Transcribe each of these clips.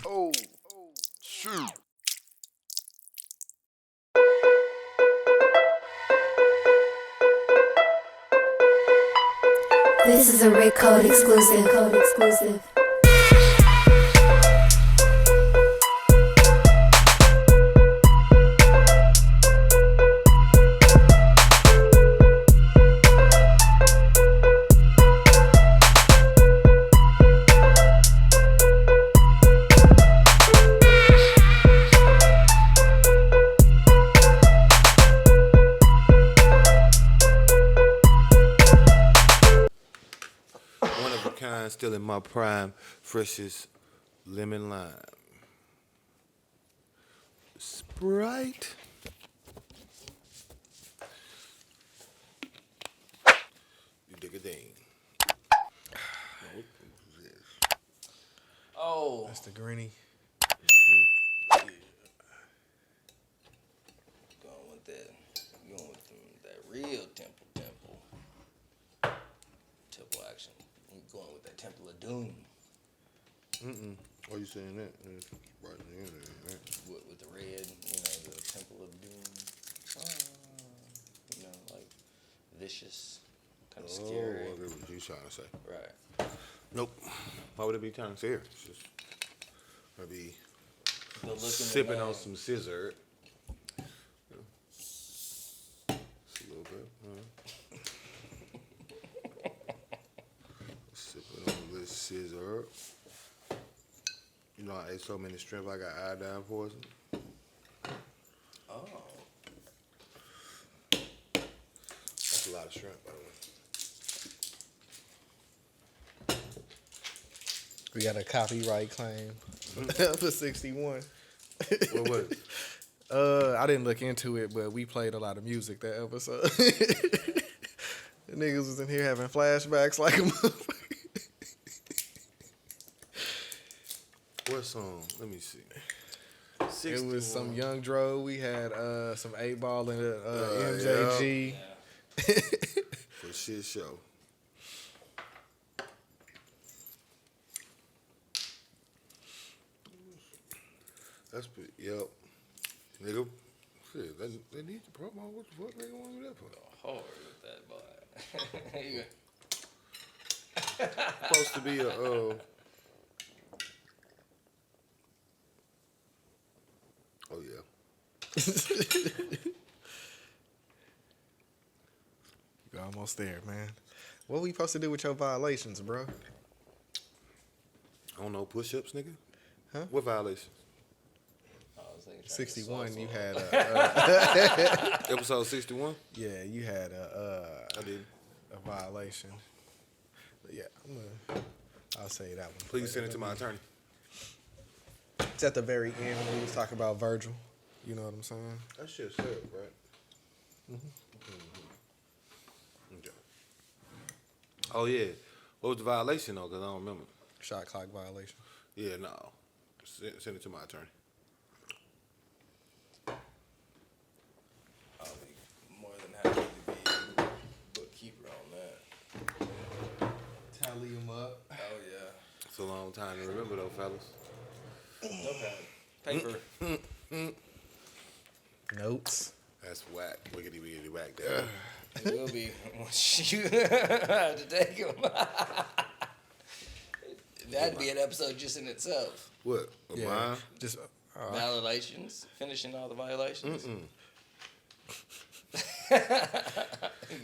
Oh, shoot. This is a Rick Code exclusive. Still in my prime, freshest lemon lime. Sprite. You dig a ding. Oh. That's the greenie. Yeah. Going with that real temple. Temple action. I'm going with that Temple of Doom. Why you saying that? Right in there. With the red, the Temple of Doom. Like vicious, kind of scary. Oh, what you trying to say? Right. Nope. Why would it be trying to scary? It's just gonna be sipping on some scissor. Just a little bit. Sipping on a little scissor. You know, I ate so many shrimp, I got iodine poison. Oh. That's a lot of shrimp, by the way. We got a copyright claim for 61. What was it? I didn't look into it, but we played a lot of music that episode. The niggas was in here having flashbacks like a motherfucker. What song? Let me see. 61. It was some Young Dro. We had some 8 Ball and MJG. Yeah. For shit show. That's pretty, yep. Nigga, shit, they need the promo. What the fuck they want to do that for? Hard with that, boy. Supposed to be a, oh yeah. You're almost there, man. What we supposed to do with your violations, bro? I don't know, push-ups, nigga? Huh? What violation? 61, you had Episode 61? Yeah, you had I did. a violation. But yeah, I'll say that one. Please send it to my attorney. It's at the very end when we was talking about Virgil. You know what I'm saying? That shit sick, right? Okay. Oh, yeah. What was the violation, though? Because I don't remember. Shot clock violation. Yeah, no. Send it to my attorney. I'll be more than happy to be a bookkeeper on that. Tally him up. Oh, yeah. It's a long time to remember, though, fellas. Okay. Paper. Notes. That's whack. Wiggity whack there. It will be once you have to take them. That'd be an episode just in itself. What? Yeah. Mine? Just Violations. Finishing all the violations. You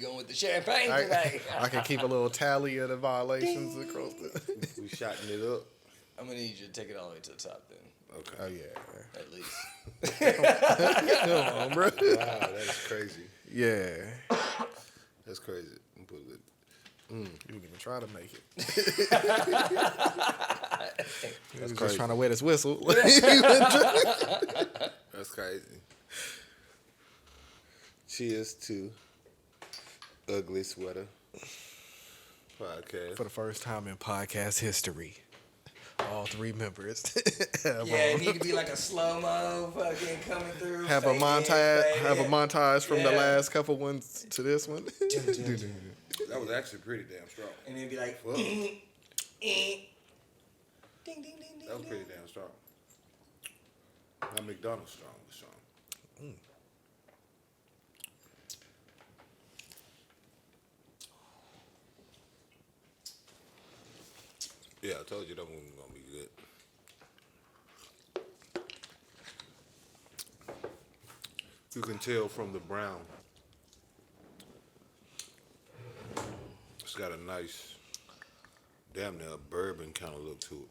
going with the champagne today? I can keep a little tally of the violations across the. We shotting it up. I'm gonna need you to take it all the way to the top then. Okay. Oh yeah. At least. Come on, bro. Wow, that's crazy. Yeah. That's crazy. I'm put it. You didn't even try to make it. That's Just crazy. trying to wet his whistle. That's crazy. Cheers to Ugly Sweater Podcast. For the first time in podcast history, all 3 members Yeah, it need to be like a slow-mo fucking coming through. have a fade in, montage. fade Have a in. montage from the Yeah. last couple ones to this one. That was actually pretty damn strong. And then be like, Fuck. ding, ding, ding, ding. That was pretty damn strong. That McDonald's strong. Yeah, I told you that one was gonna be good. You can tell from the brown. It's got a nice, damn near bourbon kind of look to it.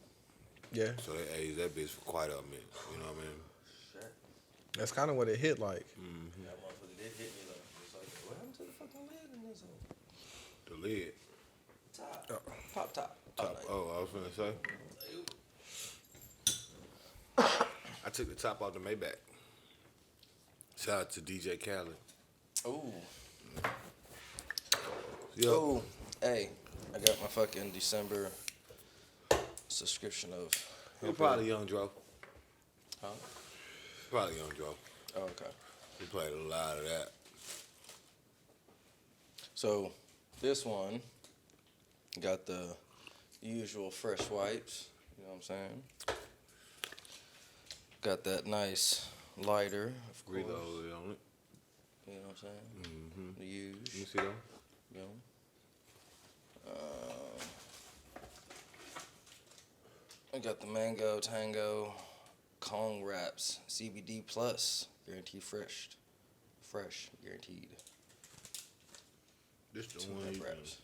Yeah, So they aged that bitch for quite a minute. You know what I mean? Shit. that's kind of what it hit like. That motherfucker did hit me though. It's like, what happened to the fucking lid in this one? The lid. Top. Pop top. Top. Oh, I was finna say. I took the top off the Maybach. Shout out to DJ Khaled. Ooh. Yo. Ooh. Hey, I got my fucking December subscription of. You're probably Young Dro. Huh? Probably Young Dro. Oh, okay. We played a lot of that. So, this one got the usual fresh wipes. You know what I'm saying? Got that nice lighter, of course. Reloaded on it. You know what I'm saying? Mm-hmm. The You use. see them? You know? I got the Mango Tango Kong Wraps CBD Plus, guaranteed fresh, guaranteed. This the 2 one nut you wraps.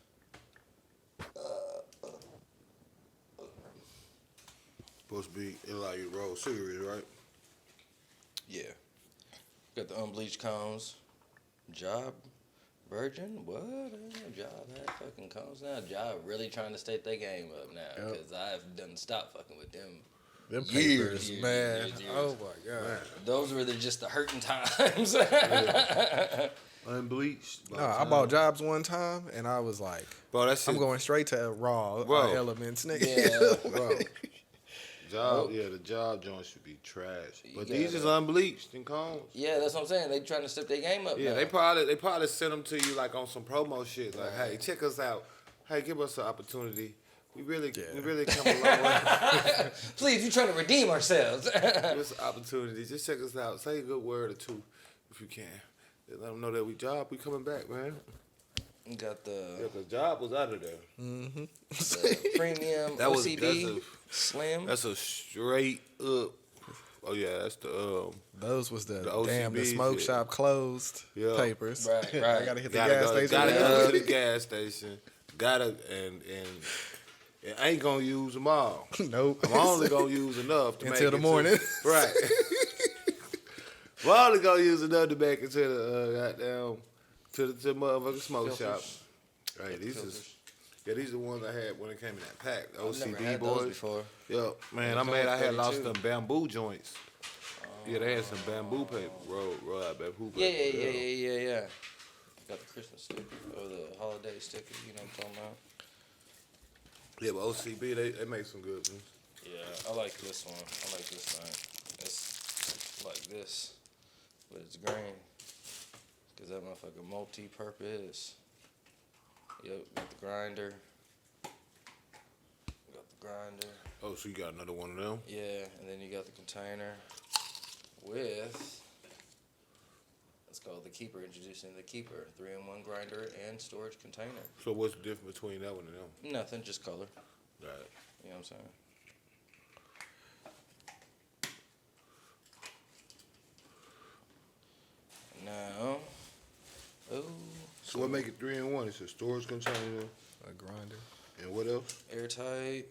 supposed to be, it allow you to roll cigarettes, right? Yeah. Got the unbleached cones. Job Virgin? What? Job had fucking cones now. Job really trying to state their game up now Yep. because I've done stopped fucking with them. Them Years, papers, years, man. years, years. Oh my god. Those were just the hurting times. Unbleached. No, I bought Jobs one time and I was like, Bro, that shit. I'm going straight to raw Bro. elements, nigga. Yeah. Bro. Job, yeah, the Job joint should be trash. But You these gotta- is unbleached and cones. Yeah, that's what I'm saying. They trying to step their game up Yeah, now. they probably send them to you like on some promo shit. Like, hey, check us out. Hey, give us an opportunity. We really come a long way. Please, we trying to redeem ourselves. Give us an opportunity. Just check us out. Say a good word or two if you can. Let them know that we coming back, man. You got Yeah, the, cause Job was out of there. the premium That was- OCB Slim. That's a straight up. Oh yeah, that's the Those was the OCBs, damn the smoke yeah. shop closed Yeah. papers. Right, right. I gotta hit the gotta gas go, station. gotta real go to quick. the gas station. Gotta and I ain't gonna use them all. Nope. I'm only gonna use enough to Until make the it morning. Right. I'm only gonna use enough to make it to the goddamn to the motherfucking smoke shop. Filters. Right. These Filters. is these the ones I had when it came in that pack. The I've never OCB had those boys. before. Yo, man, Those I are had lost 32. them bamboo joints. Yeah, they had some bamboo paper. Roll out bamboo paper. Yeah. Got the Christmas sticker or the holiday sticker. You know what I'm talking about? Yeah, but OCB, they make some good ones. Yeah, I like this one. I like this thing. It's like this, but it's green. Cause that motherfucker multi-purpose. Yep, got the grinder. Got the grinder. Oh, so you got another one of them? Yeah, and then you got the container with. It's called the Keeper. Introducing the Keeper, 3-in-1 grinder and storage container. So what's the difference between that one and them? Nothing, just color. Right. You know what I'm saying? Now, So what make it 3-in-1? It's a storage container A grinder. and what else? airtight.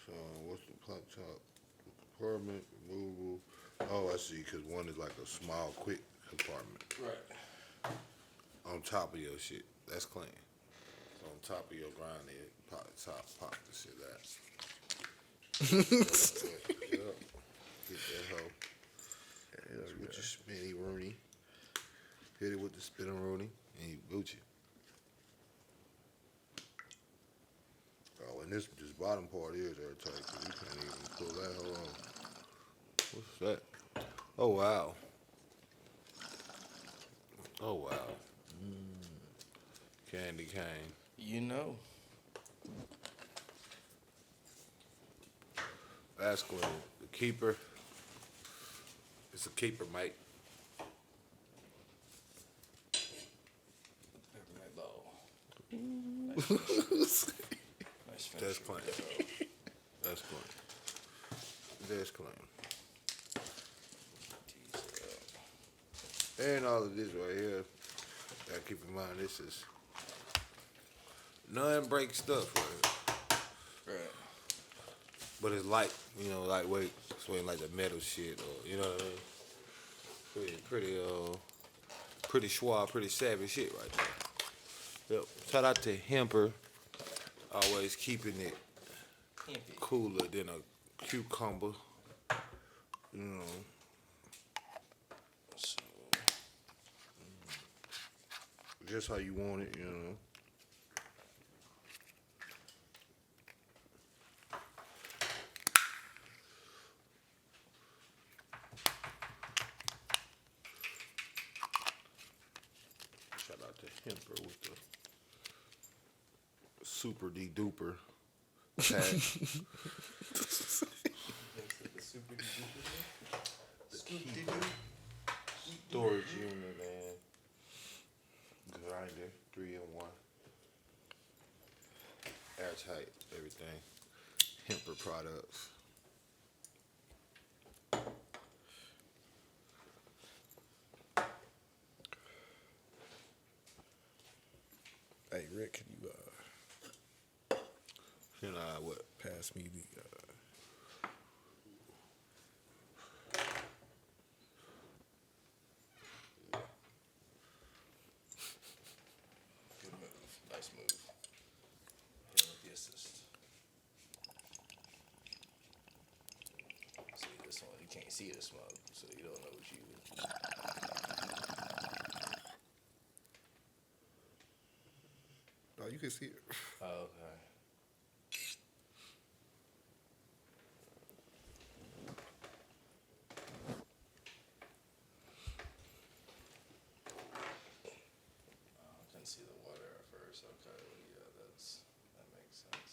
So what's the pop top? Compartment, removable. Oh, I see. Cause one is like a small, quick compartment Right. on top of your shit. That's clean. So on top of your grind, it pop the shit out. Yep. Get that hoe. With your spinny Rooney. Hit it with the spinning Rooney, and you Gucci. Oh, and this bottom part is airtight, so you can't even pull that. Hold on. What's that? Oh, wow. Oh, wow. Candy cane. You know. Masculine, the keeper. It's a keeper, mate. Peppermint bowl. Nice finish. Nice finish. That's clean. That's clean. That's clean. And all of this right here, gotta keep in mind this is non-break stuff, right? Right. But it's light, you know, lightweight. So it ain't like the metal shit, or you know what I mean? Pretty suave, pretty savage shit right there. Yep. Shout out to Hemper, always keeping it cooler than a cucumber. You know. So, Just how you want it, you know. Shout out to Hemper with the super de-duper tag. Storage unit, man. Grinder, 3-in-1. Airtight, everything. Hemper products. Hey Rick, can you You know what? pass me the good move. Nice move. Here with the assist. See this one, you can't see the smoke, so you don't know what you. Oh, you can see it. Oh, okay. I couldn't see the water at first. Okay, yeah, that makes sense.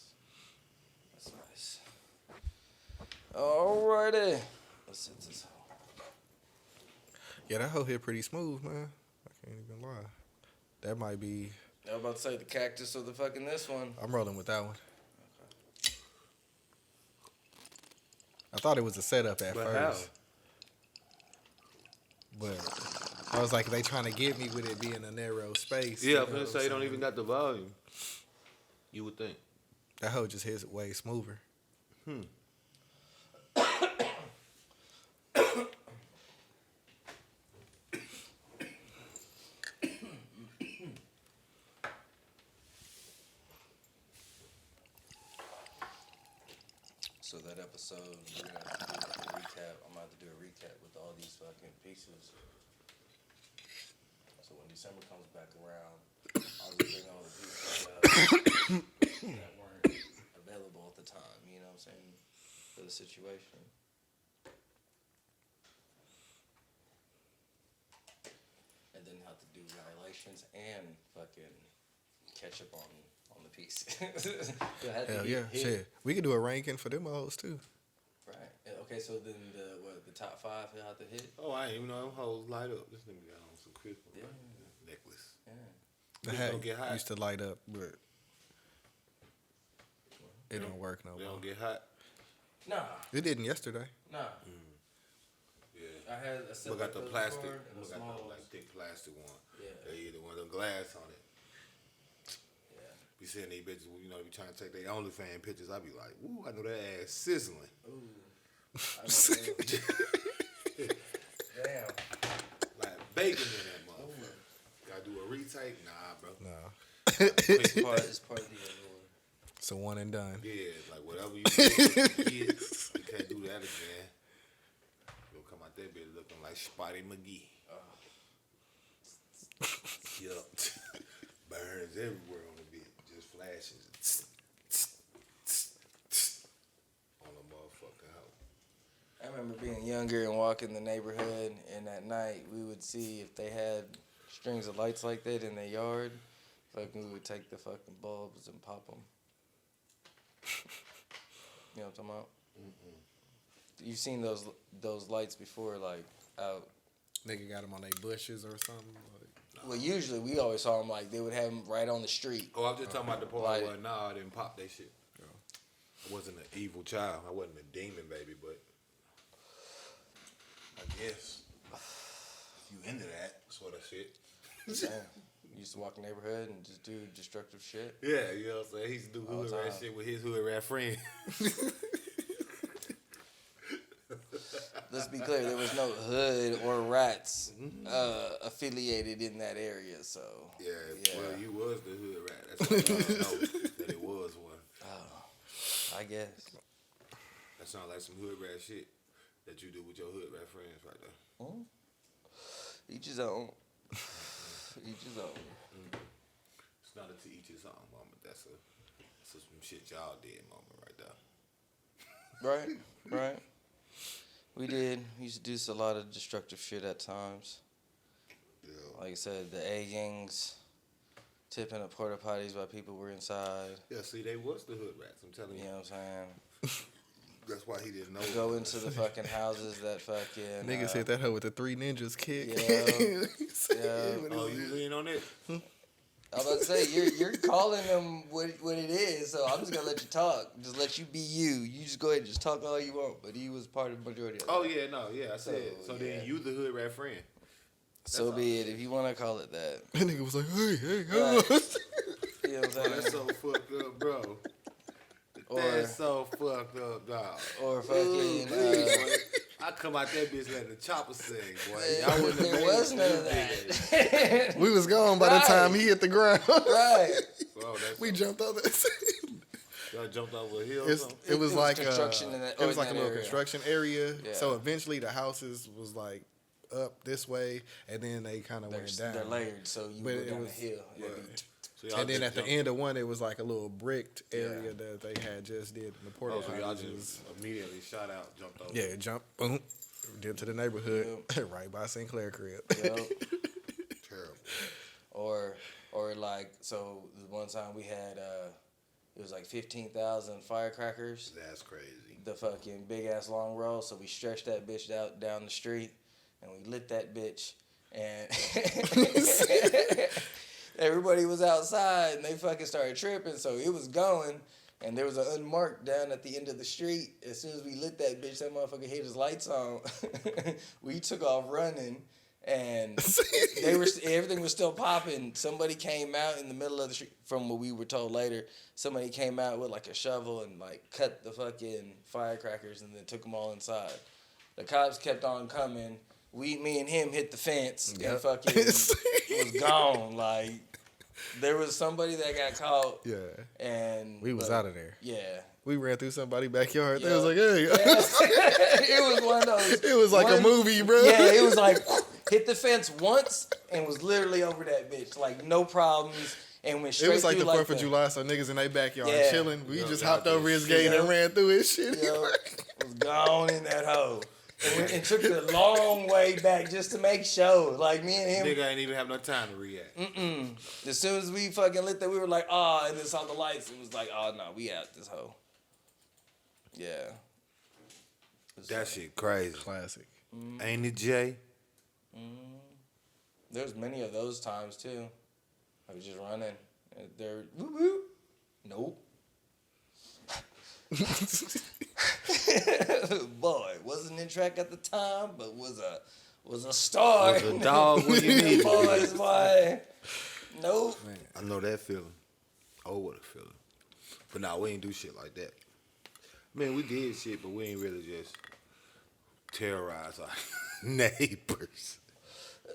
That's nice. Alrighty, let's hit this hole. Yeah, that hoe hit pretty smooth, man. I can't even lie. That might be. I was about to say the cactus or the fucking this one. I'm rolling with that one. I thought it was a setup at But first. But I was like, they trying to get me with it being a narrow space. Yeah, I'm you know gonna what say I'm you don't saying? even got the volume. You would think. That hoe just hits way smoother. So that episode, we're gonna have to do a recap. I'm gonna have to do a recap with all these fucking pieces. So when December comes back around, I'll just bring all the pieces that weren't available at the time. You know what I'm saying? For the situation. And then have to do violations and fucking catch up on the piece. Hell yeah, shit. We could do a ranking for them hoes too. Right. Okay, so then the top 5 he'll have to hit? Oh, I ain't even know them hoes light up. This nigga got on some Christmas necklace. Yeah. The Bitch hat don't get hot. used to light up, but it don't work no They more. don't get hot. Nah. It didn't yesterday. Nah. Yeah. I had a set Look at like the those plastic. before, and the Look at the smalls. like thick plastic one. Yeah. They either one of them glass on it. Yeah. Be seeing these bitches, you know, be trying to take their OnlyFans pictures. I be like, ooh, I know that ass sizzling. Ooh. I know. Damn. Like bacon in that motherfucker. Gotta do a retake? Nah, bro. No, It's part of the allure. it's a one and done. Yeah, like whatever you do, you can't do that again. You'll come out that bitch looking like Spotty McGee. Yup. Burns everywhere on the bitch. Just flashes. On the motherfucking house. I remember being younger and walking the neighborhood, and at night we would see if they had strings of lights like that in their yard. Fucking, we would take the fucking bulbs and pop them. You know what I'm talking about? You've seen those lights before, like out. Nigga got them on their bushes or something. Like, Well, usually we always saw them like they would have them right on the street. Oh, I'm just talking about the part Like- where nah, I didn't pop that shit. I wasn't an evil child. I wasn't a demon baby, but I guess if you into that sort of shit. Damn. You used to walk the neighborhood and just do destructive shit. Yeah, you know what I'm saying? He used to do All hood the rat time. shit with his hood rat friend. Let's be clear, there was no hood or rats affiliated in that area, so. Yeah, well, you was the hood rat. That's why I know that it was one. Oh, I guess. That sounds like some hood rat shit that you do with your hood rat friends right there. Each his own. Each his own. It's not a to each his own moment. That's some shit y'all did moment right there. Right. We did. We used to do a lot of destructive shit at times. Yeah. Like I said, the A-gangs, tipping up porta potties while people were inside. Yeah, see, they was the hood rats. I'm telling You you. know what I'm saying? That's why he didn't know. Go into the fucking houses that fucking. niggas hit that hoe with the 3 ninjas kick. Yeah. Oh, you lean on it? I was about to say, you're calling them what it is, so I'm just going to let you talk. Just let you be you. You just go ahead and just talk all you want, but he was part of the majority of it. Oh, yeah, no, yeah, I said. So yeah. then you the hood rat friend. So be it, if you want to call it that. That nigga was like, hey. Right. You know what I'm Oh, saying? that's so fucked up, bro. Or- That's so fucked up, dog. Or fucking. I come out that bitch letting the chopper sing, boy. There- Y'all wouldn't have there made was it none to of this that. We was gone by the Right. time he hit the ground. Right. Bro, that's We jumped out that. y'all jumped over a hill or It something? was was like construction in that- it was in like a that little area. construction area. Yeah. So eventually the houses was like up this way, and then they kind of went down. They're layered, so you But go it down was- the hill. Right. So y'all And then just at the jumped- end of one, it was like a little bricked area Yeah. that they had just did in the porta Oh, so y'all potties. just immediately shot out, jumped over. Yeah, jump, boom, did to the neighborhood, right by Sinclair crib. Yep. Terrible. Or like, so the one time we had, it was like 15,000 firecrackers. That's crazy. The fucking big ass long roll. So we stretched that bitch out down the street, and we lit that bitch, and everybody was outside, and they fucking started tripping. So it was going, and there was an unmarked down at the end of the street. As soon as we lit that bitch, that motherfucker hit his lights on. We took off running. And everything was still popping. Somebody came out in the middle of the street, from what we were told later. Somebody came out with like a shovel and like cut the fucking firecrackers and then took them all inside. The cops kept on coming. Me and him hit the fence and fucking was gone. Like there was somebody that got caught. Yeah, And we was out of there. Yeah. We ran through somebody's backyard. They Yeah. was like, hey. It was one of those. It was like a movie, bro. Yeah, it was like hit the fence once and was literally over that bitch, like no problems, and went straight It was like through the 4th that. of July, so niggas in their backyard Yeah. chilling. We Yo, just y'all hopped over just his gate and shit. ran through his shit. Yo, was gone in that hole. And took the long way back just to make sure. Like me and him. Nigga ain't even have no time to react. As soon as we fucking lit that, we were like, ah, and then saw the lights. It was like, oh no, we out this hole. Yeah. That shit crazy. Classic. Ain't it, Jay? There's many of those times too. I was just running. And they're whoop whoop. Nope. Boy, wasn't in track at the time, but was a star. Was a dog when you need it. Boys, boy. Nope. I know that feeling. Oh, what a feeling. But nah, we ain't do shit like that. Man, we did shit, but we ain't really just terrorize our neighbors.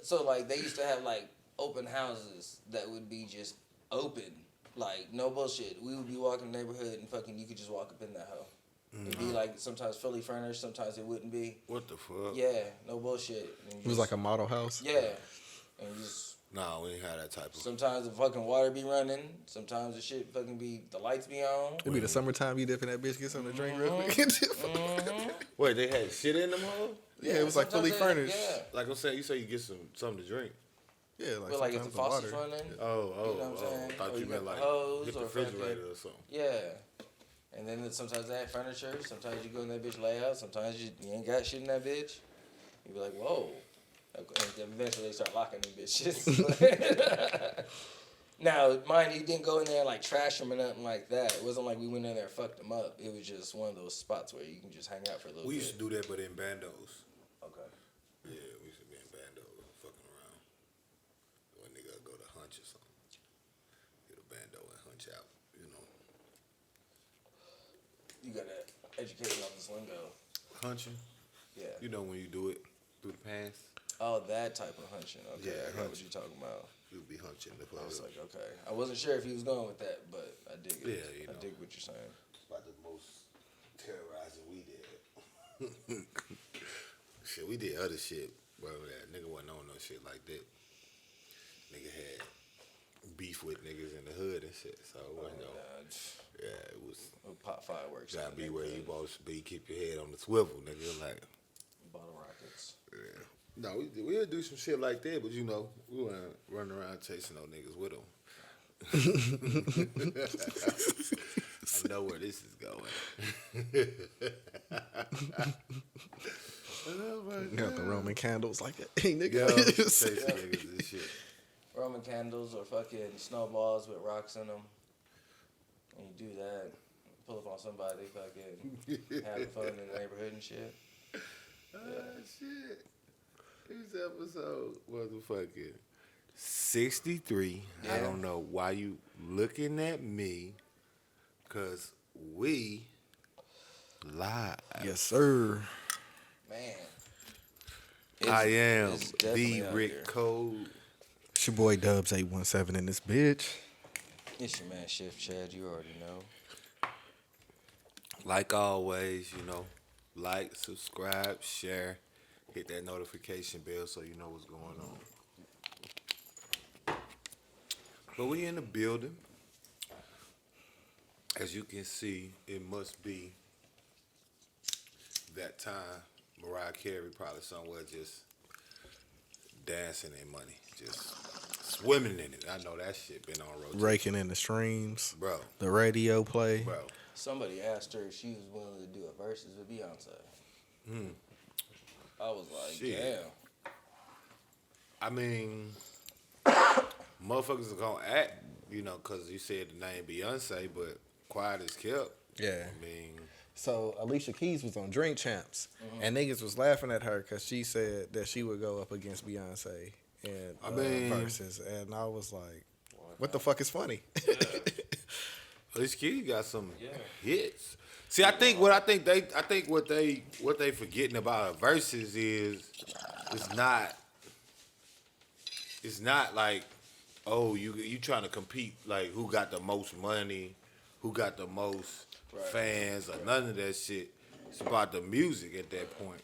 So like they used to have like open houses that would be just open. Like no bullshit. We would be walking the neighborhood and fucking you could just walk up in that hoe. It'd be like sometimes fully furnished, sometimes it wouldn't be. What the fuck? Yeah, no bullshit. And It was like a model house. yeah. And just Nah, we ain't had that type of. sometimes the fucking water be running, sometimes the shit fucking be the lights be on. It'd be the summertime. You dip in that bitch, get something to drink real quick. Wait, they had shit in them hoes? Yeah, it was like fully sometimes furnished. Yeah. Like I'm saying, you say you get something to drink. Yeah, But like if the sometimes faucet's water. running, Oh, You know what I'm saying? I thought or you you meant got like the hose hit the or refrigerator fucking- or something. yeah. And then sometimes they have furniture. Sometimes you go in that bitch layout. Sometimes you ain't got shit in that bitch. You be like, whoa. And then eventually they start locking them bitches. Now, mind you, didn't go in there and like trash them or nothing like that. It wasn't like we went in there and fucked them up. It was just one of those spots where you can just hang out for a little bit. We used to do that, but in bandos. Okay. Yeah, we used to be in bandos, fucking around. When nigga go to hunch or something, get a bando and hunch out, you know. You gotta educate me on this lingo. Hunching? Yeah. You know when you do it through the pants? Oh, that type of hunching. Okay, Yeah, I got what hunching. you're talking about. You'll be hunching the I was place. like, okay. I wasn't sure if he was going with that, but I dig it. Yeah, you I know. dig what you're saying. It's about the most terrorizing we did. Shit, we did other shit. Well, that nigga wasn't on no shit like that. Nigga had beef with niggas in the hood and shit. So, you know, yeah, it was. We'll pop fireworks. Gotta in be the where you neighborhood. supposed to be. Keep your head on the swivel, nigga. Like, Bottle rockets. yeah. No, we'll do some shit like that, but you know, we weren't running around chasing no niggas with them. I know where this is going. Got the Roman candles like, hey, nigga. Yo, chasing niggas and shit. Roman candles or fucking snowballs with rocks in them. And you do that, pull up on somebody, fucking having fun in the neighborhood and shit. Ah, shit. This episode motherfucking 63. I Yeah. don't know why you looking at me, cause we live. Yes, sir. Man. I am it's the definitely out Rick here. Code. It's your boy Dubz 817 in this bitch. It's your man, Chef Chad. You already know. Like always, you know, like, subscribe, share, hit that notification bell so you know what's going on. But we in the building. As you can see, it must be that time. Mariah Carey probably somewhere just dancing in money, just swimming in it. I know that shit been on rotation. Raking in the streams. Bro, The radio play. bro. Somebody asked her if she was willing to do a versus with Beyonce. I was like, Shit. damn. I mean, motherfuckers are gonna act, you know, because you said the name Beyonce, but quiet as kept. Yeah. I mean, So Alicia Keys was on Drink Champs, and niggas was laughing at her because she said that she would go up against Beyonce in I mean- verses, and I was like, "What the fuck is funny?" Alicia Keys got some Yeah. hits. See, I think what they forgetting about her verses is it's not like, oh, you trying to compete like who got the most money, who got the most fans, or none of that shit. It's about the music at that point.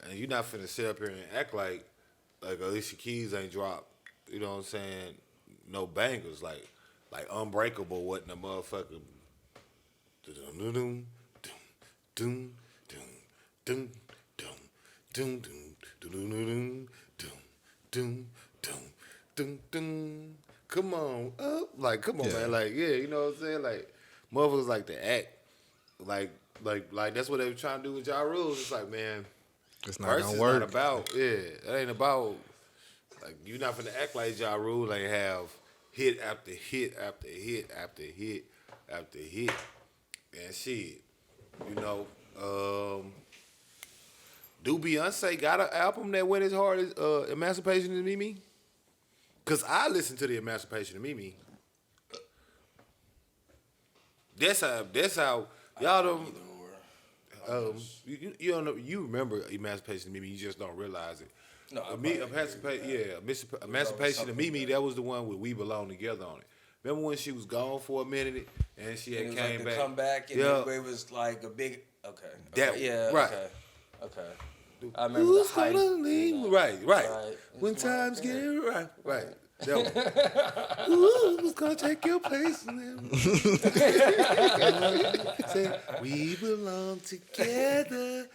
And you're not finna sit up here and act like Alicia Keys ain't dropped, you know what I'm saying, no bangers. Like Unbreakable wasn't a motherfucker. Dum dum dum dum dum dum dum dum dum dum. Come on up, like come on, Yeah. man, like yeah, you know what I'm saying, like motherfuckers like to act, like that's what they were trying to do with Ja Rule. It's like, man, It's not verse gonna is work. not about, that ain't about, like, you're not finna act like Ja Rule ain't have hit after hit after hit after hit after hit. And shit, you know, do Beyonce got an album that went as hard as Emancipation of Mimi? Cause I listened to the Emancipation of Mimi. That's how y'all don't. You don't know. You remember Emancipation of Mimi? You just don't realize it. No, I Emancipation of Mimi. That was the one with We Belong Together on it. Remember when she was gone for a minute and she had It was came like the back? comeback, and Yeah. it was like a big. Okay. That- yeah. right. Okay. I remember Who's the hype. gonna leave? Right. Right. When It's my times get turn. right. That one. Who's gonna take your place now? Say, we belong together,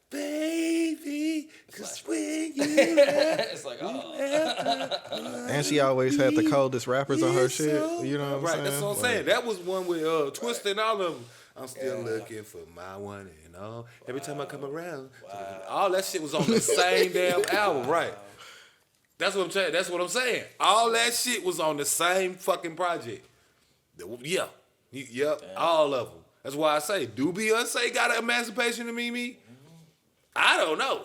baby. Cause when you left, It's like, oh. And she always had the coldest rappers on her shit. You know what I'm right, saying? that's what I'm Like, saying. That was one with Twista and all of them. I'm still looking for my one and all. Every time I come around, Wow. all that shit was on the same damn album, right? That's what I'm saying. That's what I'm saying. All that shit was on the same fucking project. Yeah. Yep. All of them. That's why I say, do Beyonce got an emancipation to Mimi? I don't know.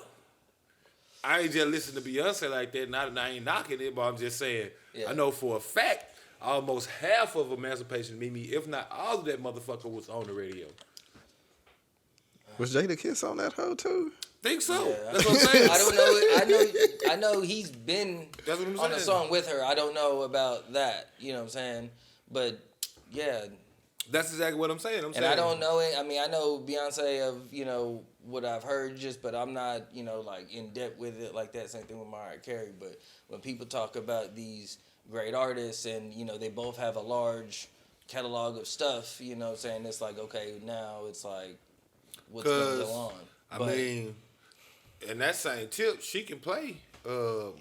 I ain't just listen to Beyonce like that, and I ain't knocking it, but I'm just saying, I know for a fact, almost half of Emancipation Mimi, if not all of that motherfucker, was on the radio. Was Jada Kiss on that hoe too? Think so. Yeah. That's what I'm saying. I don't know. I know he's been That's what I'm on a saying. song with her. I don't know about that. You know what I'm saying? But yeah, That's exactly what I'm saying. and I don't know it. I mean, I know Beyonce of what I've heard, but I'm not like in depth with it like that. Same thing with Mariah Carey. But when people talk about these great artists, and they both have a large catalog of stuff, what I'm saying, it's like, okay, now it's like, what's going to go on? I mean, in that same tip, she can play All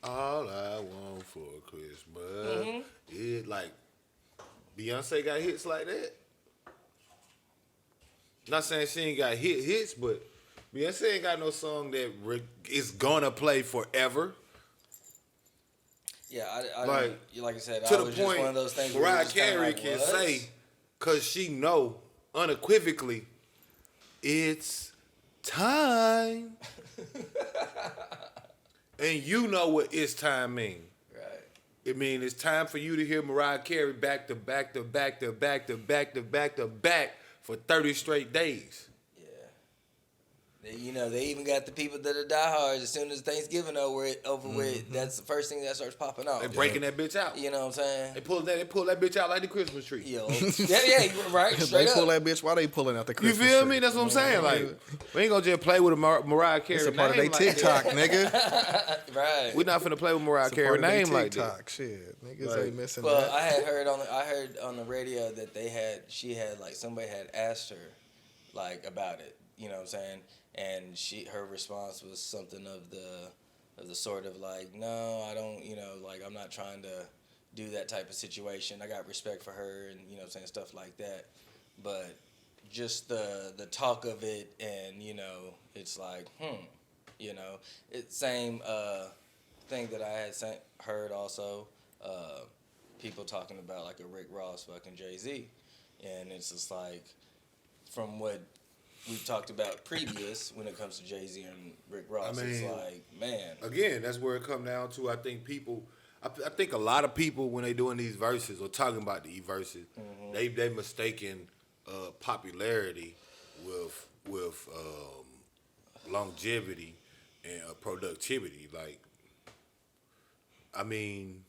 I Want for Christmas. It like Beyonce got hits like that. Not saying she ain't got hits, but Beyonce ain't got no song that is gonna play forever. Yeah, I like I said, To I the was point, just one of those things. Where Mariah you're just kinda Carey like, can what? say, cause she know unequivocally, it's time. And you know what it's time mean. Right. It mean it's time for you to hear Mariah Carey back to back to back to back to back to back to back for 30 straight days. They even got the people that are diehards. As soon as Thanksgiving over with, that's the first thing that starts popping off. They breaking that bitch out. You know what I'm saying? They pull that bitch out like the Christmas tree. Yo, yeah, right. Straight They up. pull that bitch. Why they pulling out the You Christmas feel tree? me? That's what I'm saying. Like, we ain't gonna just play with a Mariah Carey It's a part of name their like TikTok, that. nigga. Right. We're not finna play with Mariah It's a Carey part of their name like that. TikTok. Shit, niggas Like, ain't missing Well, that. I heard on the radio that she had like somebody had asked her like about it. You know what I'm saying? And her response was something of the sort of like, no, I don't, like I'm not trying to do that type of situation. I got respect for her and what I'm saying, stuff like that. But just the talk of it, and it's like, it's same thing that I had heard also. People talking about like a Rick Ross fucking Jay-Z, and it's just like, from what we've talked about previous when it comes to Jay-Z and Rick Ross, it's like, man. Again, that's where it come down to. I think I think a lot of people, when they doing these verses or talking about the verses, they mistaken popularity with longevity and productivity. Like, I mean,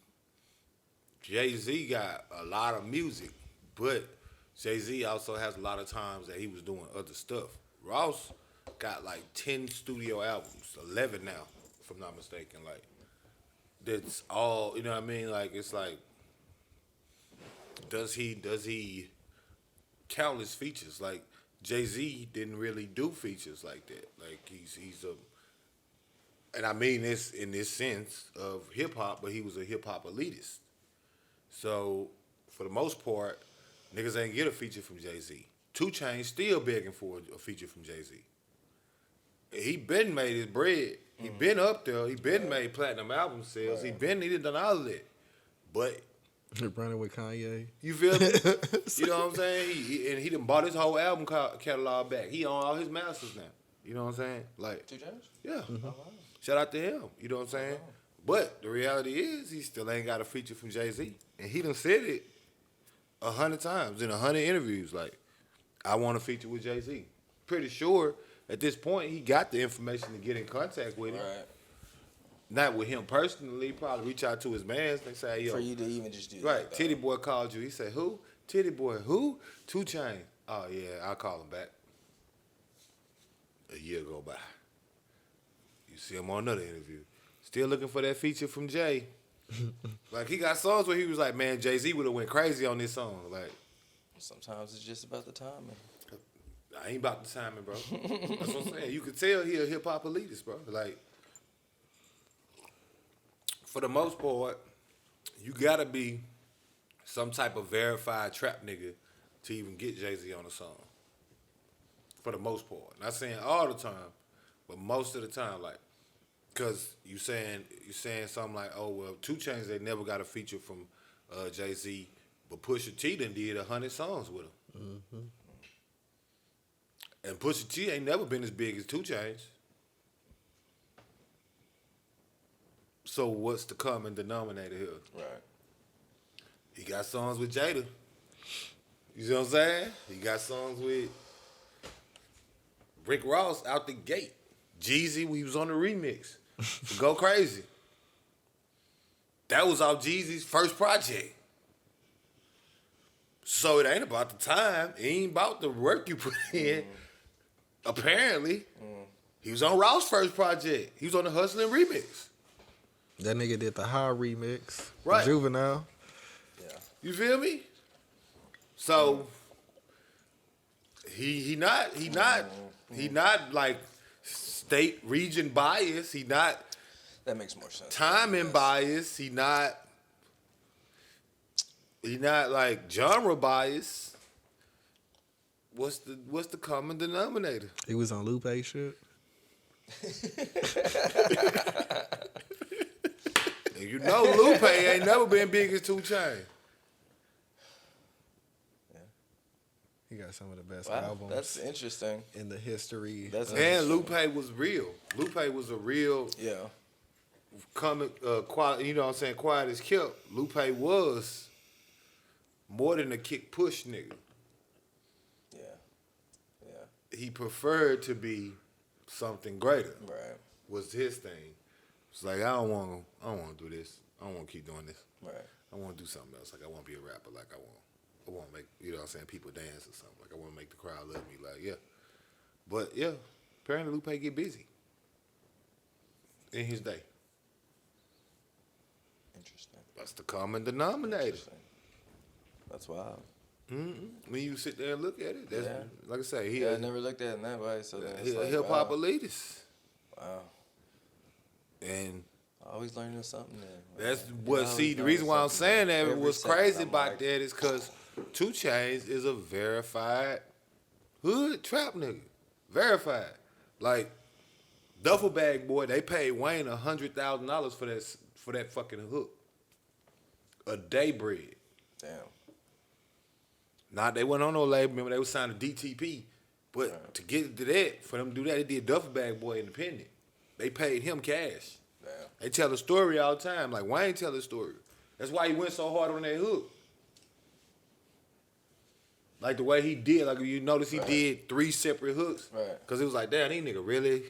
Jay-Z got a lot of music, but Jay-Z also has a lot of times that he was doing other stuff. Ross got like 10 studio albums, 11 now, if I'm not mistaken. Like, that's all, you know what I mean? Like, it's like, does he countless features? Like, Jay-Z didn't really do features like that. Like, he's and I mean this in this sense of hip-hop, but he was a hip-hop elitist. So, for the most part, niggas ain't get a feature from Jay-Z. 2 Chainz still begging for a feature from Jay-Z. He been made his bread. He been up there. He been made platinum album sales. He done all of that. But You're running with Kanye. you feel me? You know what I'm saying? He done bought his whole album catalog back. He on all his masters now. You know what I'm saying? Like, 2 Chainz? yeah. Shout out to him. You know what I'm saying? But the reality is, he still ain't got a feature from Jay-Z. And he done said it 100 times in 100 interviews. Like, I want to feature with Jay-Z. Pretty sure at this point he got the information to get in contact with him. Right. Not with him personally. Probably reach out to his mans. They say, yo. For you to even just do that. Right. though. Titty Boy called you. He said, who? Titty Boy, who? 2 Chainz. Oh, yeah, I'll call him back. A year go by. You see him on another interview. Still looking for that feature from Jay. Like, he got songs where he was like, man, Jay-Z would have went crazy on this song. Like, Sometimes it's just about the timing. I ain't about the timing, bro. That's what I'm saying. You can tell he a hip-hop elitist, bro. Like, for the most part, you gotta be some type of verified trap nigga to even get Jay-Z on a song. For the most part. Not saying all the time, but most of the time, like, cause you saying something like, oh well, 2 Chainz they never got a feature from Jay-Z, but Pusha T done did 100 songs with him. Mm-hmm. And Pusha T ain't never been as big as 2 Chainz. So what's the common denominator here? Right. He got songs with Jada. You see what I'm saying? He got songs with Rick Ross out the gate. Jeezy, we was on the remix. Go Crazy. That was off Jeezy's first project. So it ain't about the time. It ain't about the work you put in. Apparently, he was on Ross' first project. He was on the Hustlin' remix. That nigga did the High remix. Right. Juvenile. Yeah. You feel me? So he not like state region bias. He not That makes more sense. timing bias. He not like genre bias. What's the common denominator? He was on Lupe shit. And you know Lupe ain't never been big as 2 Chainz. He got some of the best Wow, albums that's interesting. in the history. That's And Lupe was real. Lupe was a real Yeah. quiet, you know what I'm saying, quiet as kept. Lupe was more than a kick push nigga. Yeah. Yeah. He preferred to be something greater. Right. Was his thing. It's like I don't want to do this. I don't want to keep doing this. Right. I want to do something else. Like I want to be a rapper. Like I want to make, you know what I'm saying, people dance or something. Like I want to make the crowd love me. Like yeah. But yeah, apparently Lupe get busy in his day. Interesting. That's the common denominator. Interesting. That's wild. Mm-hmm. When you sit there and look at it, that's like I say, he I never looked at it in that way. So then he it's a like, hip hop wow. elitist. Wow. And Always learning something new. that's You what, always see, the learning reason why I'm something saying new. that Every was second crazy I'm about like, that is because 2 Chainz is a verified hood trap nigga. Verified. Like, Duffel Bag Boy, they paid Wayne $100,000 for that fucking hook. A day bread. Damn. Nah, they wasn't on no label. Remember, they was signed to DTP. But to get to that, for them to do that, they did Duffel Bag Boy independent. They paid him cash. Damn. They tell a story all the time. Like Wayne tell a story. That's why he went so hard on that hook. Like the way he did. Like you notice he did 3 separate hooks. Right. Cause it was like, damn, these nigga really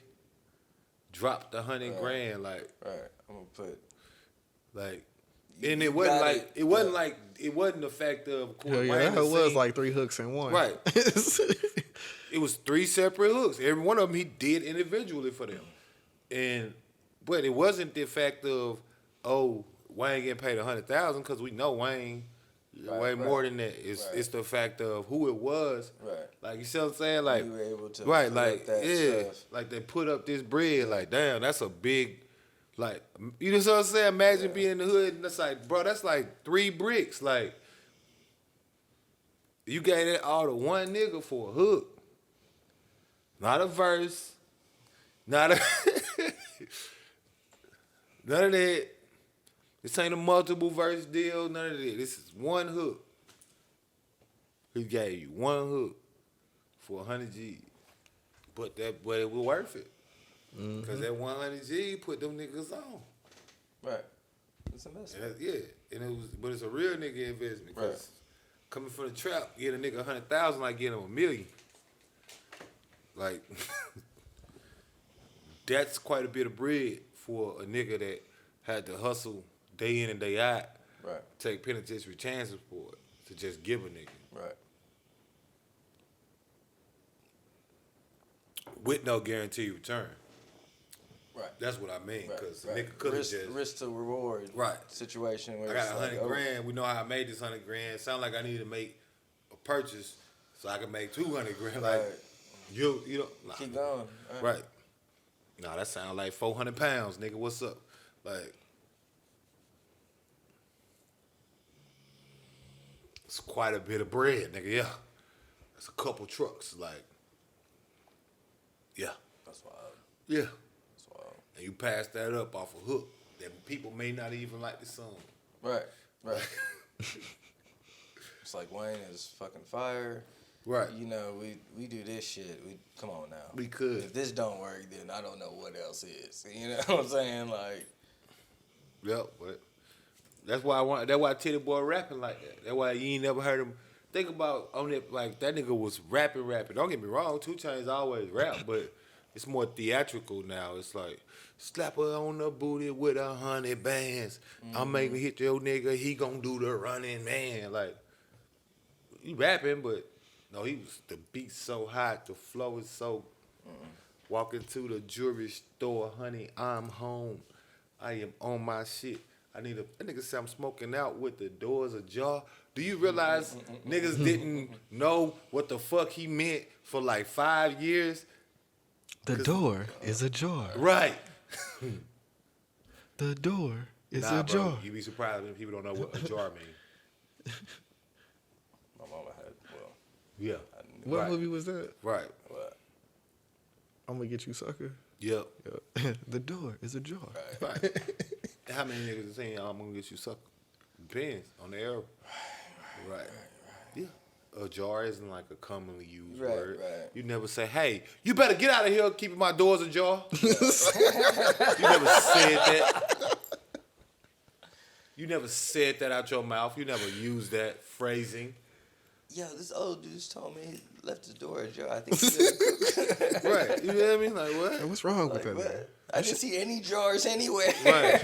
dropped $100 grand. Like, Right. I'm gonna put. like, You- and you it wasn't got like it. it wasn't like it wasn't the fact of course, Hell yeah, Wayne that done was seen- like 3 hooks in one. Right. It was 3 separate hooks. Every one of them he did individually for them. But it wasn't the fact of, oh, Wayne getting paid $100,000 because we know Wayne way more than that. It's the fact of who it was. Right. Like you see what I'm saying? Like You were able to right, put like up that stuff. like they put up this bread. Like damn, that's a big. Like you know what I'm saying? Imagine being in the hood and that's like, bro, that's like 3 bricks. Like you gave that all to one nigga for a hook. Not a verse. Not a none of that. This ain't a multiple verse deal. None of that. This is one hook. He gave you one hook for 100 G. But it was worth it. Because that 100 G put them niggas on. Right. It's investment. And but it's a real nigga investment. 'Cause Right. coming from the trap, get a nigga 100,000 like getting him $1 million. Like, that's quite a bit of bread for a nigga that had to hustle day in and day out, Right. take penitentiary chances for it, to just give a nigga. Right. With no guaranteed return. Right. That's what I mean, Right, because right. nigga could have just, risk to reward Right. situation where I got it's like, 100 grand, we know how I made this 100 grand, sound like I need to make a purchase so I can make 200 grand, like, Right. you know, nah. Keep going. Right. Nah, that sound like 400 pounds, nigga. What's up? Like, it's quite a bit of bread, nigga. Yeah. It's a couple trucks, like, yeah. That's wild. Yeah. That's wild. And you pass that up off a hook, that people may not even like the song. Right. It's like Wayne is fucking fire. Right. You know, we do this shit. Come on now. We could. If this don't work, then I don't know what else is. You know what I'm saying? Like. Yep, but that's why Titty Boy rapping like that. That's why you ain't never heard him. Think about on it, like that nigga was rapping. Don't get me wrong, 2 Chainz always rap, but it's more theatrical now. It's like slap her on the booty with 100 bands. I'm making hit your nigga, he gon' do the running man. Like he rapping, but no, the beat's so hot, the flow is so. Walking to the jewelry store, honey, I'm home. I am on my shit. That nigga say I'm smoking out with the doors ajar. Do you realize niggas didn't know what the fuck he meant for like 5 years? The door is ajar. Right. The door is Nah, ajar. bro, you be surprised when people don't know what ajar mean. My mama had, Yeah. What Right. movie was that? Right. what? I'm gonna get you, sucker. Yep. Yeah. The door is ajar. Right. How many niggas are saying I'm gonna get you sucker? Depends on the era. Right. Yeah. A jar isn't like a commonly used word. Right. You never say, hey, you better get out of here keeping my doors ajar. You never said that. You never said that out your mouth. You never used that phrasing. Yo, this old dude just told me he left his door ajar. I think he Right. You know what I mean? Like, what? Hey, what's wrong with that? what? nigga? I didn't see any jars anywhere. Right.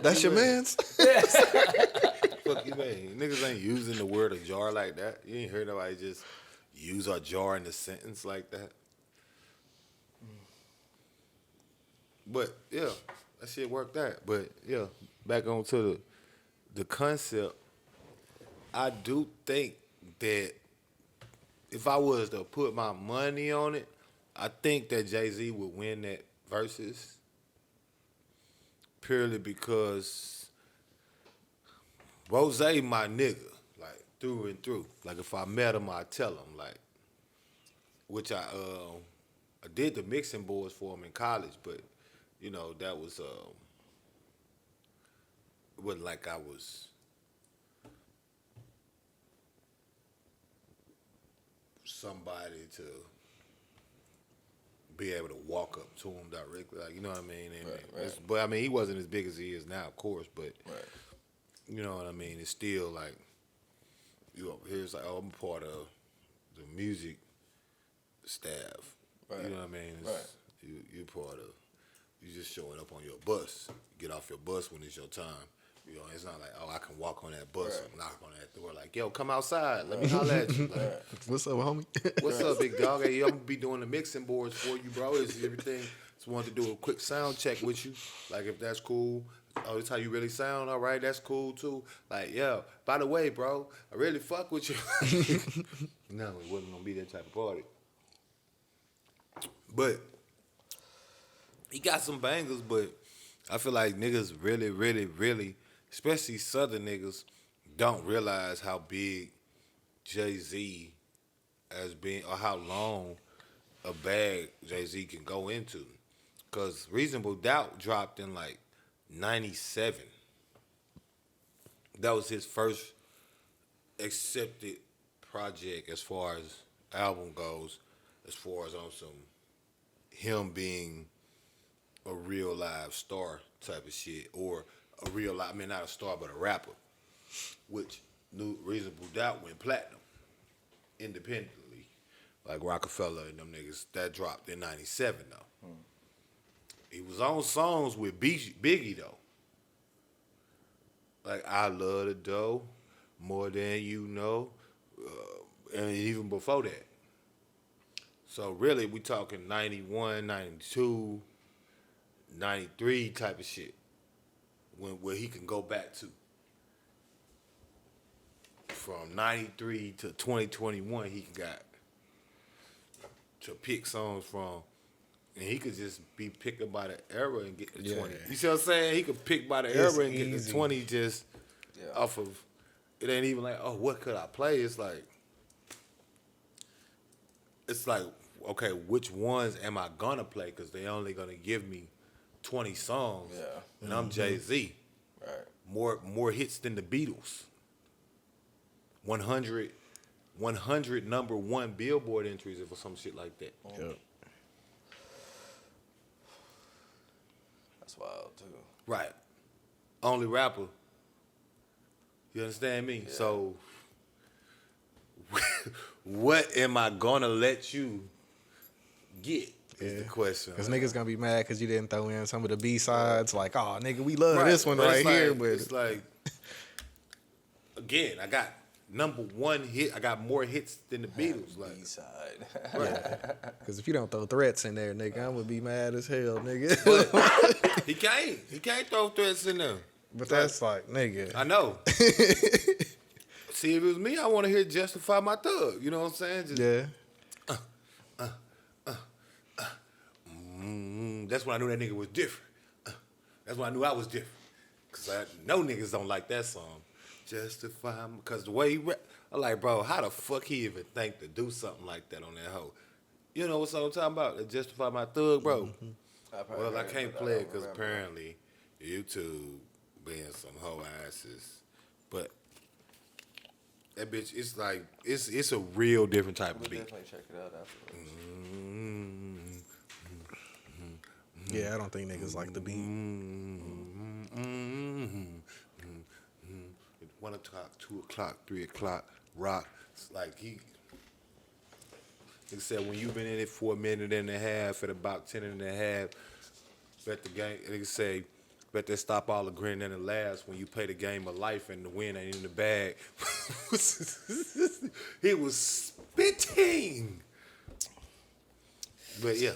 That's your man's? Fuck you, man. Niggas ain't using the word ajar like that. You ain't heard nobody just use ajar in a sentence like that. But, yeah, that shit worked out. But, yeah, back on to the concept. I do think that if I was to put my money on it, I think that Jay-Z would win that versus purely because Rose my nigga, like through and through. Like if I met him, I'd tell him, like, which I did the mixing boards for him in college, but you know that was it wasn't like I was somebody to be able to walk up to him directly, like, you know what I mean? And Right. But I mean, he wasn't as big as he is now, of course. But Right. you know what I mean? It's still like you over here. It's like, oh, I'm part of the music staff. Right. You know what I mean? It's, Right. You're part of. You just showing up on your bus. You get off your bus when it's your time. You know, it's not like, oh, I can walk on that bus Right. and knock on that door. Like, yo, come outside. Let me holler at you. Like, What's up, homie? what's up, big dog? Hey, I'm gonna be doing the mixing boards for you, bro. It's everything. Just wanted to do a quick sound check with you. Like, if that's cool. Oh, that's how you really sound? All right, that's cool, too. Like, yeah, by the way, bro, I really fuck with you. No, it wasn't gonna be that type of party. But he got some bangers, but I feel like niggas really, really, really, especially Southern niggas, don't realize how big Jay-Z has been or how long a bag Jay-Z can go into. Because Reasonable Doubt dropped in like 97. That was his first accepted project as far as album goes, as far as on some him being a real live star type of shit, or a real live, I mean, not a star, but a rapper, which New Reasonable Doubt went platinum independently, like Rockefeller and them niggas. That dropped in 97 though. He was on songs with Biggie though, like I Love the Dough, More Than You Know, and even before that. So really, we talking 91, 92, 93 type of shit, where he can go back to. From 93 to 2021, he got to pick songs from, and he could just be picking by the era and get the 20. You see what I'm saying? He could pick by the era and get the easy. 20 just off of, it ain't even like, oh, what could I play? It's like, it's like, okay, which ones am I gonna play? Because they only gonna give me 20 songs, and I'm Jay-Z. Right. More hits than the Beatles. 100 number one Billboard entries or some shit like that. Yep. That's wild too. Right. Only rapper. You understand me? Yeah. So, what am I gonna let you get? Is the question. Because niggas gonna be mad because you didn't throw in some of the B-sides. Like, oh, nigga, we love this one But right it's like, here. But it's like, again, I got number one hit. I got more hits than the Beatles. Like, B-side. because if you don't throw threats in there, nigga, I'm gonna be mad as hell, nigga. but he can't throw threats in there. But that's like, nigga. I know. See, if it was me, I want to hear "Justify My Thug." You know what I'm saying? Just, Yeah. That's when I knew that nigga was different. That's when I knew I was different. Because I know niggas don't like that song. Justify, because the way he rap, I'm like, bro, how the fuck he even think to do something like that on that hoe? You know what I'm talking about? Justify My Thug, bro. Mm-hmm. Well, I can't play it because apparently YouTube being some hoe asses. But that bitch, it's like, it's a real different type of We'll beat. definitely check it out afterwards. Yeah, I don't think niggas like the beat. 1 o'clock, 2 o'clock, 3 o'clock, rock. It's like he said, when you've been in it for a minute and a half, at about 10 and a half, bet the game, nigga say, bet they stop all the grin and the laughs when you play the game of life and the win ain't in the bag. He was spitting. But yeah,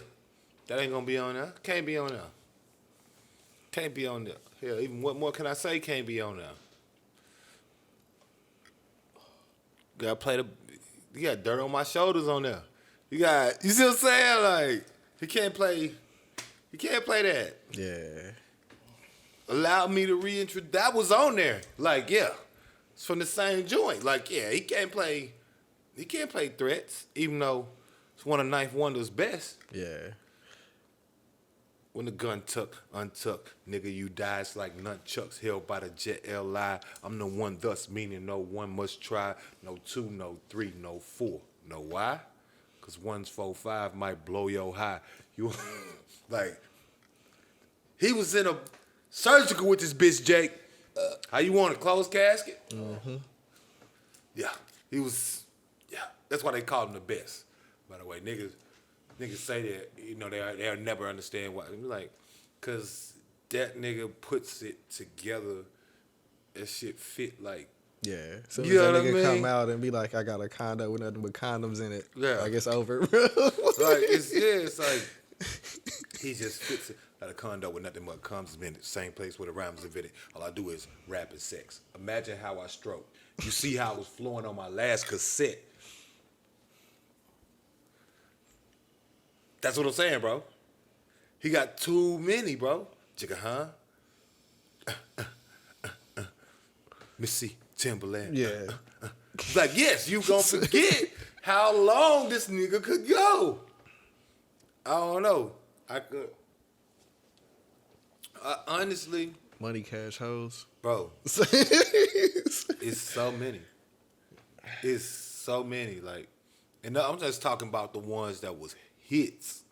that ain't gonna be on there. Can't be on there. Can't be on there. Hell, even what more can I say? Can't be on there. Gotta play you got Dirt on My Shoulders on there. You see what I'm saying? Like, he can't play that. Yeah. Allow me to reintroduce. That was on there. Like, yeah, it's from the same joint. Like, yeah, he can't play Threats, even though it's one of Ninth Wonder's best. Yeah. When the gun untuck, nigga, you die. It's like nunchucks held by the jet LI. I'm the one, thus meaning no one must try. No 2, no 3, no 4. Know why? Because 1's 4, 5 might blow your high. You like, he was in a surgical with this bitch, Jake. How you want a closed casket? Mm-hmm. Yeah, he was. Yeah, that's why they called him the best. By the way, niggas say that, you know, they'll never understand why. Like, cause that nigga puts it together. That shit fit like. Yeah. So You know that what I nigga come mean? out and be like, I got a condo with nothing but condoms in it. Yeah. Like, it's over, bro. Like, it's like he just fits it. Got a condo with nothing but condoms in it. Same place where the rhymes are fitted. All I do is rap and sex. Imagine how I stroke. You see how I was flowing on my last cassette. That's what I'm saying, bro. He got too many, bro. Jigga, huh? Missy Timberland. Yeah. Like, yes, you gonna forget how long this nigga could go. I don't know. Honestly, Money, cash, hoes. bro, it's so many. It's so many. Like, and I'm just talking about the ones that was hits.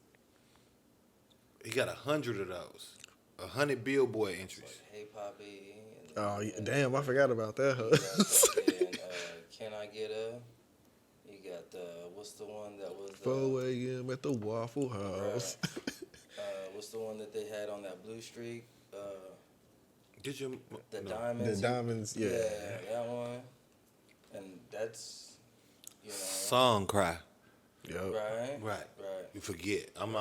He got 100 of those. 100 Billboard entries. Hey Poppy. Oh, yeah, damn, I forgot about that. You got fucking, Can I Get a? You got what's the one that was 4 a.m. at the Waffle House. what's the one that they had on that Blue Streak? Did you? The No. Diamonds. The Diamonds, yeah. that one. And that's, you know. Song Cry. Yep. Right. You forget. I'm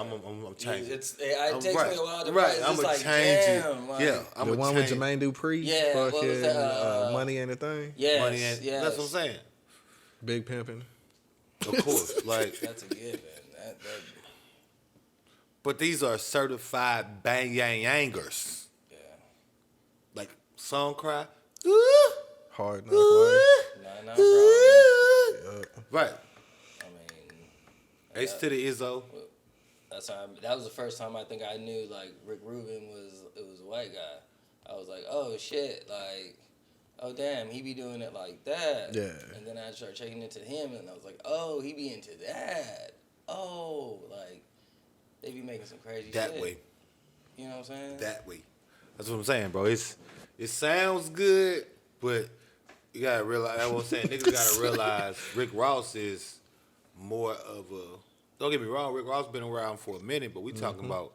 changing. It takes me a while to Right. It's I'm just gonna like, change damn, it. like, Yeah. I'm The gonna one with change. Jermaine Dupri? Yeah, what was Fucking that, Money Ain't a Thing? Yes, Money and yes. that's what I'm saying. Big Pimpin'. Of course. Like, That's a given. That but these are certified bang yang yangers. yeah. Like Song Cry. Hard Knock Life. Not problem. Yep. Right. I mean, H to the Izzo. That was the first time I think I knew like Rick Rubin was a white guy. I was like, oh shit, like, oh damn, he be doing it like that. Yeah. And then I started checking into him, and I was like, oh, he be into that. Oh, like, they be making some crazy shit. That way. You know what I'm saying? That way. That's what I'm saying, bro. It sounds good, but you gotta realize. That's what I'm saying. Niggas gotta realize Rick Ross is more of a. Don't get me wrong, Rick Ross been around for a minute, but we talking about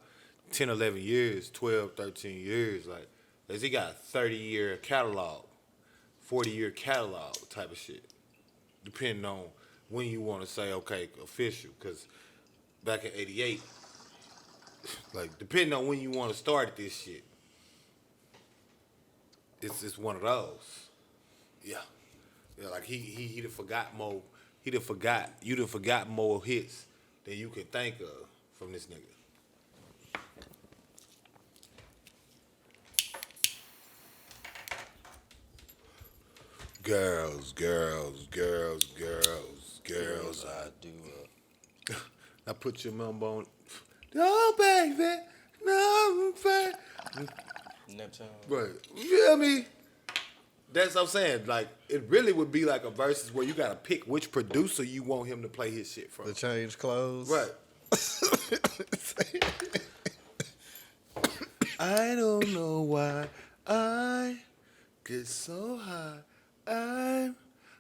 10, 11 years, 12, 13 years. Like, he got a 30-year catalog, 40-year catalog type of shit, depending on when you want to say, okay, official. Because back in 88, like, depending on when you want to start this shit, it's one of those. Yeah. Yeah, like, he done forgot more. You done forgot more hits than you can think of from this nigga. Girls. I do. Now put your mum on. No, baby. No, baby. Neptune. Right. You feel me? That's what I'm saying. Like, it really would be like a versus where you gotta pick which producer you want him to play his shit from. To change clothes. Right. I don't know why I get so high. I'm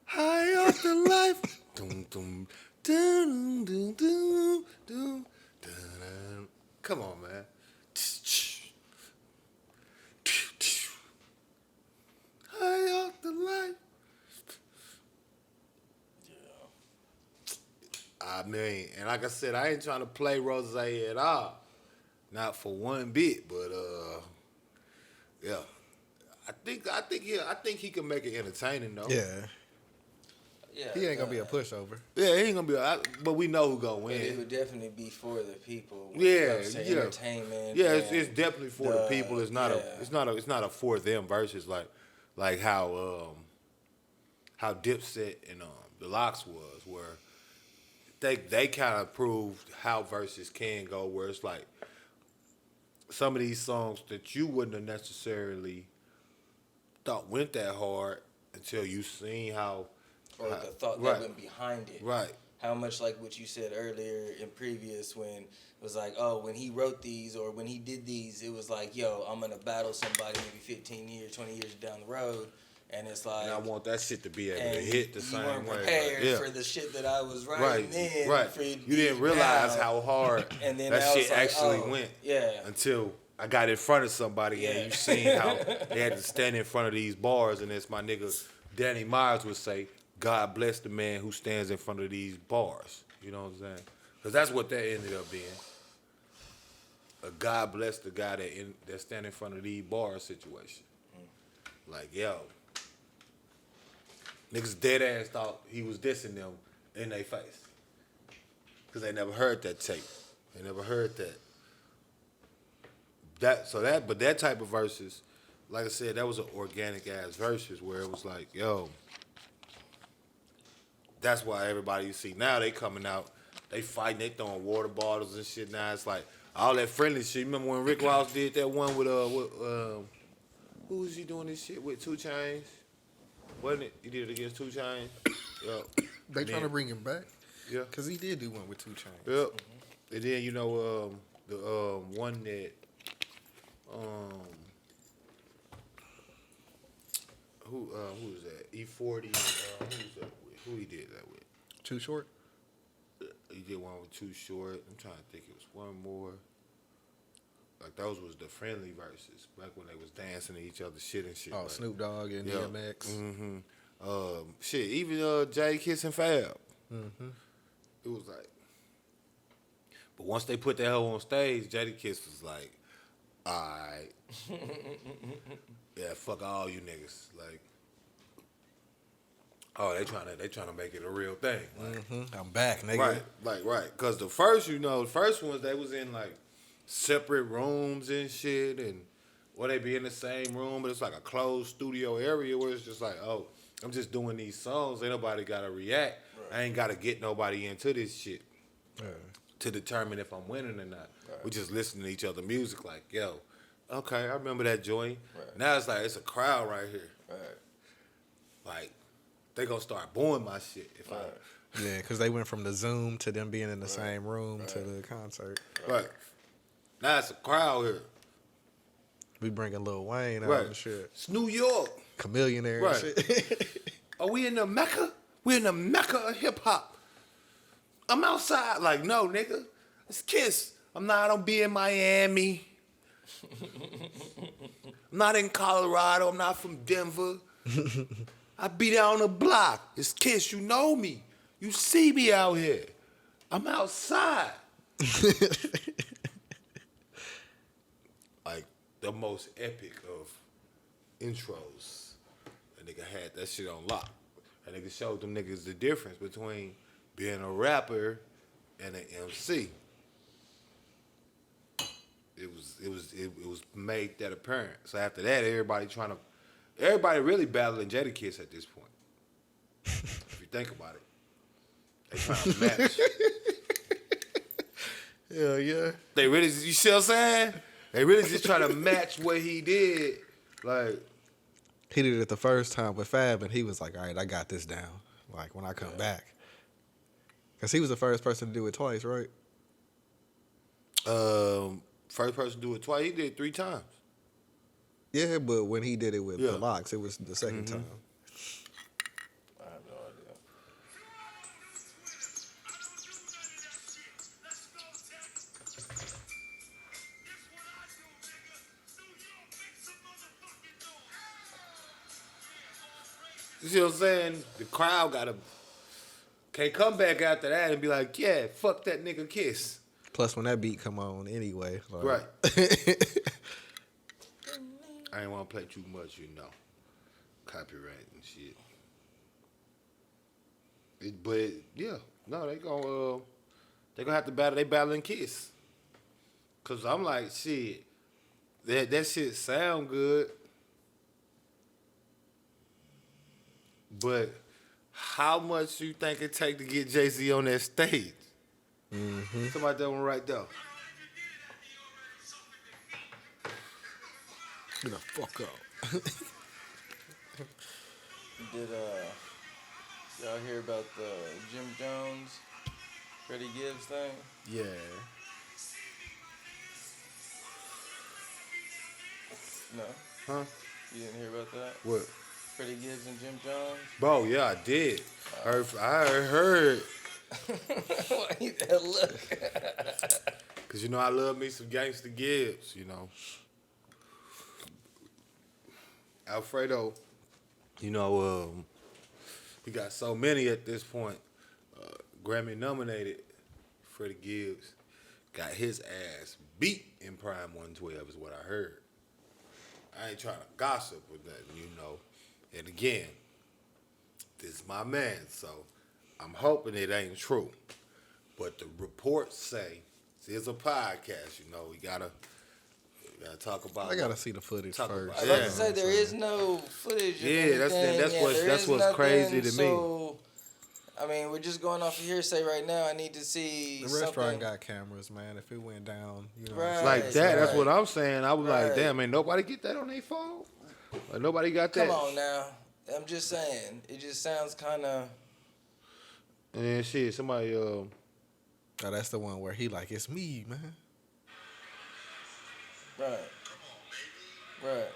high off the life. Dum, dum, dum, dum, dum, dum, dum. Come on, man. High off the life. I mean, and like I said, I ain't trying to play Rose at all. Not for one bit, but yeah. I think he can make it entertaining though. Yeah. Yeah. He ain't gonna be a pushover. Yeah, he ain't gonna be. But we know who gonna win. But it would definitely be for the people. Yeah, yeah. Entertainment. Yeah, it's definitely for the people. It's not yeah. it's not a for them versus like how Dipset and the Lox was, where they kind of proved how verses can go, where it's like some of these songs that you wouldn't have necessarily thought went that hard until you seen how. Or the thought that went behind it. Right. How much like what you said earlier in previous when it was like, oh, when he wrote these or when he did these, it was like, yo, I'm going to battle somebody maybe 15 years, 20 years down the road. And it's like... And I want that shit to be able to hit the same way. You weren't prepared for the shit that I was writing then. Right. You didn't realize how hard and then that shit like, actually went. Yeah. Until I got in front of somebody and you seen how they had to stand in front of these bars. And as my nigga Danny Myers would say, God bless the man who stands in front of these bars. You know what I'm saying? Because that's what that ended up being. A God bless the guy that stand in front of these bars situation. Like, yo. Niggas dead ass thought he was dissing them in their face. Because they never heard that tape. They never heard that. But that type of verses, like I said, that was an organic ass verses where it was like, yo, that's why everybody you see now, they coming out, they fighting, they throwing water bottles and shit now. It's like all that friendly shit. You remember when Rick Ross did that one with who was he doing this shit with? 2 Chainz? Wasn't it? He did it against 2 Chainz? Yep. They trying to bring him back? Yeah. Because he did do one with 2 Chainz. Yep. Mm-hmm. And then, you know, the one that, who was that? E40, who was that with? Who he did that with? Too Short? He did one with Too Short. I'm trying to think it was one more. Like, those was the friendly verses, back when they was dancing to each other's shit and shit. Oh, like, Snoop Dogg and DMX. Mm-hmm. Shit, even Jay Kiss and Fab. Mm-hmm. It was like, but once they put that hoe on stage, Jada Kiss was like, alright. Yeah, fuck all you niggas. Like, oh, they trying to make it a real thing. Like, I'm back, nigga. Right. Because the first ones, they was in, like, separate rooms and shit, and or they be in the same room, but it's like a closed studio area where it's just like, oh, I'm just doing these songs. Ain't nobody got to react. Right. I ain't got to get nobody into this shit. to determine if I'm winning or not. Right. We just listening to each other music like, yo, okay, I remember that joint. Right. Now it's like, it's a crowd right here. Right. Like, they gonna start booing my shit if Right. Yeah, because they went from the Zoom to them being in the same room to the concert. Right. Now it's a crowd here. We bringing Lil Wayne out Right. and shit. It's New York. Chameleonaire Right. and shit. Are we in the Mecca? We in the Mecca of hip hop. I'm outside. Like, no, nigga. It's Kiss. I don't be in Miami. I'm not in Colorado. I'm not from Denver. I be down the block. It's Kiss. You know me. You see me out here. I'm outside. Like, the most epic of intros. That nigga had that shit on lock. That nigga showed them niggas the difference between being a rapper and an MC. It was made that apparent. So after that, everybody really battling Jadakiss at this point. If you think about it, they trying to match. Hell yeah. They really, you see what I'm saying? They really just trying to match what he did. Like, He did it the first time with Fab, and he was like, all right, I got this down. Like, when I come back. Because he was the first person to do it twice, right? first person to do it twice. He did it 3 times. Yeah, but when he did it with the locks, it was the second time. I have no idea. You see what I'm saying? The crowd can't come back after that and be like, yeah, fuck that nigga Kiss. Plus, when that beat come on anyway. Like, Right. I ain't want to play too much, you know. Copyright and shit. But, yeah. No, they gonna have to battle. They battling Kiss. Because I'm like, shit, that shit sound good. But how much you think it take to get Jay-Z on that stage? Mm-hmm. Somebody that one right there. Get the fuck up. Did y'all hear about the Jim Jones, Freddie Gibbs thing? Yeah. No, Huh? you didn't hear about that? What? Freddie Gibbs and Jim Jones. Bro, yeah, I did. I heard. Why you that look? Because, you know, I love me some Gangsta Gibbs, you know. Alfredo, you know, he got so many at this point. Grammy nominated Freddie Gibbs got his ass beat in Prime 112 is what I heard. I ain't trying to gossip with that, you know. And again, this is my man, so I'm hoping it ain't true. But the reports say, it's a podcast, you know, we gotta talk about. I gotta see the footage Talk first. about- I was about Yeah. to say there is no footage. Of Yeah, that's anything. what's There is crazy nothing, to me. so, I mean, we're just going off of hearsay right now. I need to see The something. restaurant got cameras, man. If it went down, you know. Right. Like that, that's Right. what I'm saying. I was like, Right. damn, ain't nobody get that on their phone? Like, nobody got that. Come on now. I'm just saying. It just sounds kind of. And then shit, somebody, Oh, that's the one where he like, it's me, man. Right. Right.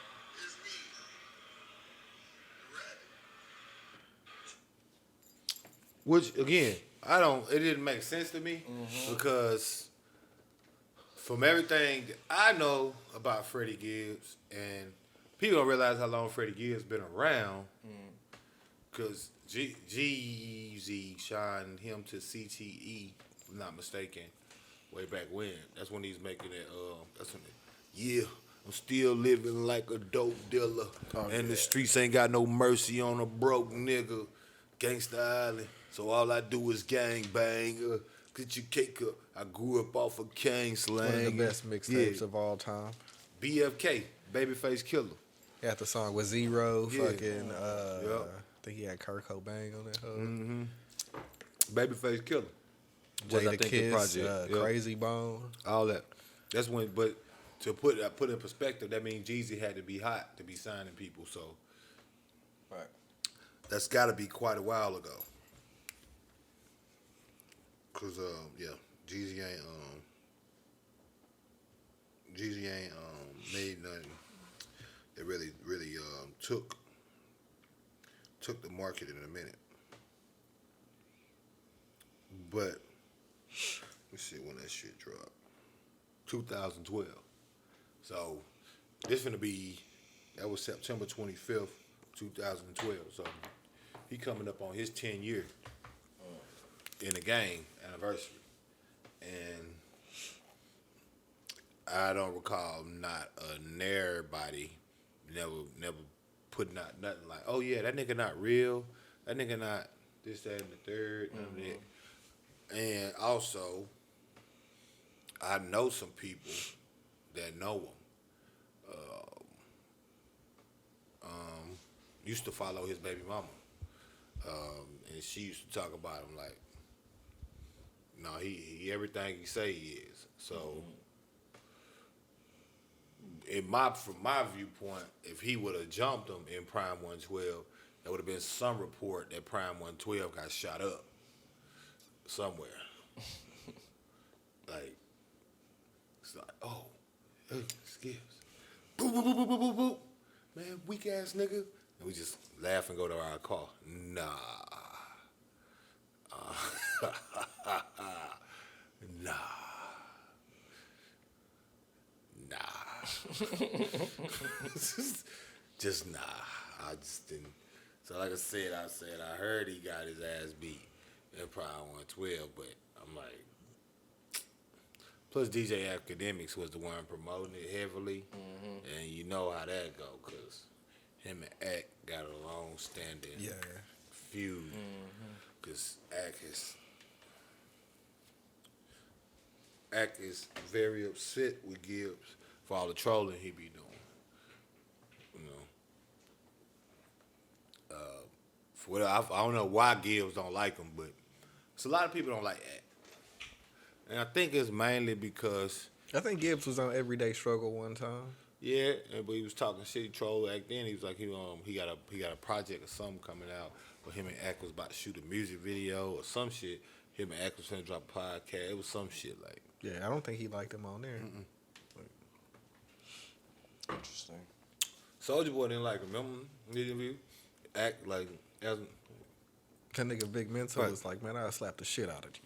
which again, it didn't make sense to me because from everything that I know about Freddie Gibbs, and people don't realize how long Freddie Gibbs been around, because G-Eazy shined him to CTE, if I'm not mistaken, way back when. That's when he's making it. That's when. I'm still living like a dope dealer, and the streets ain't got no mercy on a broke nigga. Gangsta Island, so all I do is gang bang. Get your cake up. I grew up off of King slang. One of the best mixtapes of all time. BFK, Babyface Killer. He had the song with Zero, Yeah. fucking, Yup. I think he had Kurt Cobain on that hoe. Babyface Killer. Was I Jada think Kiss, the project? Yep. Crazy Bone. All that. That's when, but to put in perspective, that means Jeezy had to be hot to be signing people. So Right. that's got to be quite a while ago. Cause yeah, Jeezy ain't made nothing that really took the market in a minute. But let's see when that shit dropped. 2012. So this finna be, that was September 25th, 2012. So he coming up on his 10-year in the game anniversary. And I don't recall not everybody never putting out nothing like, oh yeah, that nigga not real. That nigga not this, that, and the third. None of that. And also, I know some people that know him. Used to follow his baby mama. And she used to talk about him like, no, he everything he say he is. So, from my viewpoint, if he would have jumped him in Prime 112, there would have been some report that Prime 112 got shot up somewhere. Like, it's like, oh, Skips. Boop, boop, boop, boop, boop, boop, boop. Man, weak ass nigga. And we just laugh and go to our car. Nah. Nah. Just nah. I just didn't. So like I said, I heard he got his ass beat in Prime 112, but I'm like, plus DJ Academics was the one promoting it heavily, and you know how that go, because him and Ack got a long-standing feud, because Ack is very upset with Gibbs for all the trolling he be doing. You know, I don't know why Gibbs don't like him, but it's a lot of people don't like Ack. And I think it's mainly because I think Gibbs was on Everyday Struggle one time. yeah, but he was talking shit. He trolled Ack then. He was like he got a project or something coming out where him and Ack was about to shoot a music video or some shit. Him and Ack was finna drop a podcast. It was some shit like. Yeah, I don't think he liked him on there. Interesting. Soulja Boy didn't like him. Remember the interview? Act like as That nigga Big Mental Right. was like, man, I'll slap the shit out of you.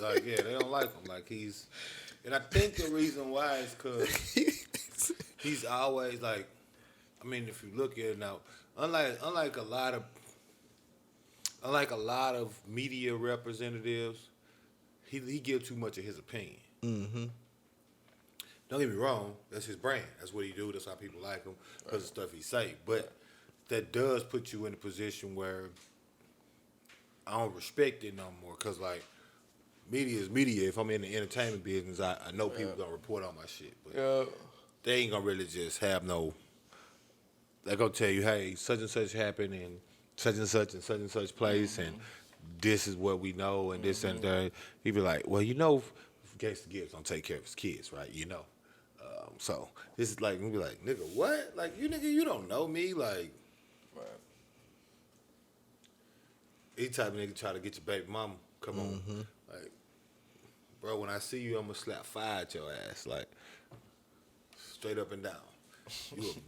like yeah, they don't like him. Like he's, and I think the reason why is because he's always like, I mean, if you look at it now, unlike a lot of media representatives, he gives too much of his opinion. Mm-hmm. Don't get me wrong, that's his brand. That's what he do. That's how people like him because of stuff he say. But that does put you in a position where I don't respect it no more. Because like media is media. If I'm in the entertainment business, I know people gonna report on my shit. But they ain't gonna really just have no. They gonna tell you, hey, such and such happened in such and such place, and this is what we know, and this and that. He be like, well, you know, Gangsta Gibbs don't take care of his kids, right? You know. So this is like, we be like, nigga, what? Like, you don't know me. Like, Right. he type of nigga try to get your baby mama. Come on. Like, bro, when I see you, I'm going to slap fire at your ass. Like, straight up and down.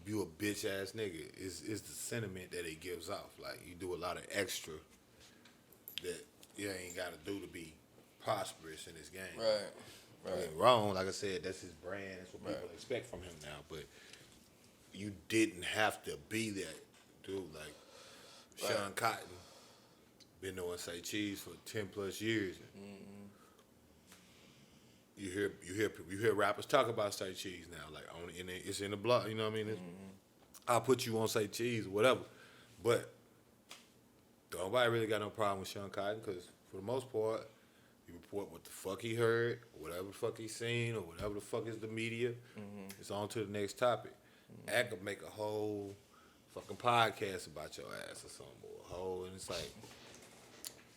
You a bitch ass nigga. Is the sentiment that he gives off. Like, you do a lot of extra that you ain't got to do to be prosperous in this game. Right. Ain't wrong, like I said, that's his brand. That's what people expect from him now. But you didn't have to be that dude. Like Sean Cotton, been doing Say Cheese for 10+ years. You hear rappers talk about Say Cheese now, like it's in the blog. You know what I mean? I'll put you on Say Cheese or whatever. But nobody really got no problem with Sean Cotton because for the most part, he report what the fuck he heard, or whatever the fuck he seen, or whatever the fuck is the media. It's on to the next topic. I could make a whole fucking podcast about your ass or something, or a whole, and it's like,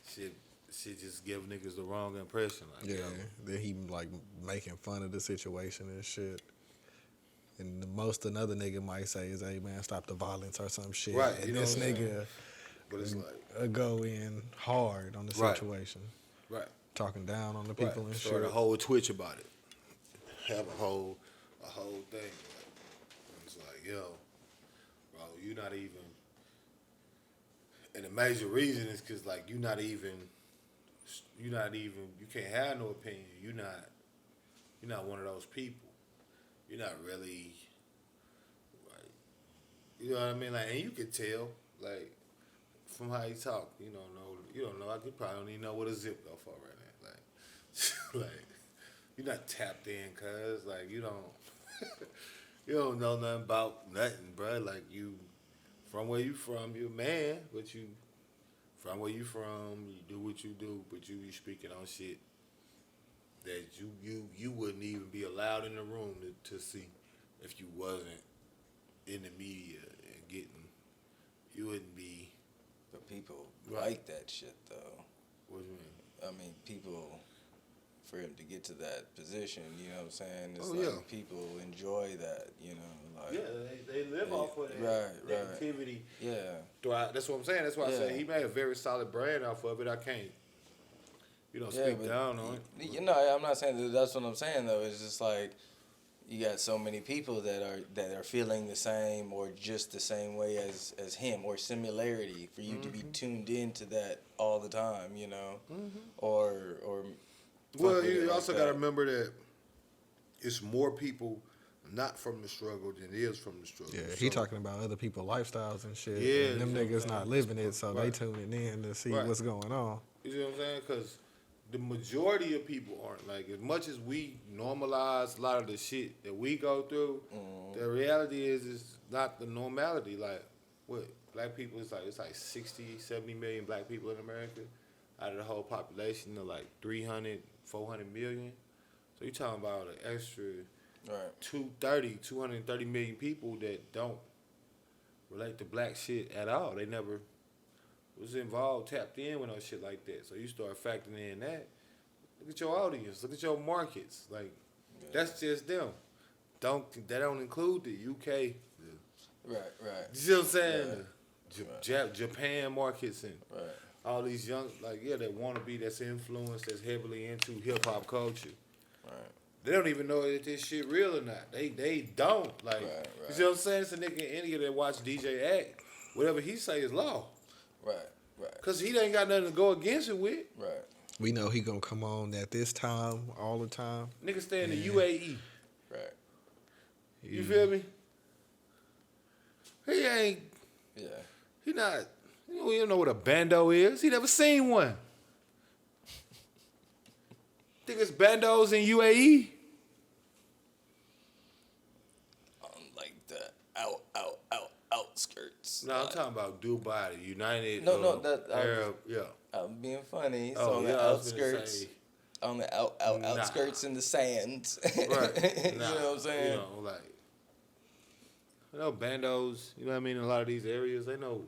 shit, shit just give niggas the wrong impression. Like, Yeah, then he like making fun of the situation and shit. And the most another nigga might say is, "Hey man, stop the violence" or some shit. Right, And you know this what I'm nigga but it's like, go in hard on the Right. situation, right, talking down on the people and Start a shit. whole Twitch about it. Have a whole thing. Like, it's like, yo, bro, you not even. And the major reason is because like you can't have no opinion. You're not one of those people. You're not really, like, you know what I mean? Like, and you could tell, like, from how you talk, you don't know. I could probably don't even know what a zip go for right now. Like, like, you're not tapped in, cuz, like, you don't know nothing about nothing, bro. Like, you, from where you from, you're a man, but you, from where you from, you do what you do, but you be speaking on shit that you wouldn't even be allowed in the room to see if you wasn't in the media and you wouldn't be. But people Right. like that shit though. What do you mean? I mean, people, for him to get to that position, you know what I'm saying? It's Oh, like yeah. people enjoy that, you know, like Yeah, they live off of that right. negativity. Yeah. Throughout. That's what I'm saying. That's why I Yeah. say he made a very solid brand off of it. I can't, speak down on it. You know, I'm not saying that's what I'm saying though. It's just like you got so many people that are feeling the same or just the same way as him, or similarity for you to be tuned into that all the time, you know, or. Well, fuck with it you like also that. got to remember that it's more people not from the struggle than is from the struggle. Yeah, So, he talking about other people's lifestyles and shit. Yeah, and them you know what I'm niggas saying? not living it, so they Right. tuning in to see Right. what's going on. You see what I'm saying? Because the majority of people aren't. Like, as much as we normalize a lot of the shit that we go through, the reality is it's not the normality. Like, what? Black people, it's like 60, 70 million black people in America out of the whole population of like 300, 400 million. So you're talking about an extra Right. 230 million people that don't relate to black shit at all. They never was involved, tapped in with no shit like that. So you start factoring in that. Look at your audience. Look at your markets. Like, that's just them. That don't include the UK. Right. You see what I'm saying? Right. The Japan markets and Right. all these young, that want to be, that's influenced, that's heavily into hip hop culture. Right. They don't even know if this shit real or not. They don't. Like, Right. you see what I'm saying? It's a nigga in India that watch DJ act. Whatever he say is law. Right. Because he ain't got nothing to go against it with. Right. We know he gonna come on at this time all the time. Nigga stay in the UAE. Right. You feel me? He ain't, Yeah. he not, you don't know what a bando is. He never seen one. Think it's bandos in UAE? Like the outskirts. No, I'm talking about Dubai, the United No, that- Arab, yeah. I'm being funny. So Oh, on yeah, the I was gonna outskirts, say- on the Nah. outskirts in the sands. Right. You know what I'm saying? You know, like, bandos, you know what I mean, in a lot of these areas, they know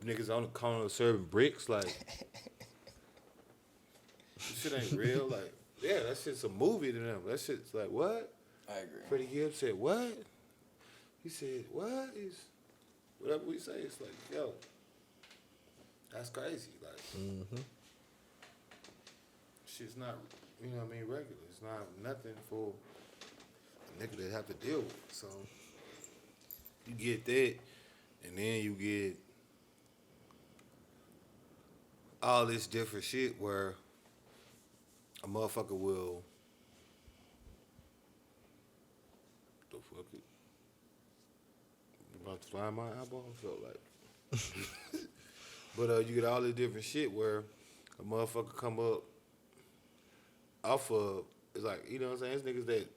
niggas on the corner serving bricks, like, this shit ain't real, like, yeah, that shit's a movie to them. That shit's like, what? I agree. Freddie Gibbs said, what? He said, what? Whatever we say, it's like, yo, that's crazy, like, shit's not, you know what I mean, regular. It's not nothing for a nigga to have to deal with. So you get that, and then you get all this different shit where a motherfucker will, the fuck it, about to fly my eyeball, felt like. But you get all this different shit where a motherfucker come up off of, it's like, you know what I'm saying? It's niggas that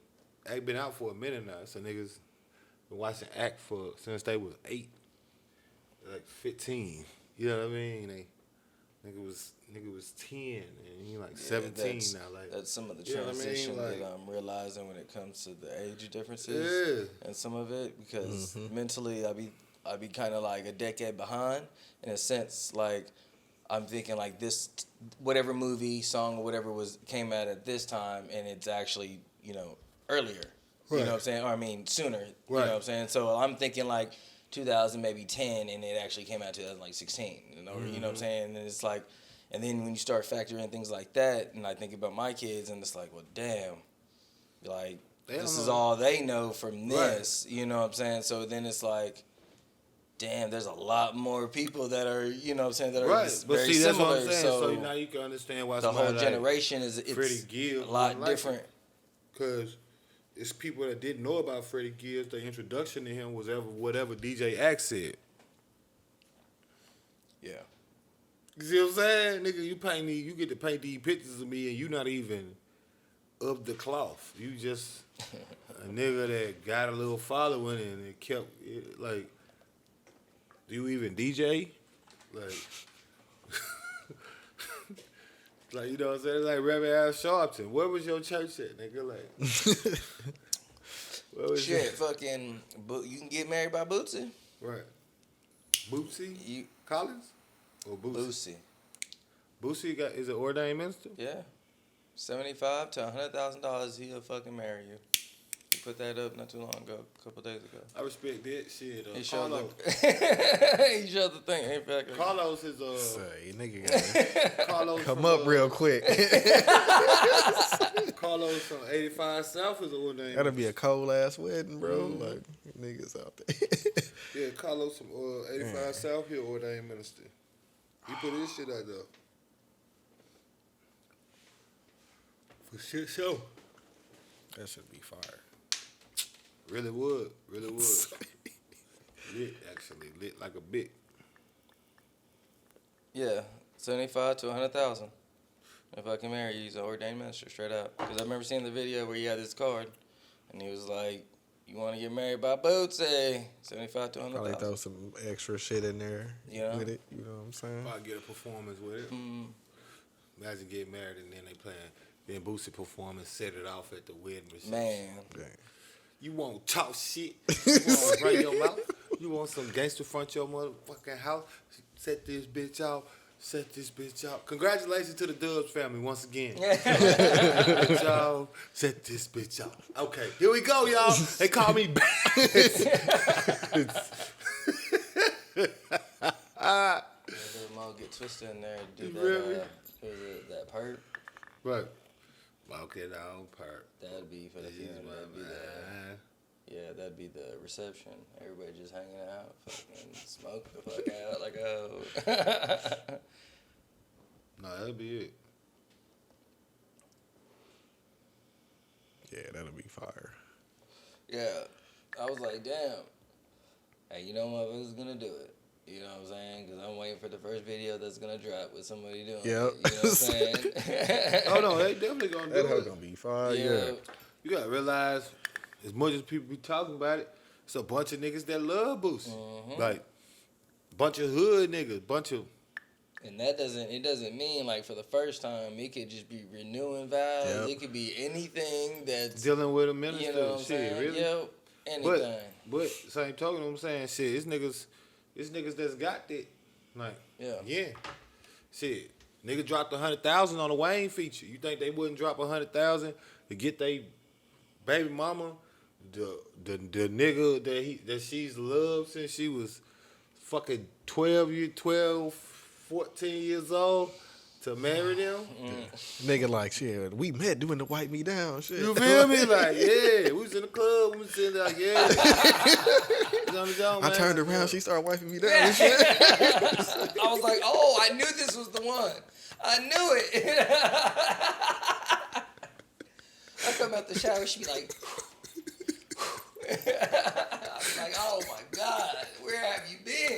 act been out for a minute now. So niggas been watching act since they was 8, like 15. You know what I mean? Nigga was 10 and he like 17 now. Like, that's some of the you know what I mean? transition Like, that I'm realizing when it comes to the age differences and some of it, because mentally I be kind of like a decade behind in a sense. Like, I'm thinking like this, whatever movie, song, or whatever came out at this time, and it's actually, earlier. You know what I'm saying? Or I mean, sooner. You know what I'm saying? So I'm thinking like 2000, maybe 10, and it actually came out 2016. You know what I'm saying? And it's like, and then when you start factoring things like that, and I think about my kids, and it's like, well, damn, like this is all they know from this. You know what I'm saying? So then it's like, damn, there's a lot more people that are, that are very that's similar. what I'm saying. So now you can understand why the whole generation is Freddie Gibbs a lot different. Because it's people that didn't know about Freddie Gibbs. The introduction to him was whatever DJ Axe said. Yeah. You see what I'm saying? Nigga, you get to paint these pictures of me and you not even of the cloth. You just a nigga that got a little following and it kept it, like, do you even DJ? Like, like, you know what I'm saying? Like Reverend Al Sharpton. Where was your church at, nigga? Like, shit, fucking, you can get married by Bootsy. Right. Bootsy? Collins? Or Bootsy? Bootsy is an ordained minister? Yeah. $75,000 to $100,000, he'll fucking marry you. He put that up not too long ago, a couple days ago. I respect that shit. He showed Carlos. He showed the thing. Ain't back. Carlos is Say, nigga gotta Carlos come up real quick. Carlos from 85 South is ordained. That'll be a cold ass wedding, bro. Like niggas out there. Yeah, Carlos from 85 South here ordained minister. He put his shit out there. For shit show. That should be fire. Really would. Lit, actually. Lit like a bit. Yeah, 75 to 100,000. If I can marry you, he's an ordained minister, straight out. Because I remember seeing the video where he had this card, and he was like, "You want to get married by Bootsy?" 75 to 100,000. Probably throw some extra shit in there with it. You know what I'm saying? Probably get a performance with it. Imagine getting married and then they playing. Then Bootsy perform and set it off at the wedding reception. Man. Dang. You won't talk shit. You won't run your mouth. You want some gangster front your motherfucking house. Set this bitch out. Set this bitch out. Congratulations to the Dubz family once again. Bitch out. Set this bitch out. Okay, here we go, y'all. They call me back. Get twisted in there and do Really? that perp. Right. Okay, down part. That'd be for the funeral. That'd be the reception. Everybody just hanging out, fucking smoke the fuck out like No, that'd be it. Yeah, that'll be fire. Yeah, I was like, damn. Hey, you know motherfuckers gonna do it. You know what I'm saying? Because I'm waiting for the first video that's gonna drop with somebody doing it. You know what I'm saying? Oh no, they definitely gonna do That it. gonna be fire. Yeah. You gotta realize, as much as people be talking about it, it's a bunch of niggas that love Boosie. Like, bunch of hood niggas, bunch of. And it doesn't mean like for the first time. It could just be renewing vows. Yep. It could be anything that's Dealing with a minister, you know what I'm shit, saying? really. Yep, anything. But same token, I'm saying, shit, it's niggas that's got that. Like, yeah. Shit, nigga dropped 100,000 on a Wayne feature. You think they wouldn't drop 100,000 to get they baby mama, the nigga that she's loved since she was fucking 14 years old to marry them? Nigga like, shit, we met doing the wipe me down shit. You feel me? Like, yeah, we was in the club, we was sitting there like, yeah. I turned around, she started wiping me down and shit. I was like, oh, I knew this was the one. I knew it. I come out the shower, she be like, I was like, oh my God, where have you been?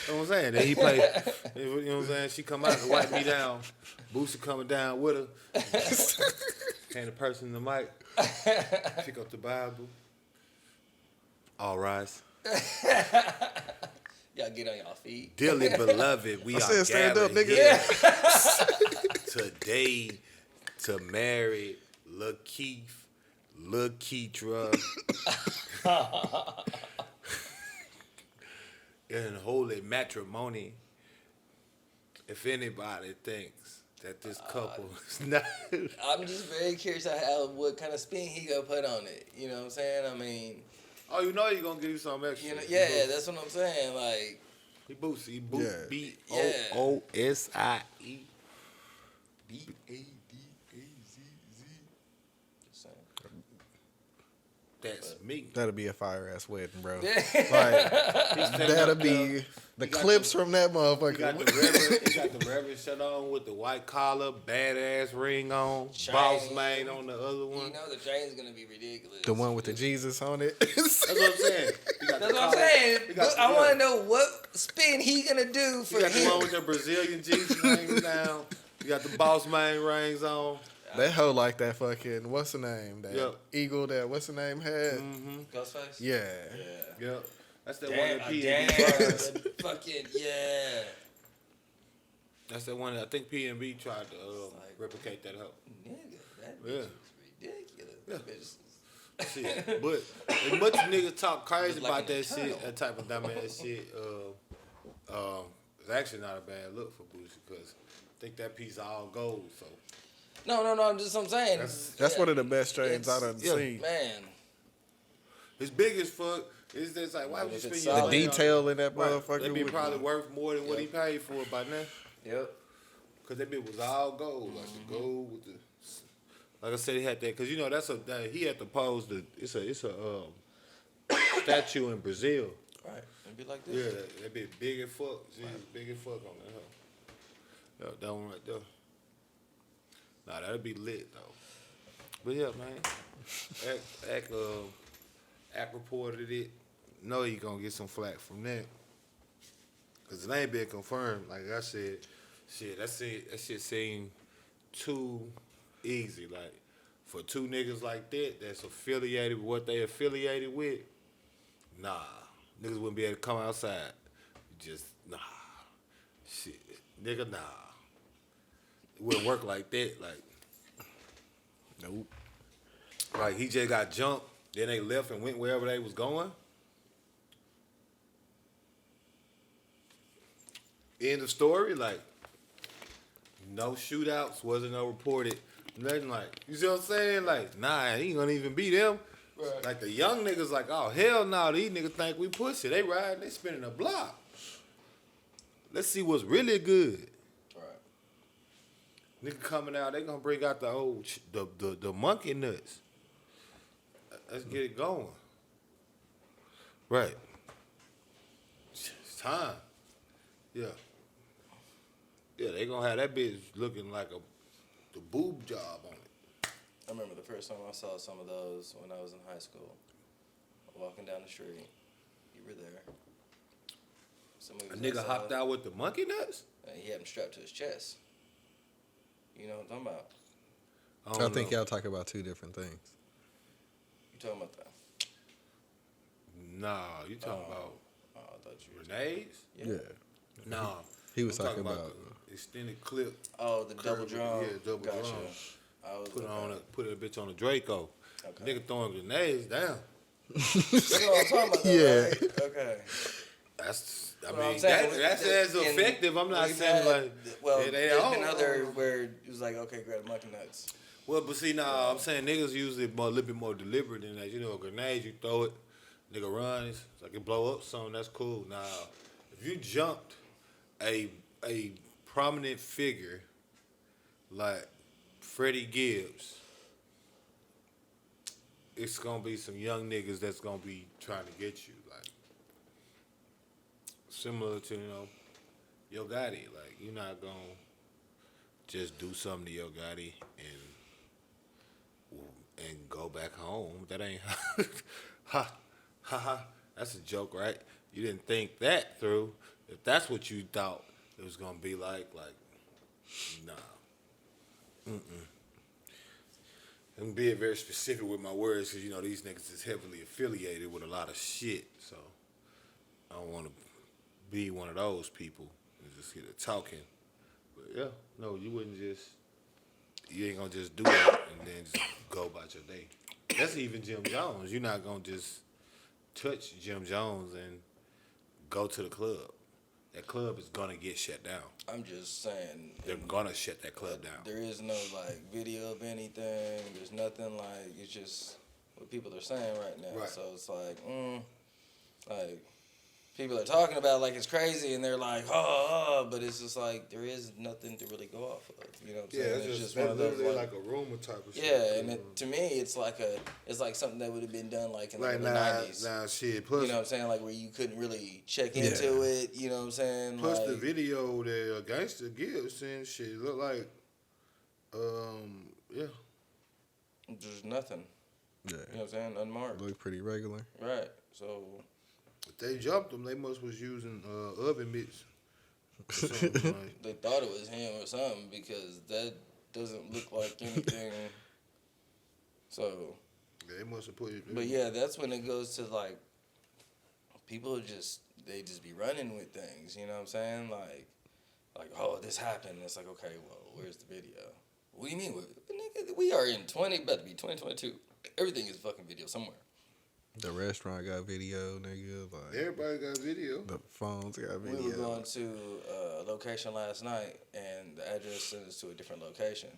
You know what I'm saying? Then he played, you know what I'm saying? She come out and wipe me down. Boosie coming down with her. Hand the person in the mic. Pick up the Bible. All rise. Y'all get on y'all feet. Dearly beloved, we are stand up, gathered nigga. here today to marry Lil Keith, Lil Keitra, in holy matrimony if anybody thinks that this couple is not, I'm just very curious what kind of spin he gonna put on it. You know what I'm saying? I mean, oh, you know you're gonna give you something extra. you know, yeah, that's what I'm saying. Like, He boosts. He boosts. Yeah. BOOSIE. just saying. That's me. That'll be a fire ass wedding, bro. Yeah. Like that'll be the clips from that He motherfucker. got the Reverend shirt on with the white collar, badass ring on, boss Chain. man on the other one. You know the chain's gonna be ridiculous. The one with the Jesus on it. That's what I'm saying. He got That's the what I'm collar- saying. he got the- I want to know what spin he gonna do You for got the one him. with the Brazilian Jesus rings down. You got the boss man rings on. That hoe like that fucking what's the name? That Yep. eagle that what's the name had? Ghostface. Yeah. Yeah. Yep. That's that one Damn, that P damn, and B tried. fucking yeah. That's that one that I think P and B tried to like- replicate that hoe. Nigga, that Yeah. bitch is ridiculous. That bitch is- Shit. But as much niggas talk crazy Look like about an that eternal. shit, that type of dumbass shit, it's actually not a bad look for Boosie because I think that piece all gold. So No, I'm saying. That's one of the best trains I done yeah. seen. Man, it's big as fuck. It's just like why would you If spend it's your solid. The money on detail in that Right. motherfucker. That be with- probably worth more than what he paid for it by now. yep. Cause that bit was all gold, like the gold with the. Like I said, he had that because you know he had to pose the. It's a statue in Brazil. Right. It'd be like Yeah, this. that bit big as fuck. She was big as fuck on that. Huh? Yeah, that one right there. Nah, that'd be lit though. But yeah, man. Act reported it. Know he gonna get some flack from that. Cause it ain't been confirmed. Like I said, that shit seemed too easy. Like for two niggas like that's affiliated with what they affiliated with. Nah, niggas wouldn't be able to come outside. Just nah, shit, nigga, nah. It wouldn't work like that. Like, Nope. like he just got jumped. Then they left and went wherever they was going. End of story. Like, no shootouts, wasn't no reported. Nothing like, you see what I'm saying? Like, nah, he ain't gonna even beat them. Right. Like the young niggas, like, oh hell no, these niggas think we pussy. They riding, they spinning a block. Let's see what's really good. Right. Nigga coming out, they gonna bring out the old the monkey nuts. Let's get it going. Right. It's time. Yeah. Yeah, they gonna have that bitch looking like the boob job on it. I remember the first time I saw some of those when I was in high school. Walking down the street, you were there. A nigga hopped out with the monkey nuts? And he had him strapped to his chest. You know what I'm talking about? I don't think know. y'all talking about two different things. You talking about that? Nah, you talking about Oh, I thought you were. grenades? Yeah. Nah. He was I'm talking about the extended clip. Oh, the double Curve, drum. yeah, double gotcha. drum. I was Put a bitch on a Draco. Okay. Nigga throwing grenades down. That's what I'm talking about. Though, Yeah. Right? Okay. That's I Well, I'm mean saying, that's as in- effective. I'm not we've saying had- like Well, it ain't there's been all- other where it was like, okay, grab the monkey nuts. Well, but see, nah, I'm saying niggas usually a little bit more deliberate than that. You know, a grenade, you throw it, nigga runs, it's like it blow up something, that's cool. Now, if you jumped a prominent figure like Freddie Gibbs, it's gonna be some young niggas that's gonna be trying to get you, like similar to, you know, Yo Gotti. Like, you're not gonna just do something to Yo Gotti and go back home. That ain't ha ha. That's a joke, right? You didn't think that through. If that's what you thought it was gonna be like nah. I'm being very specific with my words because you know these niggas is heavily affiliated with a lot of shit. So I don't want to be one of those people and just get to talking. But yeah, no, you wouldn't just. You ain't gonna just do that and then just go about your day. That's even Jim Jones. You're not gonna just touch Jim Jones and go to the club. that club is gonna get shut down. I'm just saying. They're gonna shut that club down. There is no like video of anything. There's nothing like. It's just what people are saying right now. Right. So it's like people are talking about like it's crazy, and they're like, but it's just like there is nothing to really go off of. You know what I'm saying? It's just one of those like a rumor type of shit. Yeah, and to me, it's like something that would have been done like in the 90s. Nah, shit. Plus, you know what I'm saying? Like where you couldn't really check into it. You know what I'm saying? Plus like, the video that Gangster gives and shit look like, there's nothing. Yeah. You know what I'm saying? Unmarked. Look pretty regular. Right. So. If they jumped them, they must was using oven mitts. Like. They thought it was him or something because that doesn't look like anything. So. They must have put it. But yeah, that's when it goes to like, people they just be running with things. You know what I'm saying? Like oh, this happened. It's like, okay, well, where's the video? What do you mean? Nigga, we are in about to be 2022. Everything is fucking video somewhere. The restaurant got video, nigga. Like Everybody got video. the phones got video. We were going to a location last night, and the address sent us to a different location.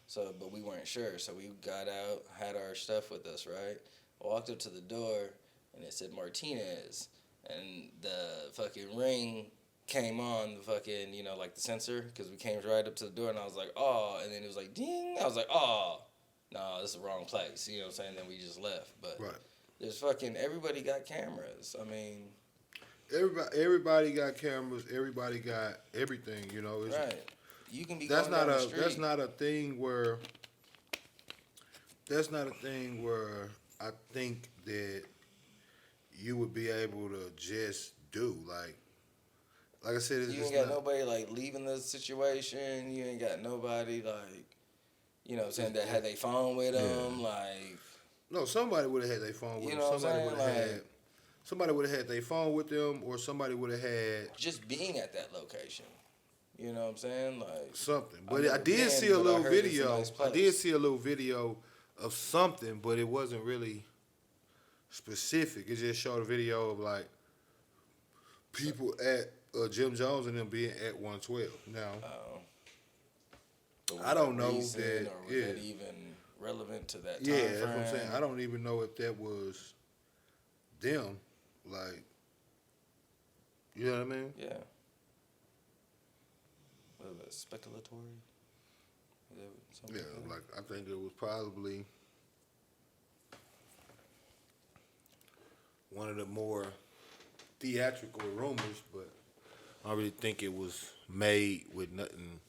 So, but we weren't sure, so we got out, had our stuff with us, right? Walked up to the door, and it said Martinez, and the fucking ring came on the fucking, like the sensor, because we came right up to the door, and I was like, oh, and then it was like, ding, I was like, oh, no, this is the wrong place, you know what I'm saying? Then we just left, but Right. there's fucking, everybody got cameras, I mean. Everybody got cameras. Everybody got everything. You know. It's, right. You can be. That's going not down a. the street. That's not a thing where. That's not a thing where I think that you would be able to just do like I said. It's You ain't got nobody like leaving the situation. You ain't got nobody like, you know what I'm saying, that had their phone with them. Like. No, somebody would have had their phone with You them. know what I'm Somebody saying? would have had. Somebody would have had their phone with them, or somebody would have had Just being at that location. You know what I'm saying? Like something. I've But never I did been, see a but I little heard it's a video. nice I did place. see a little video of something, but it wasn't really specific. It just showed a video of like people at Jim Jones and them being at 112. Now, but was I don't that know recent, that- or was yeah. that even relevant to that time yeah, that's what I'm frame? saying. I don't even know if that was them. Like, you know what I mean? Yeah. What was that, speculatory? Is that something Yeah, like like I think it was probably one of the more theatrical rumors, but I don't really think it was made with nothing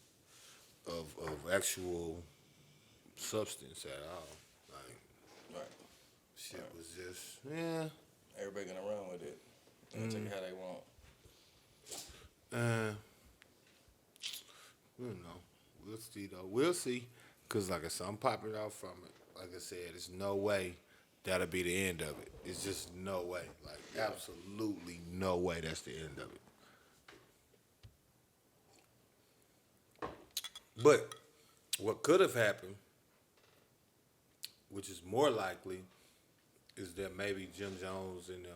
of actual substance at all. Like, Right. shit was just, yeah. Everybody gonna run with it and take it how they want. You know, we'll see though. We'll see. Cause like I said, I'm popping out from it. Like I said, there's no way that'll be the end of it. It's just no way. Like absolutely no way that's the end of it. But what could have happened, which is more likely, is that maybe Jim Jones and them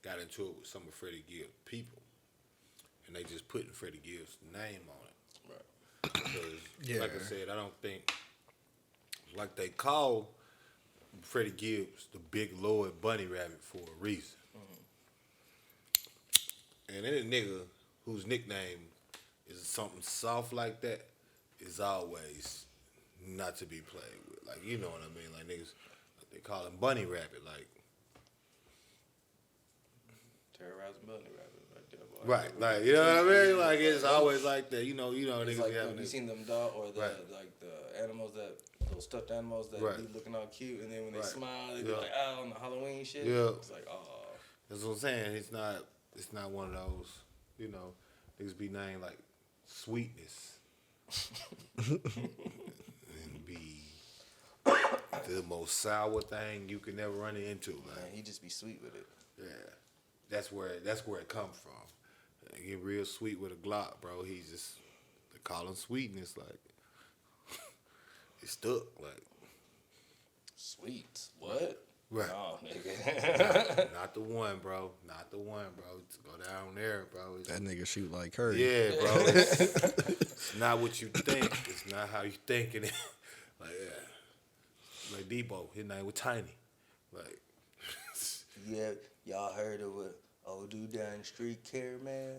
got into it with some of Freddie Gibbs' people, and they just putting Freddie Gibbs' name on it. Right. Because, like I said, I don't think, like they call Freddie Gibbs the Big Lord Bunny Rabbit for a reason. And any nigga whose nickname is something soft like that is always not to be played with. Like, you know what I mean? Like niggas, like they call him Bunny Rabbit. Like, Terrorizing bunny rabbit right there, boy. right, like, you know what I mean? Like, it's always like that. You know, It's niggas like be having you this. seen them dog or the Right. like the animals that those stuffed animals that Right. be looking all cute, and then when they Right. smile, they be Yeah. like, on the Halloween shit. Yeah. It's like, oh, That's what I'm saying. It's not one of those, you know, niggas be named like Sweetness. And be the most sour thing you can ever run into. man, Like, he just be sweet with it. yeah. That's where it comes from. They get real sweet with a Glock, bro. He's just, they call him Sweetness, like it's stuck, like Sweet. What? Right. No, nigga. Not the one, bro. Not the one, bro. Go down there, bro. That nigga shoot like Curry. Yeah, bro. It's not what you think. It's not how you thinking it. Like, yeah. Like Debo, his name was Tiny. Like, Yeah, y'all heard of what old dude down the street, Caramel?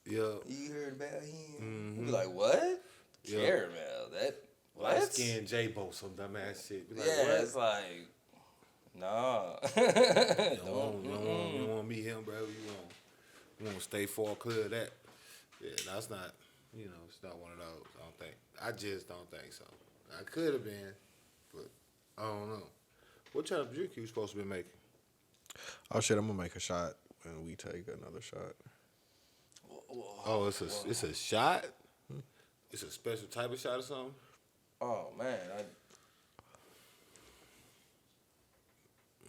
yeah. You heard about him? Mhm. You be like, what? Yeah. Caramel? That what? Light skinned J-Bo, some dumbass shit. Be like, Yeah, what? it's like, nah. You don't want to meet him, bro. You want to stay far clear of that. Yeah, that's not, it's not one of those. I don't think. I just don't think so. I could have been, but I don't know. What type of drink you supposed to be making? Oh shit, I'm gonna make a shot when we take another shot. Oh, it's a shot? It's a special type of shot or something? Oh man,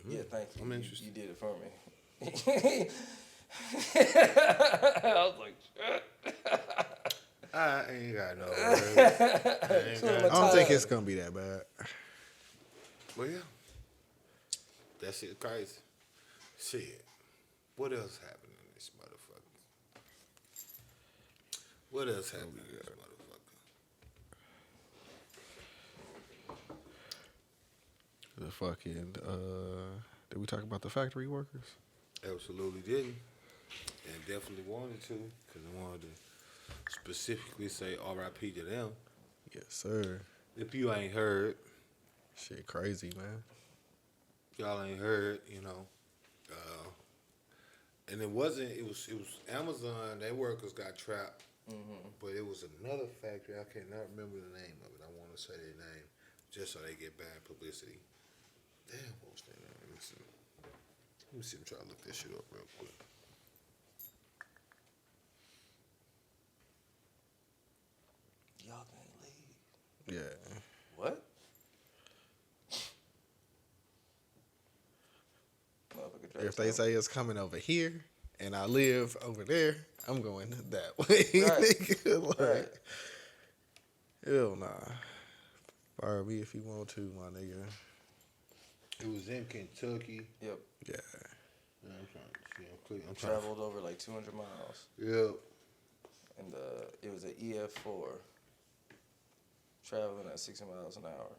yeah, thank you. I'm You- interested. You did it for me. I was like, shit. I ain't got no words. I don't think it's gonna be that bad. Well, yeah. That shit crazy. Shit. What else happened in this motherfucker? What else happened in this motherfucker? The fucking did we talk about the factory workers? Absolutely didn't. And definitely wanted to, because I wanted to specifically say RIP to them. Yes, sir. If you ain't heard, Shit crazy, man. y'all ain't heard, and it was Amazon, their workers got trapped, but it was another factory, I cannot remember the name of it. I want to say their name, just so they get bad publicity. Damn, what was their name? Let me see, I'm trying to look this shit up real quick. Y'all can't leave. Yeah. What? Motherfucker tried If to they tell say it's coming over here and I live over there, I'm going that way. Right. Nigga, like, Right. hell nah. Fire me if you want to, my nigga. It was in Kentucky. Yep. Yeah. I'm trying to see. I'm trying. Traveled over like 200 miles. Yeah. And it was an EF4. Traveling at 60 miles an hour.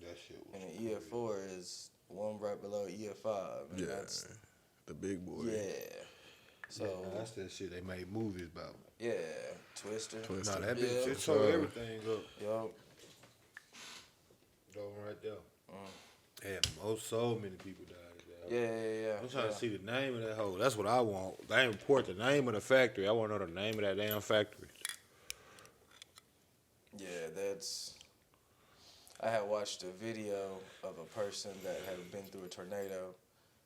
That shit was. And the EF4 is one right below EF5. And Yeah. that's, The big boy. yeah. So, That's that shit they made movies about. yeah. Twister. Twister. Nah, that Yeah. bitch just tore everything up. Yup. That one right there. And so many people died. Yeah. I'm trying to see the name of that hole. That's what I want. They ain't report the name of the factory. I want to know the name of that damn factory. Yeah, that's. I had watched a video of a person that had been through a tornado,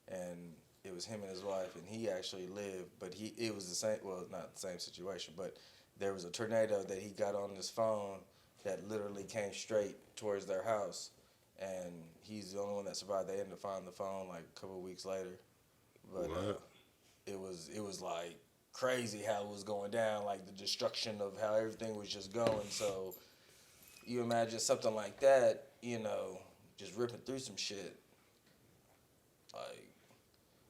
and it was him and his wife, and he actually lived, but it was the same. Well, not the same situation, but there was a tornado that he got on his phone that literally came straight towards their house, and he's the only one that survived. They ended up finding the phone like a couple of weeks later, but What? it was like crazy how it was going down, like the destruction of how everything was just going. So you imagine something like that, just ripping through some shit. Like,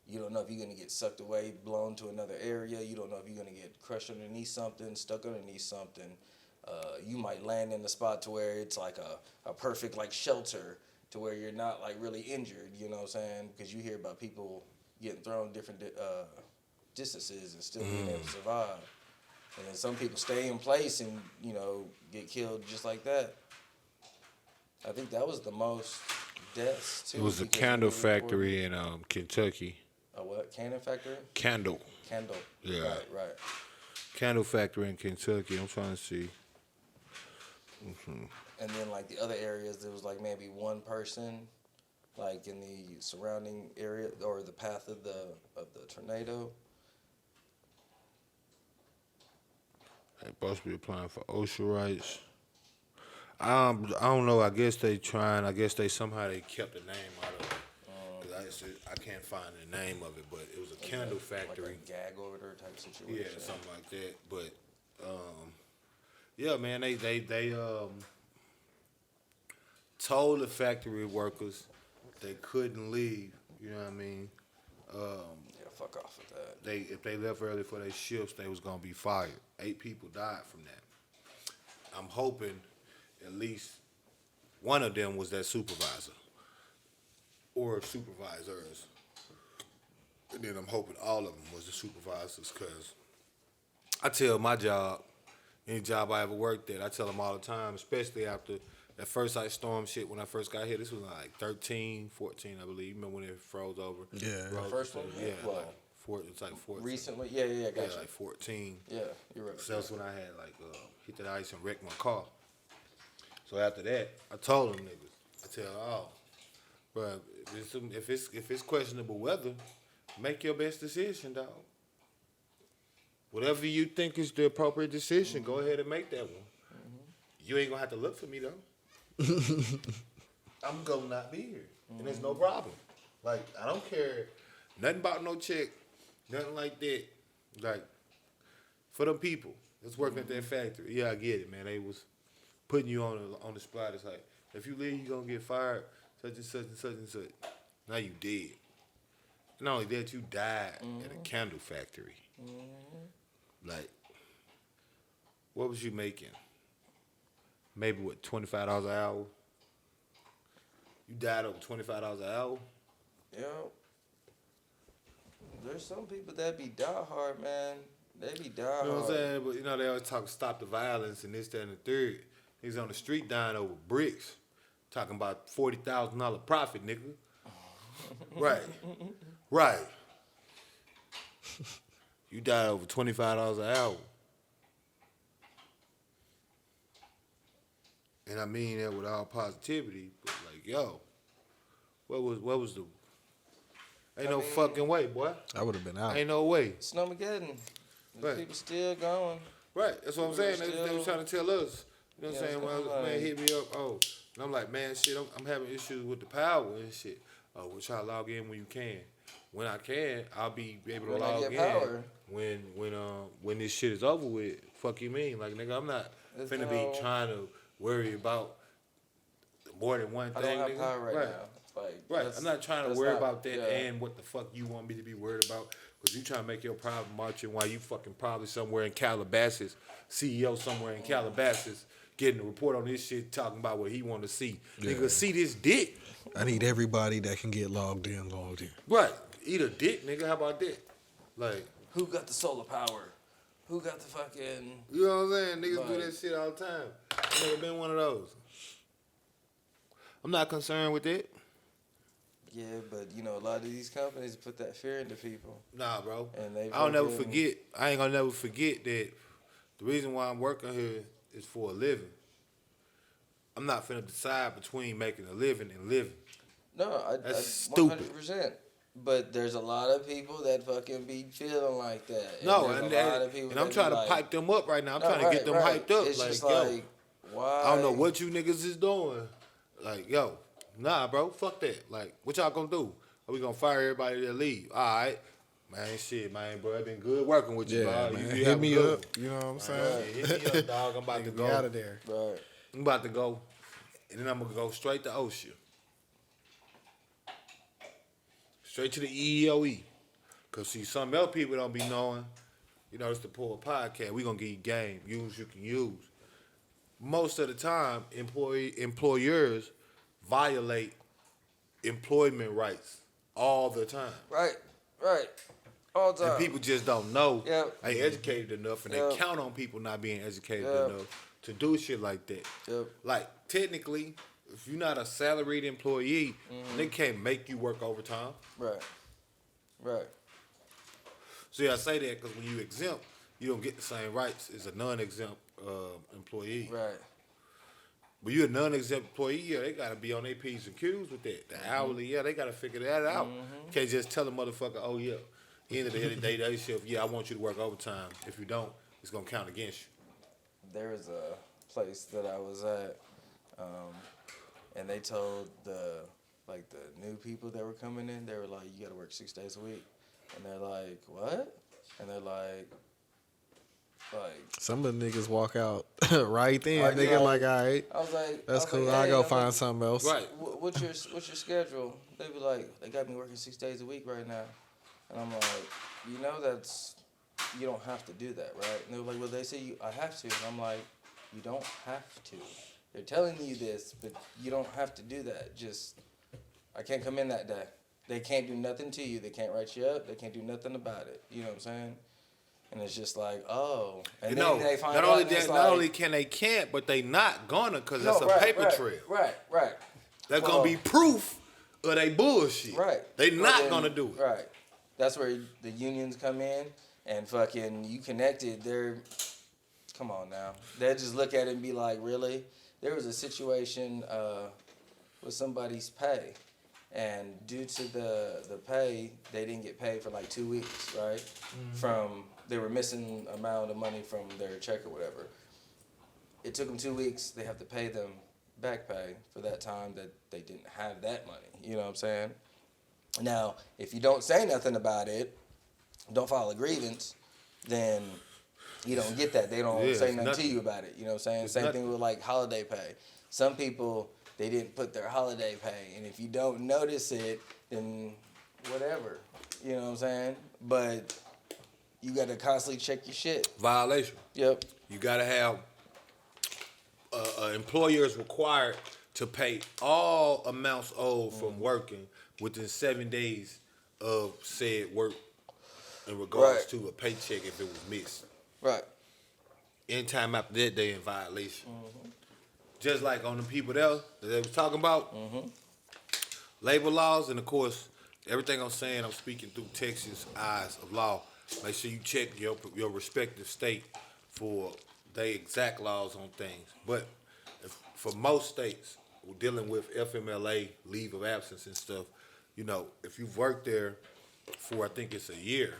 you don't know if you're gonna get sucked away, blown to another area. You don't know if you're gonna get crushed underneath something, stuck underneath something. You might land in a spot to where it's like a perfect like shelter to where you're not like really injured. You know what I'm saying? Because you hear about people getting thrown different distances and still being able to survive. And then some people stay in place and, get killed just like that. I think that was the most deaths, too. It was a because candle we reported- factory in Kentucky. A what? Cannon factory? Candle. Candle. Yeah. Right. Candle factory in Kentucky. I'm trying to see. And then, like, the other areas, there was, like, maybe one person, like, in the surrounding area or the path of the tornado. They supposed to be applying for OSHA rights. I don't know. I guess they somehow they kept the name out of it. 'Cause I can't find the name of it, but it was a candle factory. Like a gag order type situation. Yeah, something like that. But yeah, man, they told the factory workers they couldn't leave. You know what I mean? Yeah, fuck off with that. If they left early for their shifts, they was gonna be fired. 8 people died from that. I'm hoping at least one of them was that supervisor or supervisors. And then I'm hoping all of them was the supervisors, because I tell my job, any job I ever worked at, I tell them all the time, especially after that first ice storm shit when I first got here. This was like 13, 14, I believe. Remember when it froze over? Yeah. The first one? Yeah. What? It's like 14. Recently? Yeah, Yeah, gotcha. like 14. Yeah, you're right. So that's when I had hit that ice and wrecked my car. So after that, I told them niggas, I tell all, bro, if it's questionable weather, make your best decision, dog. Whatever you think is the appropriate decision, go ahead and make that one. You ain't gonna have to look for me though. I'm gonna not be here, and there's no problem. Like, I don't care nothing about no check, nothing like that. Like, for them people that's working at that factory, yeah, I get it, man. They was putting you on the spot. It's like, if you leave, you gonna get fired, such and such and such and such. Now you dead. Not only that, you died at a candle factory. Like, what was you making? Maybe what, $25 an hour? You died over $25 an hour? Yeah. There's some people that be diehard, man. They be diehard. You know what I'm saying? But, they always talk stop the violence and this, that, and the third. He's on the street dying over bricks. Talking about $40,000 profit, nigga. Right. Right. You died over $25 an hour. And I mean that with all positivity, but like, yo, what was the? Ain't no fucking way, boy. I would have been out. Ain't no way. Snowmageddon. Right. People still going. Right, that's what I'm saying. They Still- was trying to tell us. You know what I'm Yeah, saying? it's Well, kinda man like- hit me up. Oh, and I'm like, man, shit, I'm having issues with the power and shit. Oh, we'll try to log in when you can. When I can, I'll be able to When I log get in. power. When this shit is over with. Fuck you mean? Like, nigga, I'm not There's finna no- be trying to worry about more than one I thing, don't have nigga. power right now. Like, Right, that's- I'm not trying to that's worry not- about that yeah. and what the fuck you want me to be worried about. Because you trying to make your problem marching while you fucking probably somewhere in Calabasas, CEO somewhere in Calabasas, getting a report on this shit, talking about what he want to see. Yeah. Nigga, see this dick. I need everybody that can get logged in. Right, eat a dick, nigga, how about that? Like, Who got the solar power? Who got the fucking... you know what I'm saying? Niggas do Right. that shit all the time. I've never been one of those. I'm not concerned with that. Yeah, but, a lot of these companies put that fear into people. Nah, bro. And they I'll never fucking- forget. I ain't gonna never forget that the reason why I'm working here is for a living. I'm not finna decide between making a living and living. No, I That's 100%. But there's a lot of people that fucking be feeling like that. No, there's and, a lot of people and I'm that trying be to like, pipe them up right now. I'm No, trying to get them right. hyped up. It's Like, just yo, like, why? I don't know what you niggas is doing. Like, yo, nah, bro, fuck that. Like, what y'all gonna do? Are we gonna fire everybody that leave? All right. Man, shit, man, bro, it been good working with you, Yeah, bro. man. You Hit have a me good up. one. You know what I'm Man, saying? hit me up, dog. I'm about to Get out go. of there. Right. I'm about to go, and then I'm gonna go straight to OSHA. Straight to the EEOE. Cause see, some else people don't be knowing. It's the Poor Podcast. We gonna give you game. Use you can use. Most of the time, employers violate employment rights all the time. Right. All the time. And people just don't know. Yep. Ain't educated enough, and Yep. they count on people not being educated Yep. enough to do shit like that. Yep. Like, technically, if you're not a salaried employee, they can't make you work overtime. Right. See, I say that because when you exempt, you don't get the same rights as a non-exempt employee. Right. But you're a non-exempt employee, yeah, they got to be on their P's and Q's with that. The hourly, yeah, they got to figure that out. You can't just tell a motherfucker, oh, yeah, end of the day, they shift, yeah, I want you to work overtime. If you don't, it's going to count against you. There was a place that I was at, and they told the new people that were coming in, they were like, you got to work 6 days a week. And they're like, what? And they're like, Like, Some of the niggas walk out right then. Like, Nigga, yeah. like, all right, I was like, that's cool. Like, I'll hey, go I'm find like, something else. Right. What's your schedule? They be like, they got me working 6 days a week right now, and I'm like, you don't have to do that, right? And they were like, well, they say I have to, and I'm like, you don't have to. They're telling you this, but you don't have to do that. Just, I can't come in that day. They can't do nothing to you. They can't write you up. They can't do nothing about it. You know what I'm saying? And it's just like, oh. And then they find not out only and it's that, like, not only can't, but they not gonna, because that's a paper trail. Right. That's gonna be proof of they bullshit. Right. They Well, not then- gonna do it. Right. That's where the unions come in and fucking you connected. Come on now. They just look at it and be like, really? There was a situation with somebody's pay. And due to the pay, they didn't get paid for like 2 weeks, right? They were missing amount of money from their check or whatever. It took them 2 weeks. They have to pay them back pay for that time that they didn't have that money. You know what I'm saying? Now, if you don't say nothing about it, don't file a grievance, then you don't get that. They don't say nothing to you about it. You know what I'm saying? Same thing with like holiday pay. Some people, they didn't put their holiday pay, and if you don't notice it, then whatever. You know what I'm saying? But you got to constantly check your shit. Violation. Yep. You gotta have employer is required to pay all amounts owed from working within 7 days of said work in regards to a paycheck if it was missed. Right. Anytime after that, they in violation. Just like on the people that they was talking about, labor laws, and of course, everything I'm saying, I'm speaking through Texas eyes of law. Make sure you check your respective state for their exact laws on things. But for most states, we're dealing with FMLA, leave of absence and stuff. You know, if you've worked there for, I think it's a year,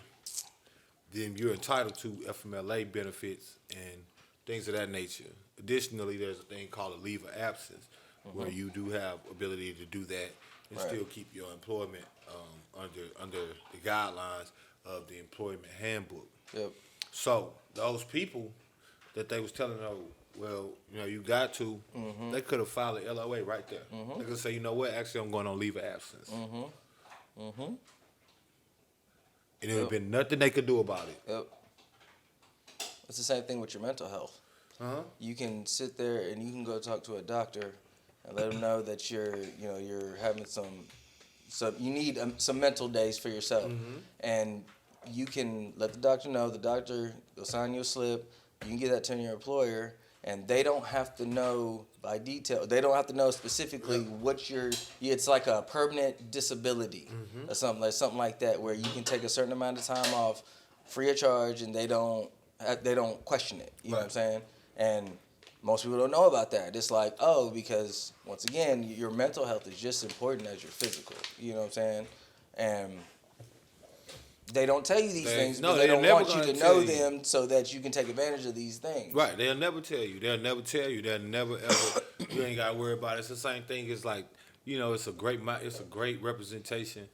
then you're entitled to FMLA benefits and things of that nature. Additionally, there's a thing called a leave of absence, where you do have ability to do that and still keep your employment under the guidelines of the employment handbook. Yep. So those people that they was telling, well, you know, you got to, they could have filed an LOA right there. They could say, you know what, actually I'm going on leave of absence. And there would have been nothing they could do about it. Yep. It's the same thing with your mental health. You can sit there and you can go talk to a doctor and let them know that you're having you need some mental days for yourself, and you can let the doctor know. The doctor will sign you a slip. You can give that to your employer, and they don't have to know by detail. They don't have to know specifically what it's like a permanent disability or something like that, where you can take a certain amount of time off free of charge, and they don't question it. You know what I'm saying? And most people don't know about that. It's like, because once again, your mental health is just as important as your physical. You know what I'm saying? And they don't tell you these things because they don't want you to know them so that you can take advantage of these things. Right. They'll never tell you. They'll never ever. You ain't got to worry about it. It's the same thing. It's like, you know, it's a great representation,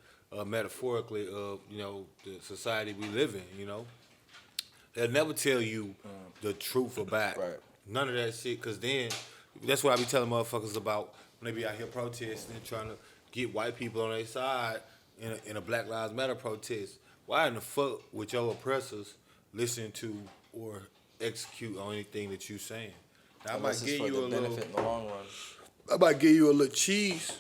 metaphorically, of, you know, the society we live in, you know. They'll never tell you the truth about none of that shit, because then that's what I be telling motherfuckers about when they be out here protesting and trying to get white people on their side in a Black Lives Matter protest. Why in the fuck would your oppressors listen to or execute on anything that you saying? Now, I might give you a benefit in the long run. I might give you a little cheese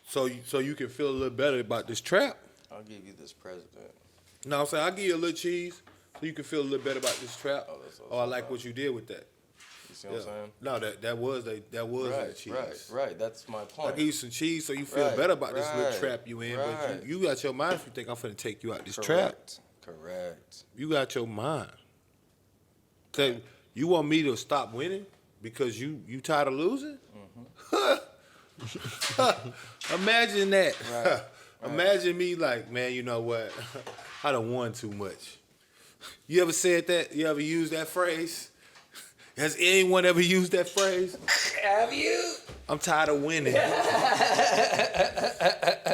so you can feel a little better about this trap. I'll give you this president. No, I'm saying I'll give you a little cheese so you can feel a little better about this trap. I like what you did with that. You see what I'm saying? No, that was the cheese. Right. That's my point. I'll give you some cheese so you feel better about this little trap you in. But you got your mind if you think I'm finna take you out this trap. Correct. You got your mind. Okay, you want me to stop winning because you tired of losing? Imagine that. Right. Imagine me like, man, you know what? I done won too much. You ever said that? You ever used that phrase? Has anyone ever used that phrase? Have you? I'm tired of winning.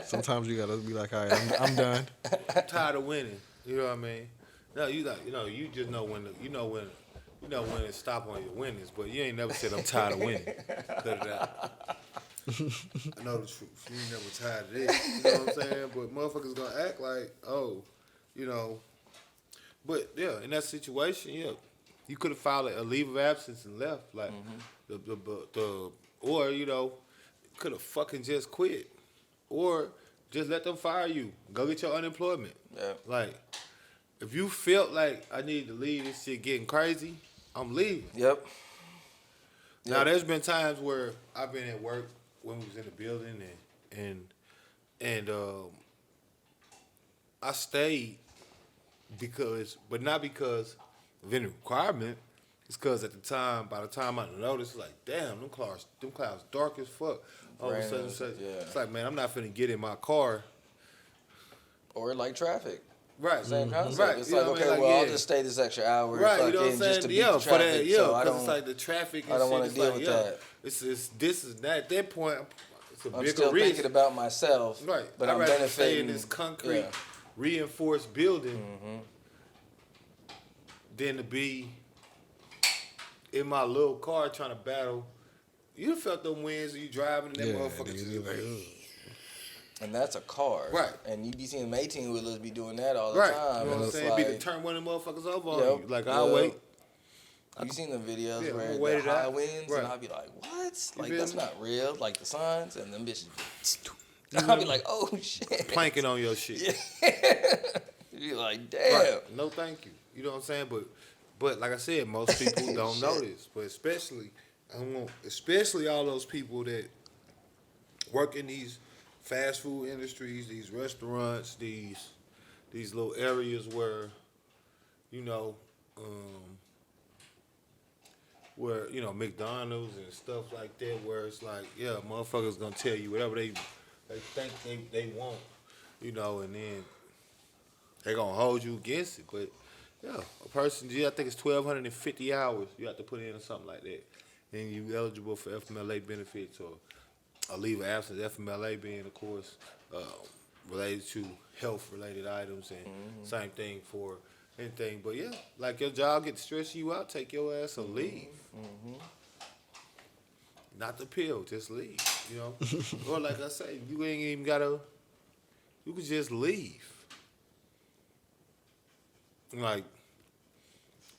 Sometimes you gotta be like, all right, I'm done. I'm tired of winning. You know what I mean? No, you like, you just know when when to stop on your winnings, but you ain't never said I'm tired of winning. Cut it out. I know the truth. You ain't never tired of this. You know what I'm saying? But motherfuckers gonna act like, oh, you know. But yeah, in that situation, yeah, you could have filed a leave of absence and left, like or could have fucking just quit, or just let them fire you. Go get your unemployment. Yeah. Like, if you felt like I need to leave, this shit getting crazy, I'm leaving. Yep. Now, there's been times where I've been at work when we was in the building and I stayed but not because of any requirement. It's because at the time, by the time I noticed, it's like, damn, them clouds dark as fuck. All of a sudden, it's like, man, I'm not finna get in my car. Or like traffic. Right. Same concept. Right. It's You like, know what I okay, mean? well, Like, I'll just stay this extra hour. Right, you know what I'm saying? Just to beat the for traffic. that, So because it's like the traffic and I don't shit. want to It's deal like, with yeah, that. It's this is that. At that point, it's a I'm bigger still risk. thinking about myself. Right. But I'd I'm rather benefiting. stay in this concrete, reinforced building than to be in my little car trying to battle. You felt them winds when you driving and that motherfucker just like, And that's a car. Right. And you be seeing them 18-wheelers be doing that all the right. time. You know what I'm It's saying? like, Be to turn one of them motherfuckers over on Yep, you. Like, I'll yep. wait. You seen the videos Yeah, where wait the it high out. winds, Right. and I'll be like, what? Like, feel that's me? not real. Like, the signs, and them bitches. I'll be like, oh, shit. Planking on your shit. You be like, damn. Right. No, thank you. You know what I'm saying? But like I said, most people don't know this. But especially all those people that work in these fast food industries, these restaurants, these little areas where, McDonald's and stuff like that, where it's like, yeah, motherfuckers gonna tell you whatever they think they want, and then they gonna hold you against it. But yeah, a person, I think it's 1,250 hours you have to put in or something like that, and you eligible for FMLA benefits or a leave of absence. FMLA being, of course, related to health-related items, and same thing for anything. But yeah, like your job get to stress you out, take your ass and leave. Not the pill, just leave. Or like I say, you ain't even gotta. You could just leave. Like,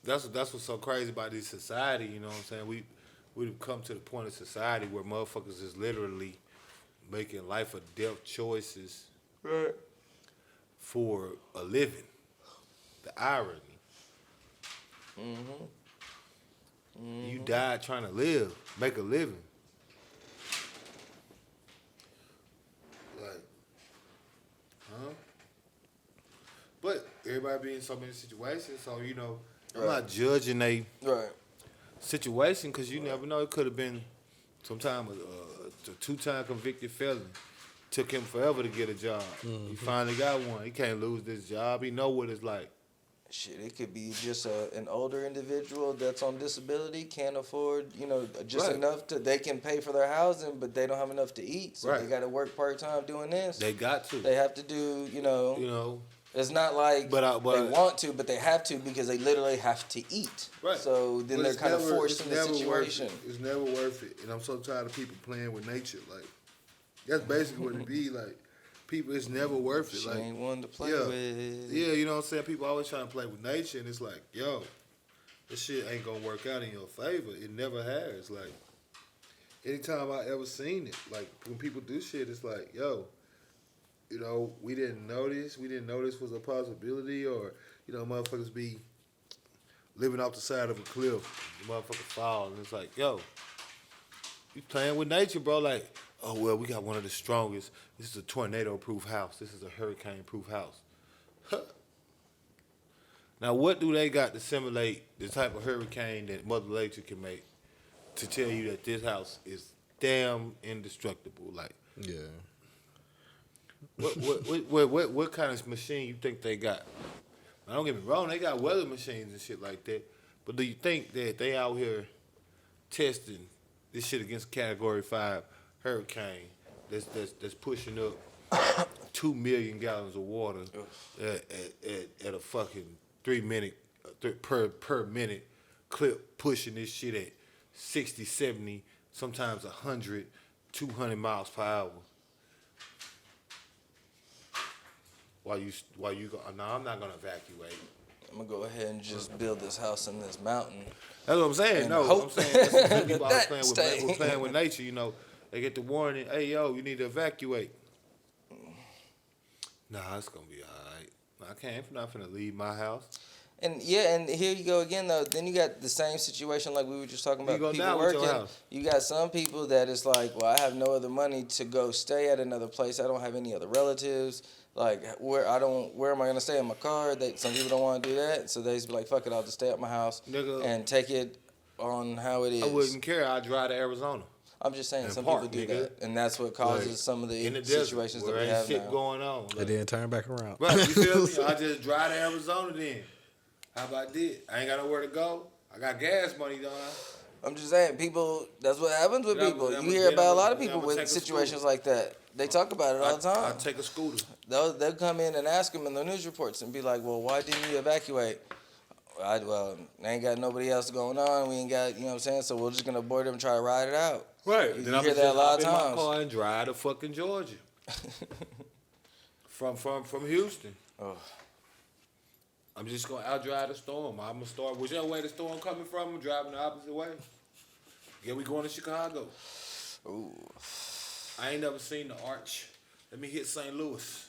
that's what's so crazy about this society, you know what I'm saying? We've come to the point of society where motherfuckers is literally making life or death choices for a living. The irony. You died trying to live, make a living. Like, huh? But everybody be in so many situations, so I'm not judging they situation, because you never know. It could have been sometime a two-time convicted felon. Took him forever to get a job. He finally got one. He can't lose this job. He know what it's like. Shit, it could be just an older individual that's on disability, can't afford, just enough they can pay for their housing, but they don't have enough to eat. So they got to work part-time doing this. They got to. They have to do, it's not like but they want to, but they have to because they literally have to eat. Right. So then they're kind of forced in the situation. It's never worth it. And I'm so tired of people playing with nature. Like, that's basically what it be. Like, people, it's never worth it. She like, ain't one to play with. Yeah, you know what I'm saying? People always trying to play with nature, and it's like, yo, this shit ain't gonna work out in your favor. It never has. Like, anytime I ever seen it, like, when people do shit, it's like, yo, we didn't know this. We didn't know this was a possibility, or, motherfuckers be living off the side of a cliff. The motherfucker fall, and it's like, yo, you playing with nature, bro. Like, oh, well, we got one of the strongest. This is a tornado-proof house. This is a hurricane-proof house. Huh. Now, what do they got to simulate the type of hurricane that Mother Nature can make to tell you that this house is damn indestructible? Like, Yeah. What kind of machine you think they got? Now, don't get me wrong, they got weather machines and shit like that. But do you think that they out here testing this shit against Category 5 hurricane that's pushing up 2 million gallons of water at a fucking 3 minute per minute clip pushing this shit at 60, 70, sometimes 100, 200 miles per hour. While you go? No, I'm not gonna evacuate. I'm gonna go ahead and just build this house in this mountain. That's what I'm saying. And No, hope I'm saying that's what people that always playing with nature. You know, they get the warning. Hey, yo, you need to evacuate. Nah, it's gonna be all right. I'm not finna leave my house. And yeah, and here you go again though. Then you got the same situation like we were just talking about. You go People now with your working. house. You got some people that it's like, well, I have no other money to go stay at another place. I don't have any other relatives. Like where am I gonna stay in my car? Some people don't want to do that, so they just be like, fuck it, I'll just stay at my house Nigga, and take it on how it is. I wouldn't care. I'd drive to Arizona. I'm just saying, And some park, people do nigga. that, and that's what causes Like, some of the in the desert, situations where that we ain't have shit now. going on. And Like, then turn back around. right, you feel me? I just drive to Arizona then. How about that? I ain't got nowhere to go. I got gas money, don't I? I'm just saying, people. That's what happens with Then people. I'ma- You hear about a lot of then people I'ma with take a situations scooter. like that. They talk about it all the I time. take a scooter. They'll come in and ask them in the news reports and be like, well, why didn't you evacuate? I ain't got nobody else going on. We ain't got, you know what I'm saying? So we're just going to board them and try to ride it out. Right. You Then I'm hear just that a lot of hop in times. my car and drive to fucking Georgia. from Houston. Oh. I'm just gonna outdrive the storm. I'm gonna start whichever way the storm coming from. I'm driving the opposite way. Yeah, we going to Chicago. Ooh. I ain't never seen the arch. Let me hit St. Louis.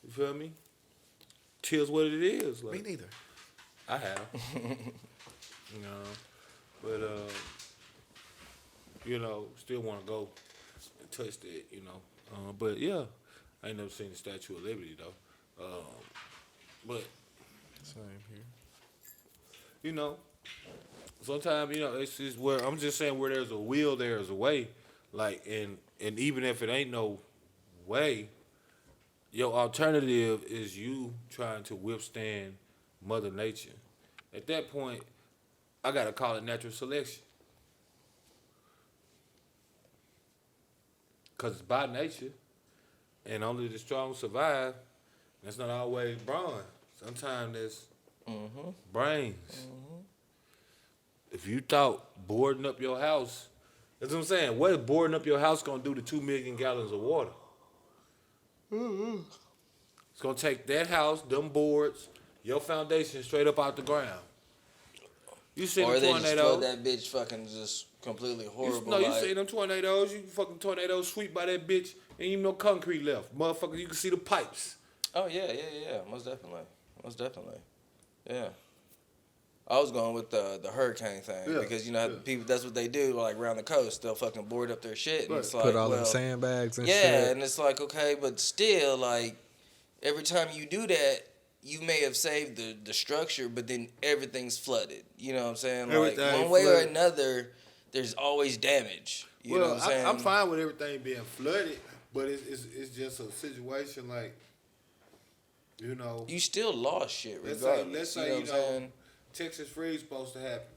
You feel me? Tis what it is. Me Like, neither. I have. You know, but you know, still want to go and touch that. You know, but yeah, I ain't never seen the Statue of Liberty though. But Same here. you know, sometimes, you know, it's just where I'm just saying where there's a will, there's a way. Like, and even if it ain't no way, your alternative is you trying to withstand Mother Nature. At that point, I gotta call it natural selection. Cause it's by nature, and only the strong survive. That's not always brawn. Sometimes there's brains. If you thought boarding up your house, that's what I'm saying. What is boarding up your house gonna do to 2 million gallons of water? It's gonna take that house, them boards, your foundation straight up out the ground. You see Or the they just flood tornado? that bitch fucking just completely horrible. No, you like, see them tornadoes? You fucking tornadoes sweep by that bitch, and even no concrete left, motherfucker. You can see the pipes. Oh, yeah. Most definitely. Yeah. I was going with the hurricane thing because, you know, people, that's what they do, like, around the coast. They'll fucking board up their shit. And it's like, Put all well, them sandbags and yeah, shit. and it's like, okay, but still, like, every time you do that, you may have saved the structure, but then everything's flooded. You know what I'm saying? Like, Everything one way or flooded. another, there's always damage. You know what I'm saying? I'm fine with everything being flooded, but it's just a situation like, you know, You still lost shit let's regardless. say, you know what I'm saying? Texas freeze supposed to happen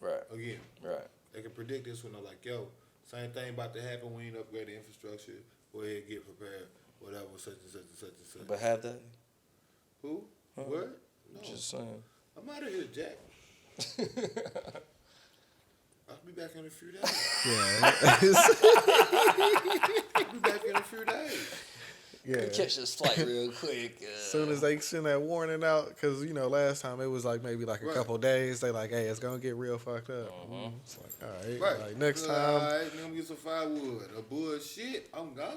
Right, again. right. They can predict this when they're like, yo, same thing about to happen. We ain't upgrade the infrastructure. Go ahead, get prepared. Whatever, such and such and such and such. But have that? Who? What? No. Just saying. I'm out of here, Jack. I'll be back in a few days. Yeah. I'll be back in a few days. Yeah. Catch this flight real quick. As soon as they send that warning out, because, you know, last time it was like maybe like a Right. couple days, they like, hey, it's going to get real fucked up. It's like, all right. Right. Like, next All time. right, I'm gonna get some firewood. A bullshit, I'm gone.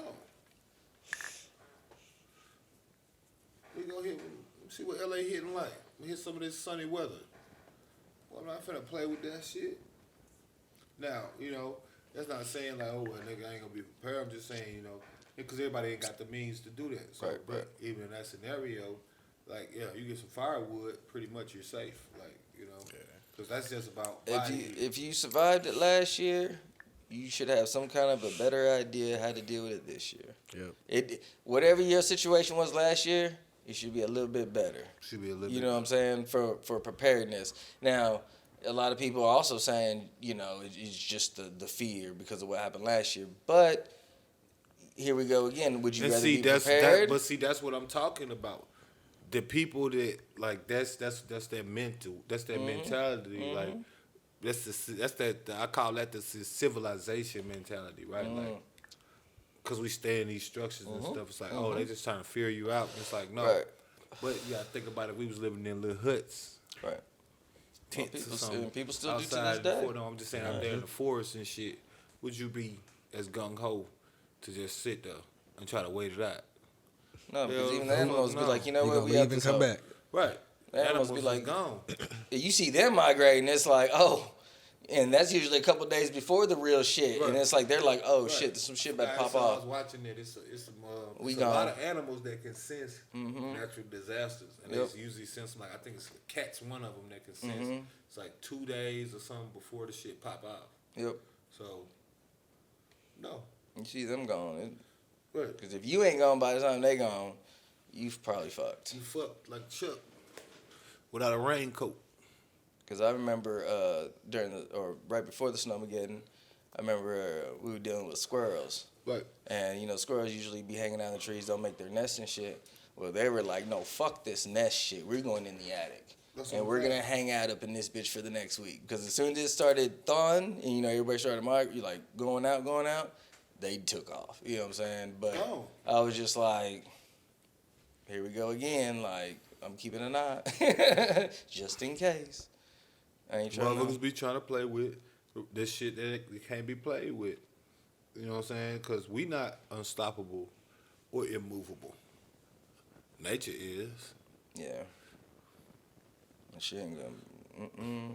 We go hit, see what LA hitting like. We hit some of this sunny weather. Well, I'm not finna play with that shit. Now, you know, that's not saying like, oh, well, nigga, I ain't gonna be prepared. I'm just saying, you know, because everybody ain't got the means to do that. So, Right, but right. even in that scenario, like, yeah, you get some firewood, pretty much you're safe. Like, you know, because that's just about buying. If you survived it last year, you should have some kind of a better idea how to deal with it this year. Yep. Whatever your situation was last year, it should be a little bit better. Should be a little You bit know what I'm saying? For preparedness. Now, a lot of people are also saying, you know, it's just the fear because of what happened last year. But here we go again. Would you And rather see, be that's prepared? but see, that's what I'm talking about. the people that like that's that mentality. Like that's that I call that the civilization mentality, right? Like, cause we stay in these structures and stuff. It's like, oh, they just trying to fear you out. It's like, no. Right. But you gotta think about it. We was living in little huts, Right. tents people or something. people still do to outside this day. before, no, I'm just saying out there in the forest and shit. Would you be as gung ho to just sit there and try to wait it out? No, because Hell, even the animals be no. like, you know You what, gonna we leave have and this come hoe. back. Right. The animals be like, gone. You see them migrating, it's like, oh, and that's usually a couple days before the real shit, Right. and it's like they're like, oh Right. shit, some shit about to pop I was off. watching it. It's We a gone. lot of animals that can sense Mm-hmm. natural disasters, and Yep. they usually sense them. Like, I think it's cats, one of them that can sense. Mm-hmm. It's like 2 days or something before the shit pop out. Yep, So, no. you see them gone, Right. because if you ain't gone by the time they gone, you've probably fucked. You fucked like Chuck without a raincoat. Because I remember right before the Snowmageddon, I remember we were dealing with squirrels. Right. And, squirrels usually be hanging out in the trees, don't make their nests and shit. Well, they were like, no, fuck this nest shit. We're going in the attic. That's And what we're I'm going to hang out up in this bitch for the next week. Because as soon as it started thawing and, everybody started going out, they took off. You know what I'm saying? But Oh. I was just like, here we go again. Like, I'm keeping an eye just in case. I ain't trying Motherfuckers to. be trying to play with this shit that it can't be played with. You know what I'm saying? Because we not unstoppable or immovable. Nature is. Yeah. That shit ain't gonna.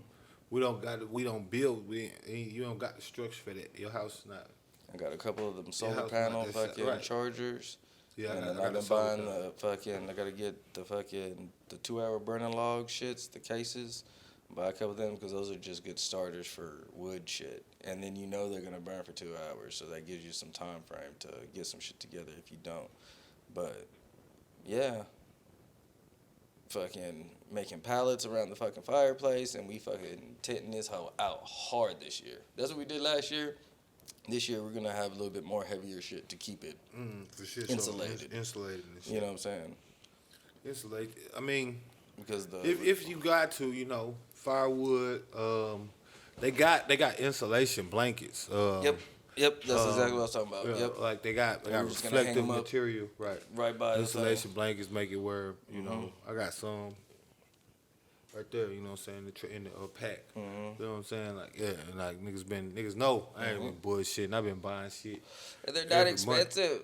We don't build. You don't got the structure for that. Your house is not. I got a couple of them solar house panel not that fucking right. chargers. Yeah, And then I I've got a been solar buying panel. I gotta get the 2-hour burning log shits, the cases. Buy a couple of them because those are just good starters for wood shit. And then they're gonna burn for 2 hours, so that gives you some time frame to get some shit together if you don't. But yeah, fucking making pallets around the fucking fireplace, and we fucking tenting this hoe out hard this year. That's what we did last year. This year we're gonna have a little bit more heavier shit to keep it For shit. insulated. So insulated and shit. You know what I'm saying? Insulated. I mean, Because if you got to, firewood. They got insulation blankets. Yep, that's exactly what I was talking about. Yeah, Yep, like they got We're just gonna hang reflective 'em up material, right? right by the Insulation blankets make it where Mm-hmm. I got some right there. You know what I'm saying? In the pack. Mm-hmm. You know what I'm saying? Like and like niggas know I ain't been bullshitting. I've been buying shit. And they're not every month. expensive.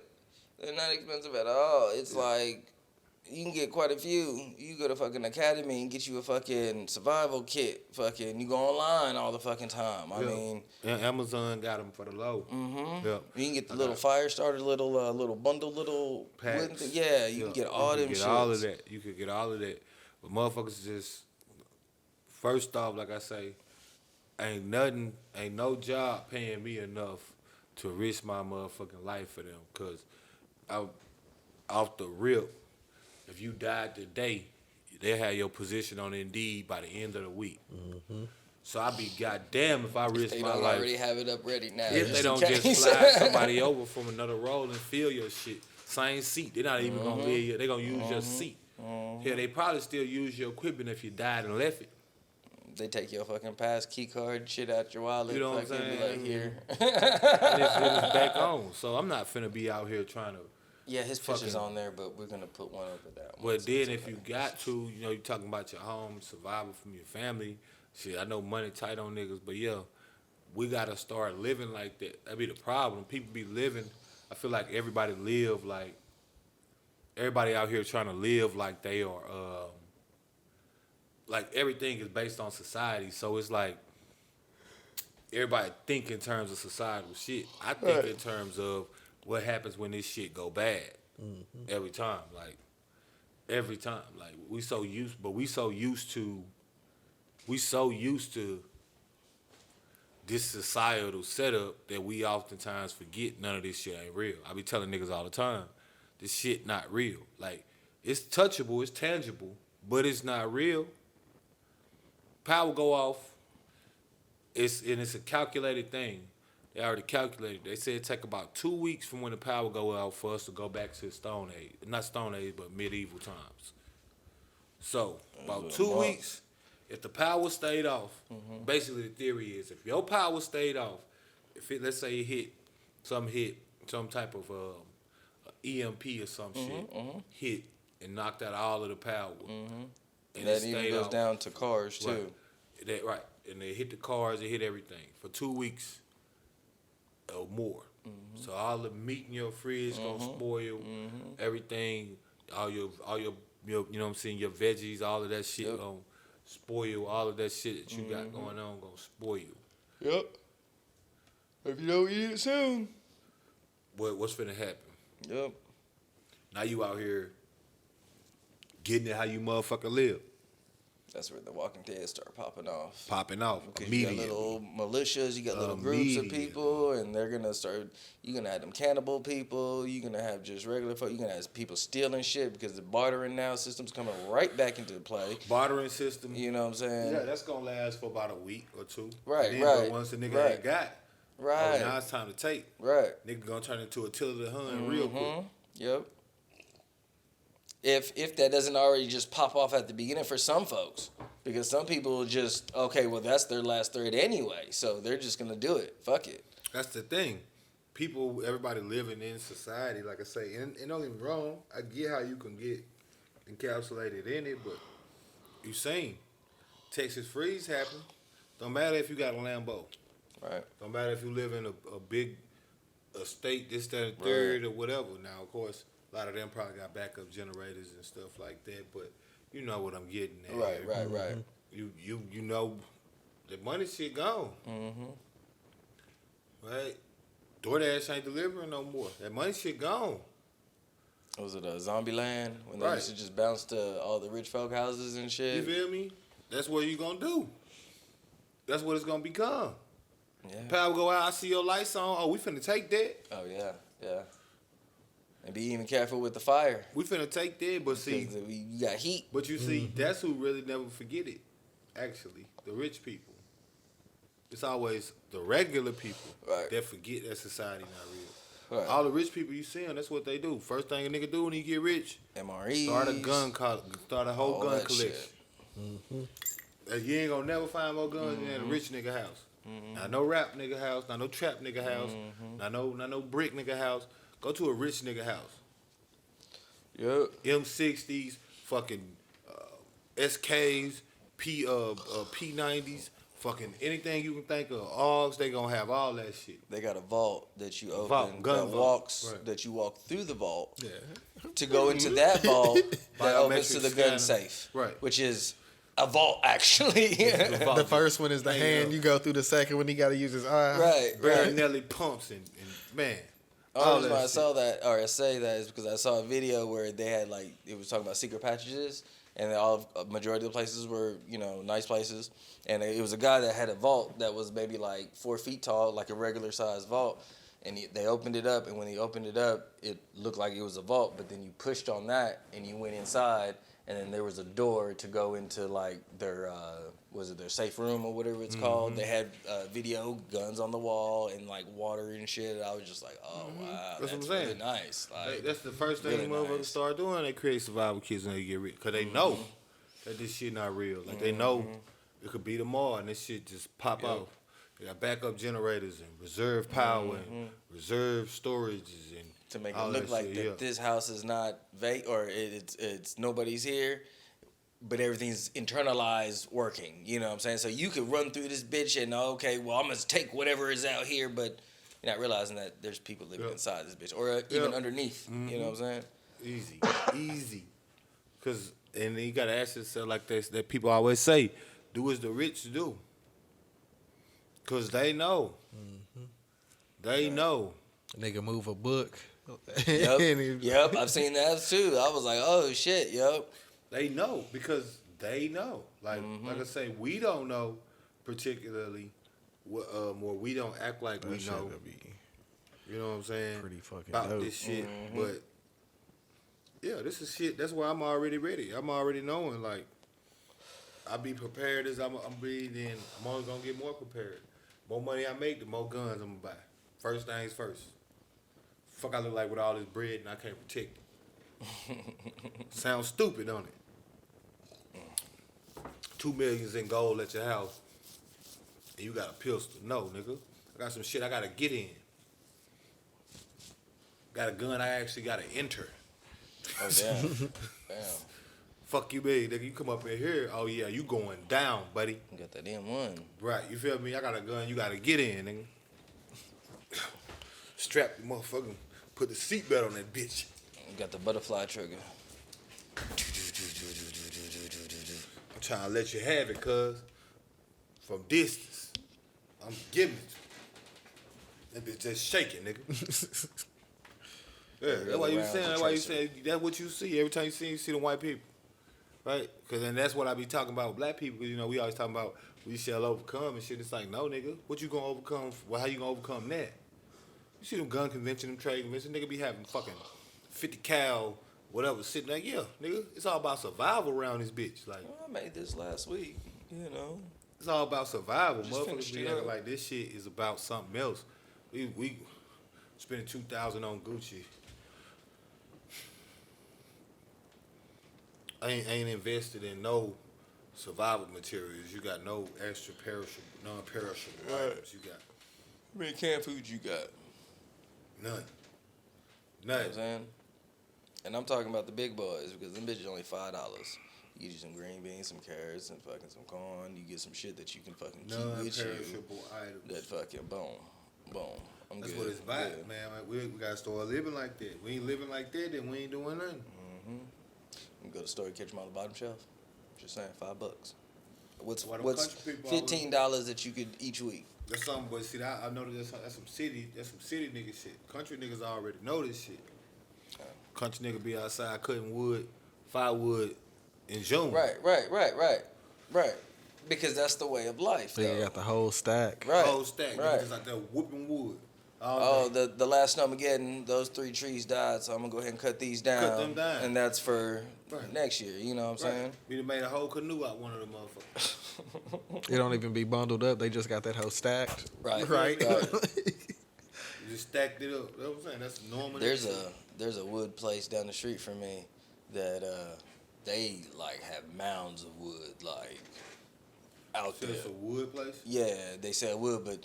They're not expensive at all. It's like you can get quite a few. You go to fucking Academy and get you a fucking survival kit. Fucking, you go online all the fucking time. I Yeah. mean, And Amazon got them for the low. Yeah. you can get the little fire starter, little bundle, little Packs. wooden thing. Yeah, you can get all them shit. All of that. You could get all of that. But motherfuckers just first off, like I say, ain't no job paying me enough to risk my motherfucking life for them. Cause off the rip, if you died today, they have your position on Indeed by the end of the week. So I'd be goddamn if I risk They my don't life. already have it up ready now. If they in don't case. just slide somebody over from another role and fill your shit, same seat. They're not even gonna be here. They're gonna use your seat. Yeah, they probably still use your equipment if you died and left it. They take your fucking pass key card shit out your wallet. You know what I'm fucking be saying? like, here. And it's back on. So I'm not finna be out here trying to. Yeah, his picture's Fucking- on there, but we're gonna put one over that one. But So then it's if okay. you got to, you're talking about your home, survival from your family. Shit, I know money tight on niggas, but yeah, we gotta start living like that. That be the problem. People be living. I feel like everybody out here trying to live like they are. Like everything is based on society, so it's like everybody think in terms of societal shit. I think in terms of what happens when this shit go bad. Every time, like we so used to this societal setup that we oftentimes forget none of this shit ain't real. I be telling niggas all the time, this shit not real. Like it's touchable, it's tangible, but it's not real. Power go off. It's a calculated thing. They already calculated. They said it take about 2 weeks from when the power go out for us to go back to the Stone Age. Not Stone Age, but medieval times. So about was a 2 month. weeks, if the power stayed off, basically the theory is if your power stayed off, if it, let's say it hit some type of EMP or some shit, hit and knocked out all of the power, and That it even stayed goes off. down to cars too. Right, and they hit the cars, it hit everything for 2 weeks or more. So all the meat in your fridge gonna spoil, everything, all your you know what I'm saying, your veggies, all of that shit Yep. gonna spoil, all of that shit that you got going on gonna spoil. Yep. If you don't eat it soon. What's finna happen? Yep. Now you out here getting it how you motherfucker live, That's where the Walking Dead start popping off. popping off Because you got immediately. little militias, you got little groups of Immediately. people, and they're gonna start. You're gonna have them cannibal people. You're gonna have just regular folk. You're gonna have people stealing shit because the bartering now system's coming right back into play. Bartering system. You know what I'm saying? Yeah, that's gonna last for about a week or two. Right, And then, right, But once the nigga right. ain't got, Right. now it's time to take. Right. Nigga gonna turn into a Tiller the Hun real quick. Yep. If that doesn't already just pop off at the beginning for some folks, because some people just well that's their last thread anyway, so they're just gonna do it. Fuck it. That's the thing. People, everybody living in society, like I say, and don't get me wrong, I get how you can get encapsulated in it, but you seen Texas freeze happen. Don't matter if you got a Lambo. Right. Don't matter if you live in a big estate, this, that, and third, or whatever. Now, of course, a lot of them probably got backup generators and stuff like that, but you know what I'm getting at. Right. You know the money shit gone. Right? DoorDash ain't delivering no more. That money shit gone. Was it a zombie land when they Right. used to just bounce to all the rich folk houses and You shit? feel me? That's what you gonna do. That's what it's gonna become. Yeah. Power go out, I see your lights on. Oh, we finna take that. Oh yeah. And be even careful with the fire. We finna take that, but see, Because you got heat. but you see, that's who really never forget it. Actually, the rich people. It's always the regular people Right. that forget that society not real. Right. All the rich people you see them, that's what they do. First thing a nigga do when he get rich, MREs. start a whole all gun that collection. shit. You ain't gonna never find more guns in a rich nigga house. Not no rap nigga house, not no trap nigga house, not no brick nigga house. Go to a rich nigga house. Yep. M60s, fucking SKs, P90s, fucking anything you can think of. AUGs, they gonna have all that shit. They got a vault that you open Vault, gun that vault. walks Right. that you walk through the vault Yeah. to go into that vault that opens to the Biometric gun scanner. safe. Right. Which is a vault actually. vault. The first one is the Hey, hand. yo. You go through the second one. He got to use his eye. Right. Baronelli pumps and man. The all only reason that why I shit. saw that, or I say that, is because I saw a video where they had it was talking about secret passages, and a majority of the places were nice places, and it was a guy that had a vault that was maybe 4 feet tall, like a regular size vault, and they opened it up, and when he opened it up, it looked like it was a vault, but then you pushed on that and you went inside, and then there was a door to go into their their safe room or whatever it's called. They had video guns on the wall and water and shit. I was just like, oh wow, That's what I'm really saying. nice. That's the first thing really motherfuckers nice. start doing. They create survival kits when they get rich. Because they know that this shit not real. Like, they know it could be tomorrow and this shit just pop off. They got backup generators and reserve power and reserve storages and to make it all look that like shit, that yeah. this house is not vague or it's nobody's here, but everything's internalized working. You know what I'm saying? So you could run through this bitch and I'm gonna take whatever is out here, but you're not realizing that there's people living inside this bitch or even underneath. You know what I'm saying? Easy. Because, and you got to ask yourself like this, that people always say, do as the rich do. Because they know. They know. Nigga move a book. Yep. And he- Yep. I've seen that too. I was like, oh shit, yep. They know because they know. Like I say, we don't know particularly, or we don't act like we That shit know. would be You know what I'm saying? pretty fucking About dope. this shit, but yeah, this is shit. That's why I'm already ready. I'm already knowing. Like, I be prepared as I'm be. Then I'm only gonna get more prepared. More money I make, the more guns I'm gonna buy. First things first. Fuck, I look like with all this bread and I can't protect it. Sounds stupid, don't it? $2 million in gold at your house, and you got a pistol. No, nigga. I got some shit I gotta get in. Got a gun I actually gotta enter. Oh, damn. Damn. Fuck you, baby. Nigga, you come up in here, oh yeah, you going down, buddy. You got that M1. Right, you feel me? I got a gun you gotta get in, nigga. Strap the motherfucker, put the seatbelt on that bitch. You got the butterfly trigger. I'm trying to let you have it, cuz. From distance. I'm giving it. That bitch just shaking, nigga. Yeah, that's why you saying. That's why you saying. That's what you see every time you see the white people, right? Because then that's what I be talking about with black people. Because we always talking about we shall overcome and shit. It's like, no, nigga, what you gonna overcome? Well, how you gonna overcome that? You see them gun convention, them trade convention, nigga be having fucking 50 cal, whatever, sitting there. Yeah, nigga, it's all about survival around this bitch. Like, Well, I made this last week, you know. it's all about survival. Just finished Motherfuckers be it acting up. like this shit is about something else. We spending $2,000 on Gucci. I ain't invested in no survival materials. You got no extra perishable, non-perishable items. You got How many canned foods you got? none. You know what I'm None. saying? And I'm talking about the big boys because them bitches only $5. You get you some green beans, some carrots, and fucking some corn. You get some shit that you can fucking keep with you. Non-perishable items. That fucking boom. I'm That's good. what it's about, Good. man. Like, we gotta start living like that. We ain't living like that, then we ain't doing nothing. You go to the store, catch them on the bottom shelf. Just saying, $5. What's Why them country people always- $15 that you could each week? That's something, but see, I know that's some city nigga shit. Country niggas already know this shit. Country nigga be outside cutting wood, firewood in June. Right. Because that's the way of life. They though. got the whole stack. Right. Whole stack. Right. Niggas out there whooping wood. Oh, the last Snowmageddon, those 3 trees died, so I'm gonna go ahead and cut these down. Cut them down. And that's for Right. next year. You know what I'm saying? We done made a whole canoe out one of them motherfuckers. It don't even be bundled up. They just got that whole stacked. Right. Right. You just stacked it up. You know what I'm saying? That's normal. There's a wood place down the street from me that they like have mounds of wood like out So there. it's a wood place? Yeah, they sell wood, but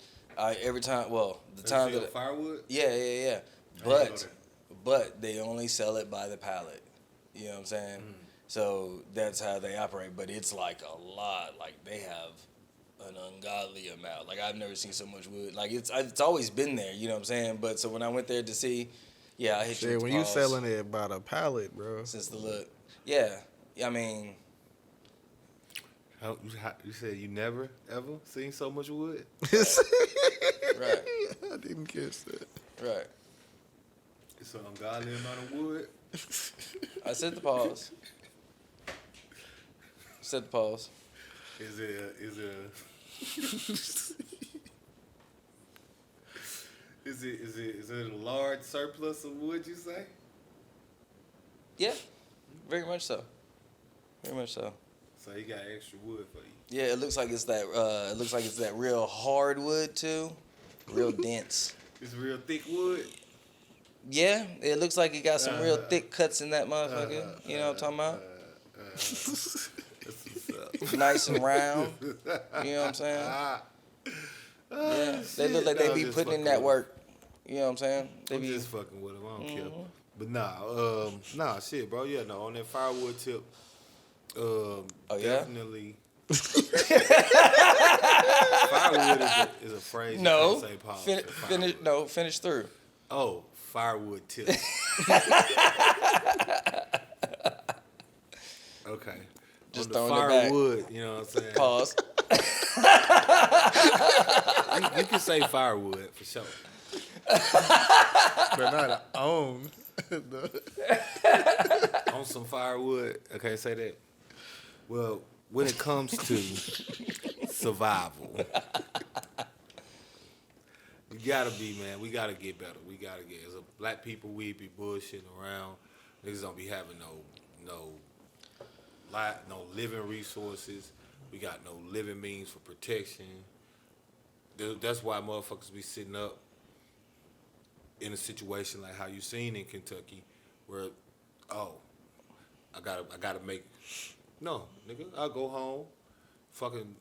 every time, the They time sell that firewood? yeah, I but didn't know but they only sell it by the pallet. You know what I'm saying? So that's how they operate. But it's like a lot. Like they have an ungodly amount. Like I've never seen so much wood. Like it's always been there. You know what I'm saying? But so when I went there to see, yeah, I hit you. Shit, with when the you pause selling it by the pallet, bro. since the look, yeah. I mean, You said you never, ever seen so much wood? right, I didn't catch that. right. It's an ungodly amount of wood. I said the pause. Said the pause. Is it a large surplus of wood, you say? Yeah, very much so. Very much so. So he got extra wood for you. Yeah, it looks like it's that. It looks like it's that real hard wood too, real dense. It's real thick wood. Yeah, it looks like it got some real thick cuts in that motherfucker. You know what I'm talking about? That's what's up. Nice and round. You know what I'm saying? Yeah, they look like they be putting in that work. You know what I'm saying? They I'm be. just fucking with him. I don't care. But nah, shit, bro. Yeah, no, on that firewood tip, yeah? definitely. Firewood is a phrase. No, You can't say pause. finish. No, finish through. Oh, firewood tip. Okay. Just on the throwing it back. firewood, you know what I'm saying? Pause. You can say firewood for sure. But not own. On some firewood, I can't say that. Well, when it comes to survival, you gotta be, man. We gotta get better. We gotta get. As a black people, we be bullshitting around. Niggas don't be having no living resources. We got no living means for protection. That's why motherfuckers be sitting up in a situation like how you seen in Kentucky, where, I gotta make. No, nigga, I'll go home, fucking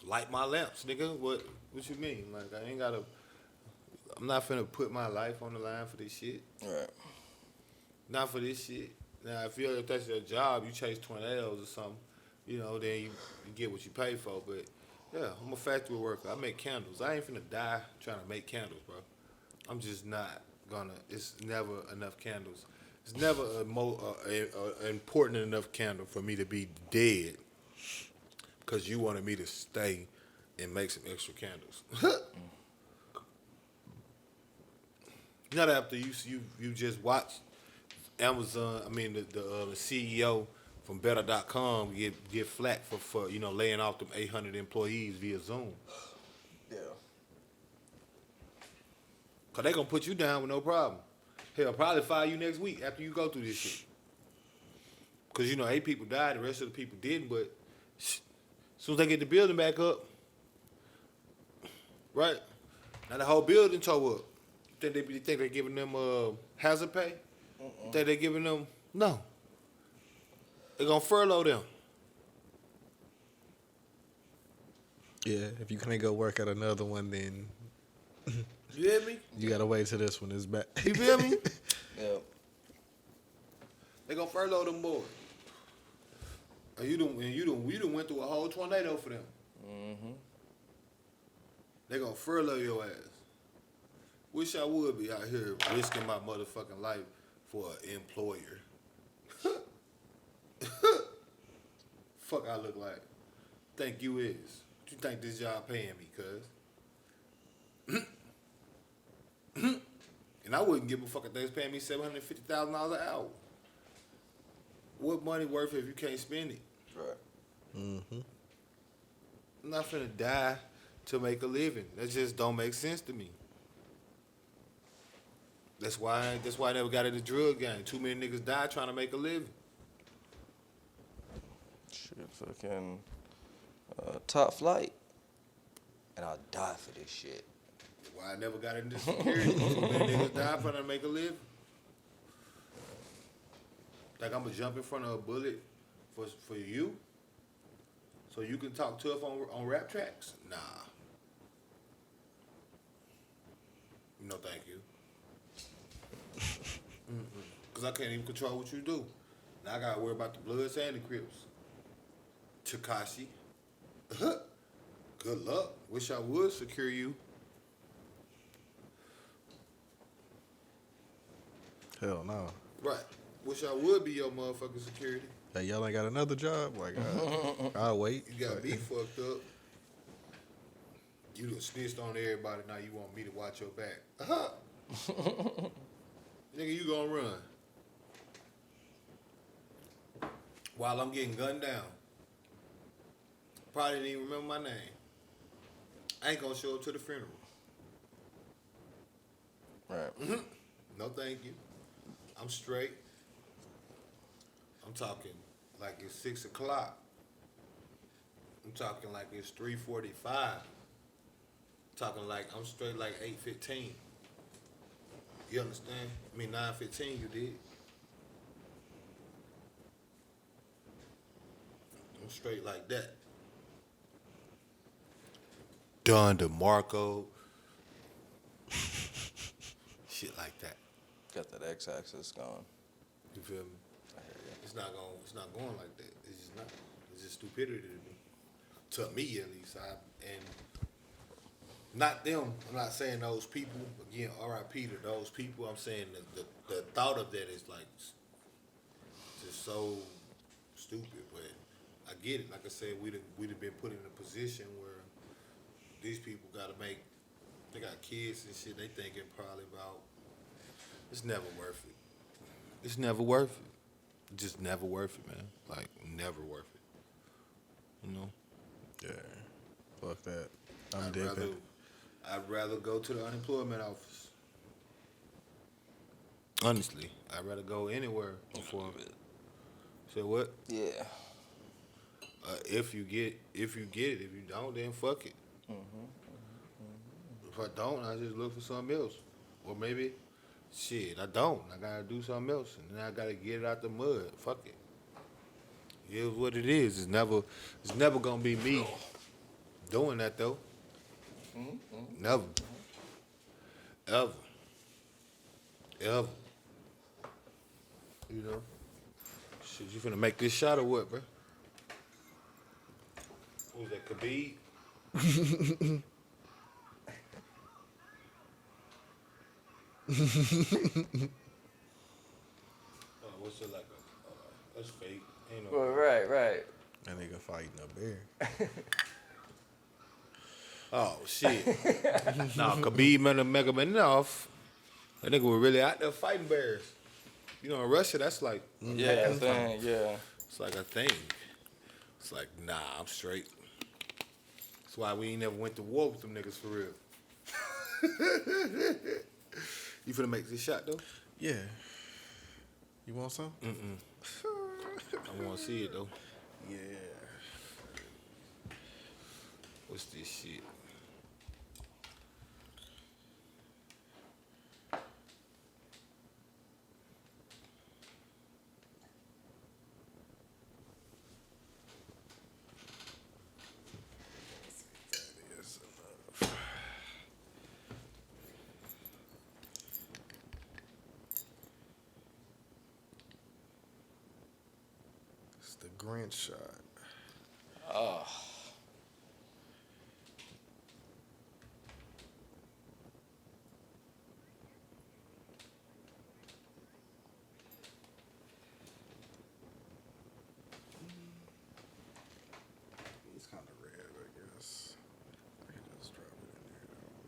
light my lamps, nigga. What you mean? Like, I ain't gotta. I'm not finna put my life on the line for this shit. Right. Not for this shit. Now, if that's your job, you chase tornadoes or something, you know, then you get what you pay for. But yeah, I'm a factory worker. I make candles. I ain't finna die trying to make candles, bro. I'm just not gonna. It's never enough candles. It's never a important enough candle for me to be dead because you wanted me to stay and make some extra candles. Not after you just watched Amazon. I mean the CEO from Better.com get flack for laying off them 800 employees via Zoom. Yeah. Cause they gonna put you down with no problem. Hell, probably fire you next week after you go through this shit. Cause 8 people died, the rest of the people didn't. But as soon as they get the building back up, right now the whole building tore up. Think they're giving them hazard pay? Think they're giving them no. They're gonna furlough them. Yeah, if you can't go work at another one, then You hear me? you gotta wait till this one is back. You feel me? Yeah. They gonna furlough them boys. And you done went through a whole tornado for them. Mm-hmm. They gonna furlough your ass. Wish I would be out here risking my motherfucking life for an employer. Fuck I look like. Think you is. What you think this job paying me, cuz? And I wouldn't give a fuck if they was paying me $750,000 an hour. What money worth if you can't spend it? Right. Mm-hmm. I'm not finna die to make a living. That just don't make sense to me. That's why I never got in the drug game. Too many niggas died trying to make a living. Shit, fucking top flight. And I'll die for this shit. Why I never got into security. Too many niggas died trying to make a living. Like I'm gonna jump in front of a bullet for you? So you can talk tough on rap tracks? Nah. No, thank you. Because I can't even control what you do. Now I gotta worry about the Bloods and the Crips. Takashi. Good luck. Wish I would secure you. Hell no. Right. Wish I would be your motherfucking security. Hey, y'all ain't got another job? Like, I'll wait. You got me fucked up. You done snitched on everybody. Now you want me to watch your back. Nigga, you gonna run. While I'm getting gunned down. Probably didn't even remember my name. I ain't gonna show up to the funeral. Right. No, thank you. I'm straight. I'm talking like it's 6 o'clock. I'm talking like it's 3:45. Talking like I'm straight like 8:15. You understand? I mean 9:15 you did. I'm straight like that. Don DeMarco. Shit like that. Got that X-axis going. You feel me? I hear you. It's not going like that. It's just not. It's just stupidity to me at least. And not them. I'm not saying those people. Again, R.I.P. to those people. I'm saying the thought of that is like just so stupid. But I get it. Like I said, we'd have been put in a position where these people they got kids and shit. They thinking probably about. It's never worth it. It's never worth it. Just never worth it, man. Like, never worth it. You know? Yeah. Fuck that. I'm dipping. I'd rather go to the unemployment office. Honestly, I'd rather go anywhere before. Say what? Yeah. If you get it. If you don't, then fuck it. If I don't, I just look for something else. Or maybe, shit, I don't. I gotta do something else, and then I gotta get it out the mud. Fuck it. It is what it is. It's never gonna be me doing that though. Never. Ever. Ever. You know? Shit, you finna make this shot or what, bro? Who's that, Khabib? Oh, what's it like? That's fake. Ain't no. Well, right. That nigga fighting a bear. Oh shit. Nah, Khabib mega man off. That nigga was really out there fighting bears. You know, in Russia, that's like Yeah, thing. Yeah. it's like a thing. It's like, nah, I'm straight. That's why we ain't never went to war with them niggas for real. You finna make this shot though? Yeah. You want some? I wanna see it though. Yeah. What's this shit? That is enough. It's the Grinch shot. Oh. It's kind of red, I guess. I can just drop it in there.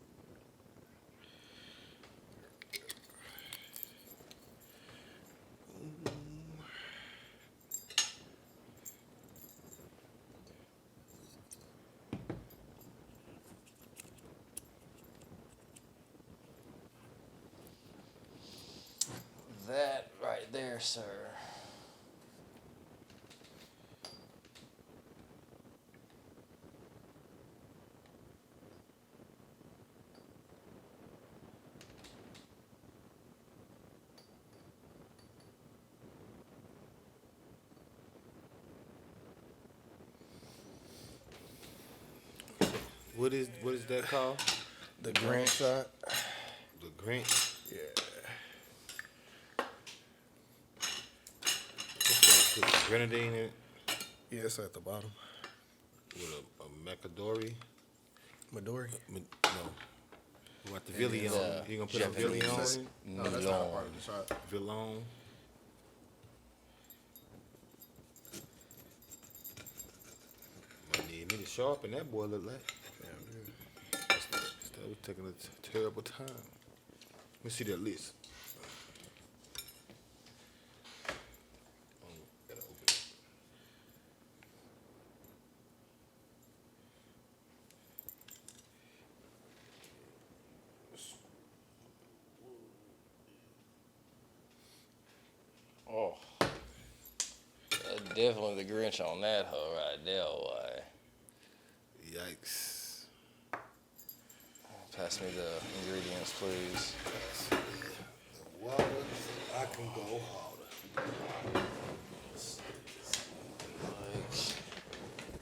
That right there, sir. What is that called? The Grinch shot. The Grinch. Yeah. What's that? Put the grenadine in it Yeah, it's at the bottom. with a macadori. Midori. No. What the Villion? Yeah. You gonna put a Villion on it? No, that's not part of the shot. Villon. Might need me to sharpen that boy look like. Yeah, dude. That was taking a terrible time. Let me see that list. Oh, gotta open it. Oh. That's definitely the Grinch on that hoe right there, boy. Yikes. Pass me the ingredients, please. Water, I can go harder.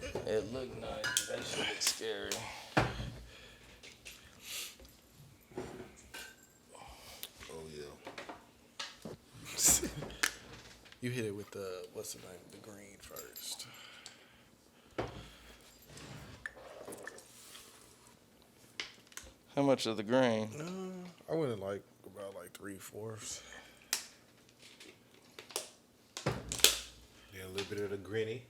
Like, it looked nice. That shit looks scary. Oh yeah. You hit it with the, what's the name? The green first. How much of the green? I went in like about like 3/4. Then a little bit of the grinny.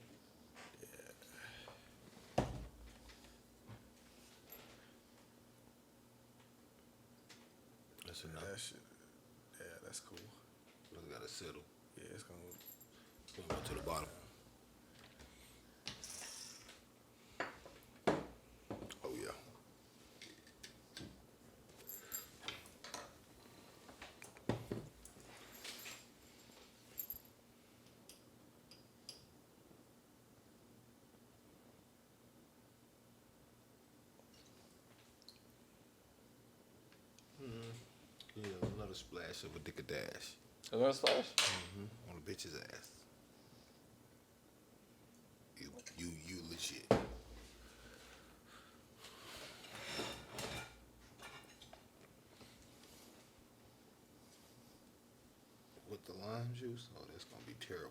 That's enough. That shit. Yeah, that's cool. Look, gotta settle. Yeah, it's gonna. Go to the bottom. Oh yeah. Yeah, another splash of a dick a dash Another splash? on a bitch's ass. juice? Oh, that's gonna be terrible.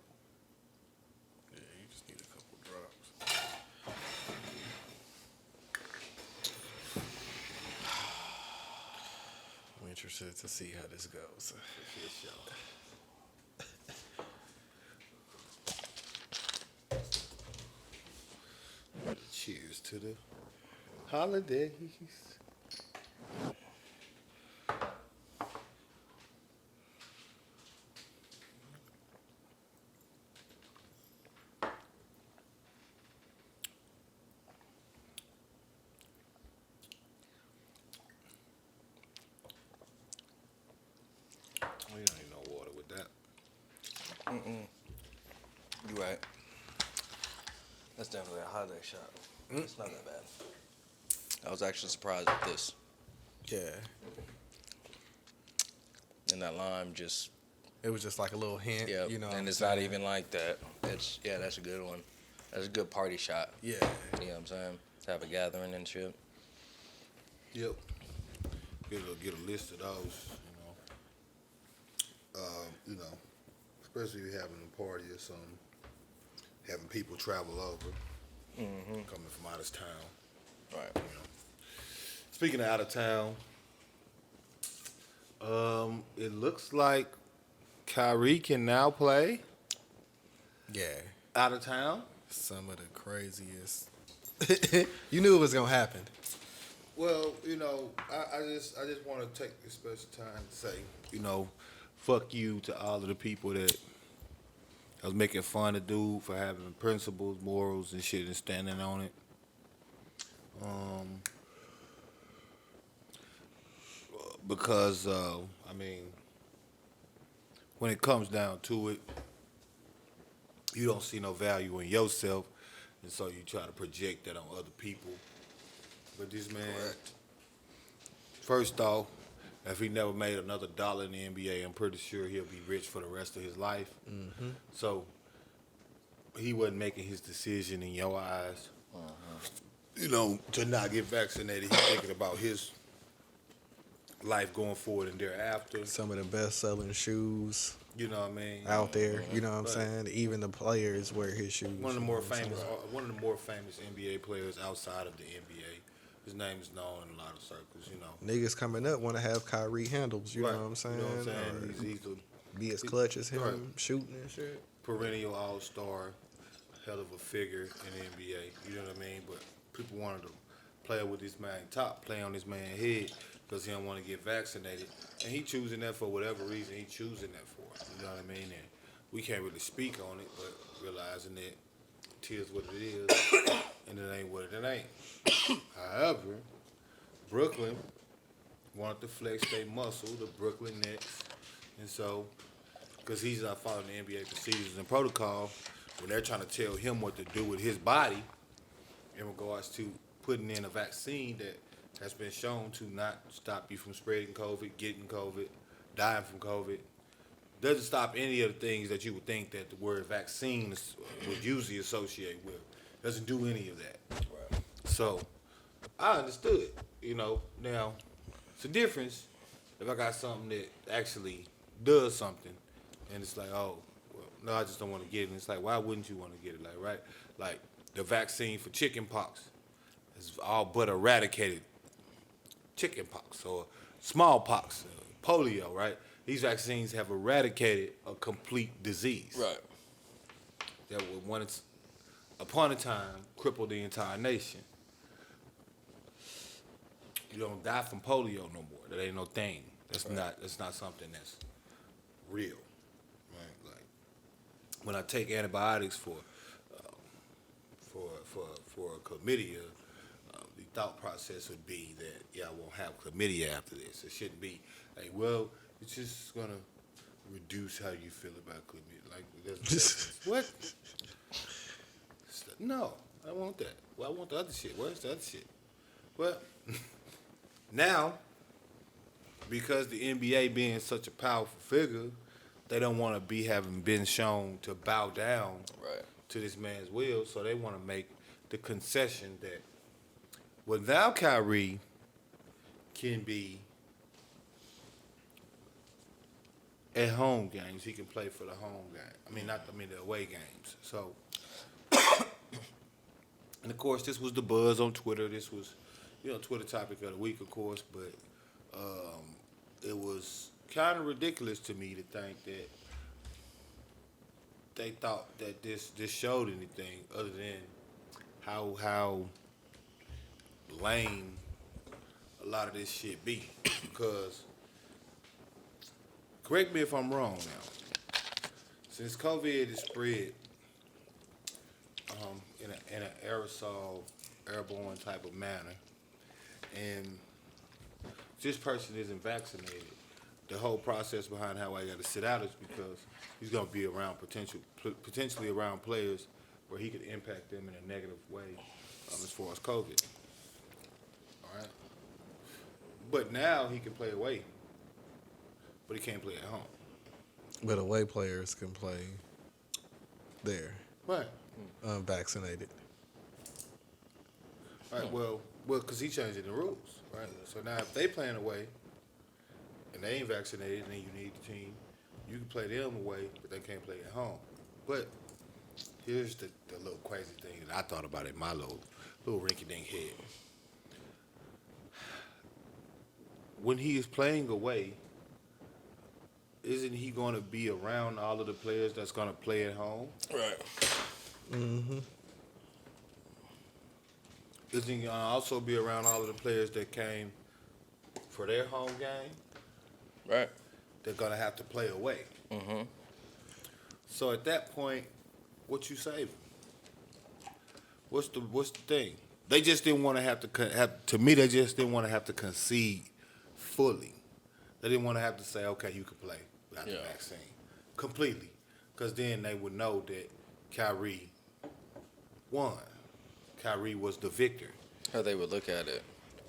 Yeah, you just need a couple drops. I'm interested to see how this goes. Yes, y'all. Cheers to the holidays. We don't need no water with that. You right. That's definitely a holiday shot. It's not that bad. I was actually surprised at this. Yeah, And that lime just, it was just like a little hint. yeah. You know, And it's not even like that. It's, yeah, that's a good one. That's a good party shot. Yeah. You know what I'm saying? To have a gathering and shit. Yep. Get a list of those. You know, especially if you're having a party or something, having people travel over, coming from out of town. Right. You know. Speaking of out of town, it looks like Kyrie can now play Yeah. out of town. Some of the craziest. You knew it was gonna happen. Well, you know, I just want to take this special time to say, you know, fuck you to all of the people that I was making fun of dude for having principles, morals, and shit and standing on it. Because, I mean, when it comes down to it, you don't see no value in yourself, and so you try to project that on other people. But this man, first off, if he never made another dollar in the NBA, I'm pretty sure he'll be rich for the rest of his life. So he wasn't making his decision in your eyes, you know, to not get vaccinated. He's thinking about his life going forward and thereafter. Some of the best selling shoes You know what I mean? out there. You know what I'm But saying? Even the players wear his shoes. One of the you more know what I'm famous, saying? NBA players outside of the NBA. His name is known in a lot of circles. You know. Niggas coming up want to have Kyrie handles. You know what I'm saying? You know what I'm saying? Or He's a be as clutch as him, Right. shooting and shit. perennial all-star, hell of a figure in the NBA. You know what I mean? But people wanted to play with this man play on this man's head because he don't want to get vaccinated, and he choosing that for whatever reason he choosing that for. You know what I mean? And we can't really speak on it, but realizing that it is what it is, and it ain't what it ain't. However, Brooklyn wanted to flex their muscle, the Brooklyn Nets, and so, because he's not following the NBA procedures and protocol, when they're trying to tell him what to do with his body in regards to putting in a vaccine that has been shown to not stop you from spreading COVID, getting COVID, dying from COVID, doesn't stop any of the things that you would think that the word vaccine would usually associate with. Doesn't do any of that. Right. So, I understood, you know. Now, it's a difference if I got something that actually does something, and it's like, oh, well, no, I just don't want to get it. And it's like, why wouldn't you want to get it? Like, right? Like, the vaccine for chicken pox is all but eradicated chicken pox or smallpox, polio, right? These vaccines have eradicated a complete disease. Right. That would once upon a time cripple the entire nation. You don't die from polio no more. That ain't no thing. That's not something that's real. Right? Like when I take antibiotics for chlamydia, the thought process would be that I won't have chlamydia after this. It shouldn't be like, well, it's just gonna reduce how you feel about chlamydia. Like that's what? No, I don't want that. Well, I want the other shit. Where's the other shit? Well, now, because the NBA being such a powerful figure, they don't want to be having been shown to bow down to this man's will, so they want to make the concession that without Kyrie can be at home games. He can play for the home game. The away games. So, and of course, this was the buzz on Twitter. This was, Twitter topic of the week, of course. But it was kind of ridiculous to me to think that they thought that this showed anything other than how lame a lot of this shit be. Because, correct me if I'm wrong now, since COVID is spread in an aerosol, airborne type of manner, and this person isn't vaccinated, the whole process behind how I got to sit out is because he's going to be around potentially around players where he could impact them in a negative way as far as COVID. All right. But now he can play away, but he can't play at home. But away players can play there. Right. Unvaccinated. Right. Well, because he changing the rules, right? So now if they playing away and they ain't vaccinated, and then you need the team, you can play them away, but they can't play at home. But here's the little crazy thing that I thought about in my little rinky-dink head. When he is playing away, isn't he going to be around all of the players that's going to play at home? Right. Mm-hmm. Isn't he going to also be around all of the players that came for their home game? Right. They're going to have to play away. Mm-hmm. So at that point, what you saving? What's the thing? They just didn't want to have to me, they just didn't want to have to concede fully. They didn't want to have to say, okay, you can play without the vaccine. Completely. Because then they would know that Kyrie won. Kyrie was the victor. How they would look at it.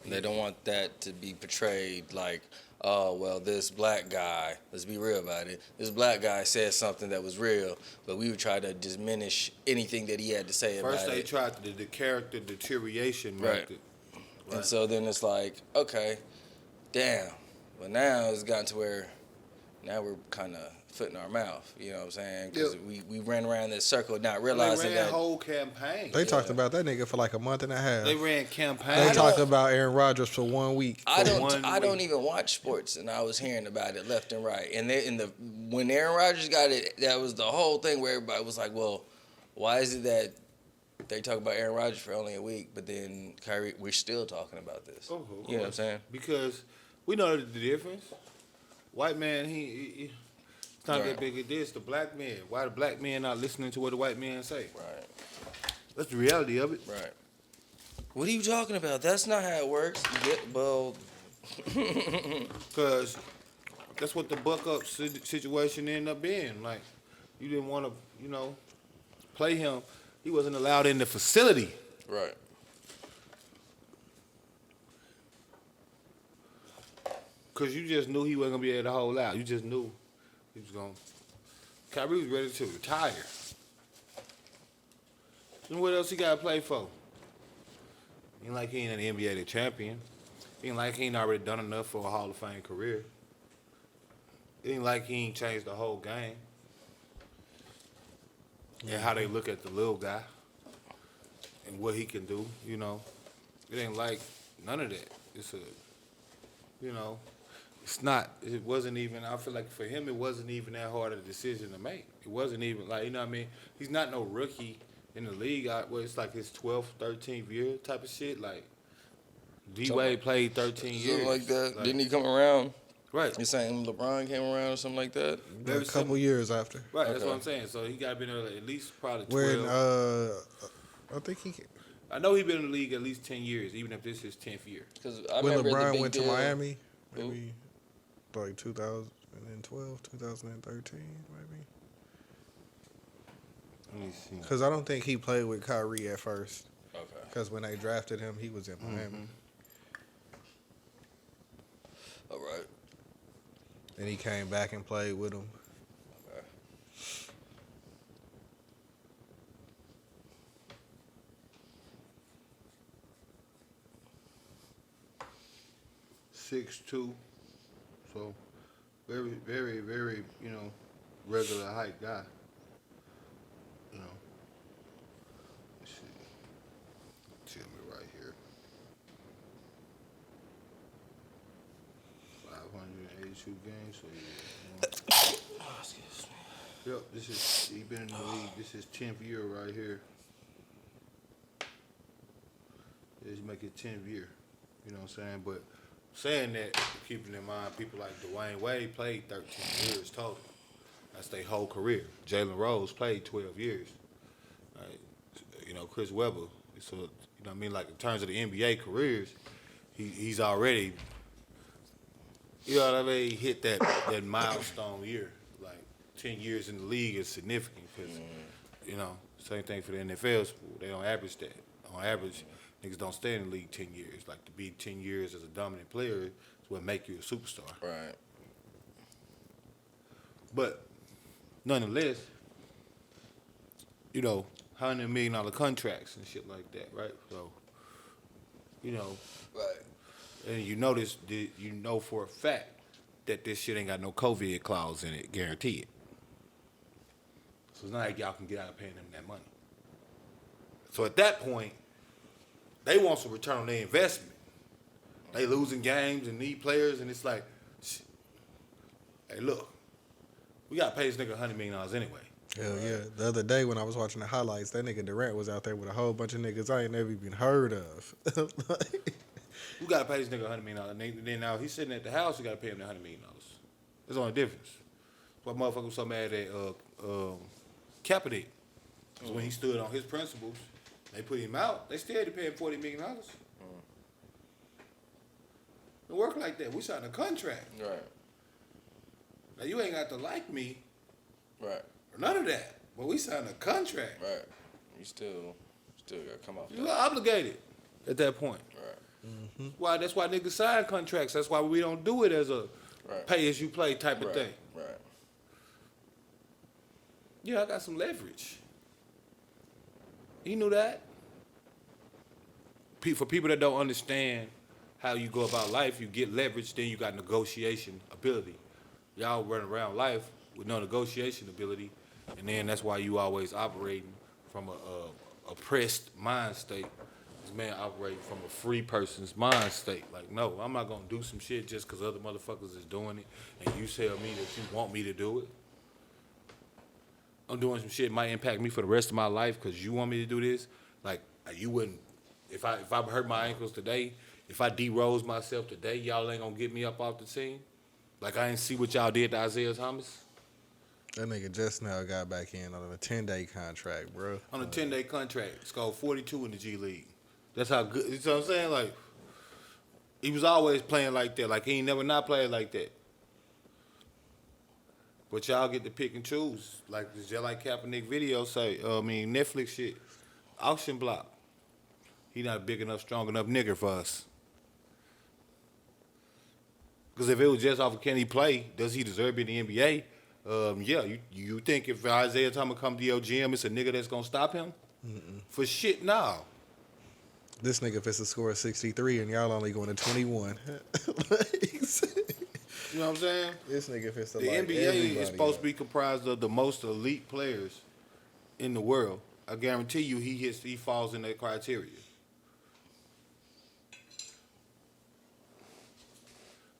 They don't want that to be portrayed like, oh, well, this black guy, let's be real about it, this black guy said something that was real, but we would try to diminish anything that he had to say about it. First they tried the character deterioration method. Right. And so then it's like, okay, damn. But now it's gotten to where now we're kind of foot in our mouth, you know what I'm saying? Because we ran around this circle not realizing they ran that. a whole campaign. They talked about that nigga for like a month and a half. They ran campaigns. They talked about Aaron Rodgers for 1 week. I don't even watch sports, and I was hearing about it left and right. And when Aaron Rodgers got it, that was the whole thing where everybody was like, well, why is it that they talk about Aaron Rodgers for only a week, but then Kyrie, we're still talking about this? Oh, you know what I'm saying? Because we know the difference. White man, it's not that big a deal. It's the black man. Why the black man not listening to what the white man say? Right. That's the reality of it. Right. What are you talking about? That's not how it works. Because that's what the buck up situation ended up being. Like, you didn't want to, play him. He wasn't allowed in the facility. Right. Because you just knew he wasn't going to be able to hold out. You just knew he was going to. Kyrie was ready to retire. And what else he got to play for? Ain't like he ain't an NBA champion. Ain't like he ain't already done enough for a Hall of Fame career. It ain't like he ain't changed the whole game. And how they look at the little guy and what he can do, It ain't like none of that. It's it's not, it wasn't even, I feel like for him, it wasn't even that hard a decision to make. It wasn't even like, he's not no rookie in the league. It's like his 12th, 13th year type of shit. Like, D-Wade played 13 years. Something like that. Like, didn't he come around? Right. You're saying LeBron came around or something like that? A couple years after. Right, okay. That's what I'm saying. So he got to be in there at least probably 12. When, I think I know he been in the league at least 10 years, even if this is his 10th year. When LeBron went to Miami, maybe like 2012, 2013, maybe. Let me see. Because I don't think he played with Kyrie at first. Okay. Because when they drafted him, he was in Miami. All right. And he came back and played with him. Okay. 6'2", so Very, very, very, regular height guy. You know. Let's see. Tell me right here. 582 games. So Oh, excuse me. Yep, he been in the league. This is 10th year right here. This make it 10th year. You know what I'm saying? But saying that, keeping in mind people like Dwayne Wade played 13 years total. That's their whole career. Jalen Rose played 12 years. Right? Chris Webber. So, what I mean? Like in terms of the NBA careers, he's already, you know what I mean, hit that milestone year. Like 10 years in the league is significant because, same thing for the NFL. They don't average that. On average, niggas don't stay in the league 10 years. Like to be 10 years as a dominant player is what make you a superstar. Right. But nonetheless, $100 million contracts and shit like that, right? So, Right. and you notice, for a fact that this shit ain't got no COVID clause in it, guaranteed. So it's not like y'all can get out of paying them that money. So at that point, they want some return on their investment. They losing games and need players, and it's like, hey, look, we got to pay this nigga $100 million anyway. Hell yeah. The other day when I was watching the highlights, that nigga Durant was out there with a whole bunch of niggas I ain't never even heard of. We got to pay this nigga $100 million. And then now he's sitting at the house, we got to pay him that $100 million. There's only difference. That's why motherfucker was so mad at Kaepernick. Because when he stood on his principles, they put him out. They still had to pay him $40 million. It work like that. We signed a contract. Right. Now you ain't got to like me. Right. Or none of that. But we signed a contract. Right. You still got to come off You're that. obligated at that point. Right. Mm-hmm. That's why niggas sign contracts. That's why we don't do it as a pay as you play type of thing. Right. Yeah, I got some leverage. You knew that? For people that don't understand how you go about life, you get leverage, then you got negotiation ability. Y'all run around life with no negotiation ability, and then that's why you always operating from a oppressed mind state. This man operating from a free person's mind state. Like, no, I'm not gonna do some shit just because other motherfuckers is doing it, and you tell me that you want me to do it. I'm doing some shit that might impact me for the rest of my life because you want me to do this. Like, you wouldn't, if I hurt my ankles today, if I D-Rose myself today, y'all ain't gonna get me up off the team. Like, I ain't see what y'all did to Isaiah Thomas. That nigga just now got back in on a 10-day contract, bro. On a 10-day contract, scored 42 in the G League. That's how good, you know what I'm saying? Like, he was always playing like that. Like, he ain't never not played like that. But y'all get to pick and choose. Like, just like Kaepernick video say, Netflix shit, auction block. He not a big enough, strong enough nigger for us. Because if it was just off of can he play, does he deserve to be in the NBA? Yeah, you think if Isaiah Thomas come to your gym, it's a nigga that's going to stop him? Mm-mm. For shit, nah. This nigga fits to score 63 and y'all only going to 21. You know what I'm saying? This nigga fits to the like NBA is supposed to be comprised of the most elite players in the world. I guarantee you he falls in that criteria.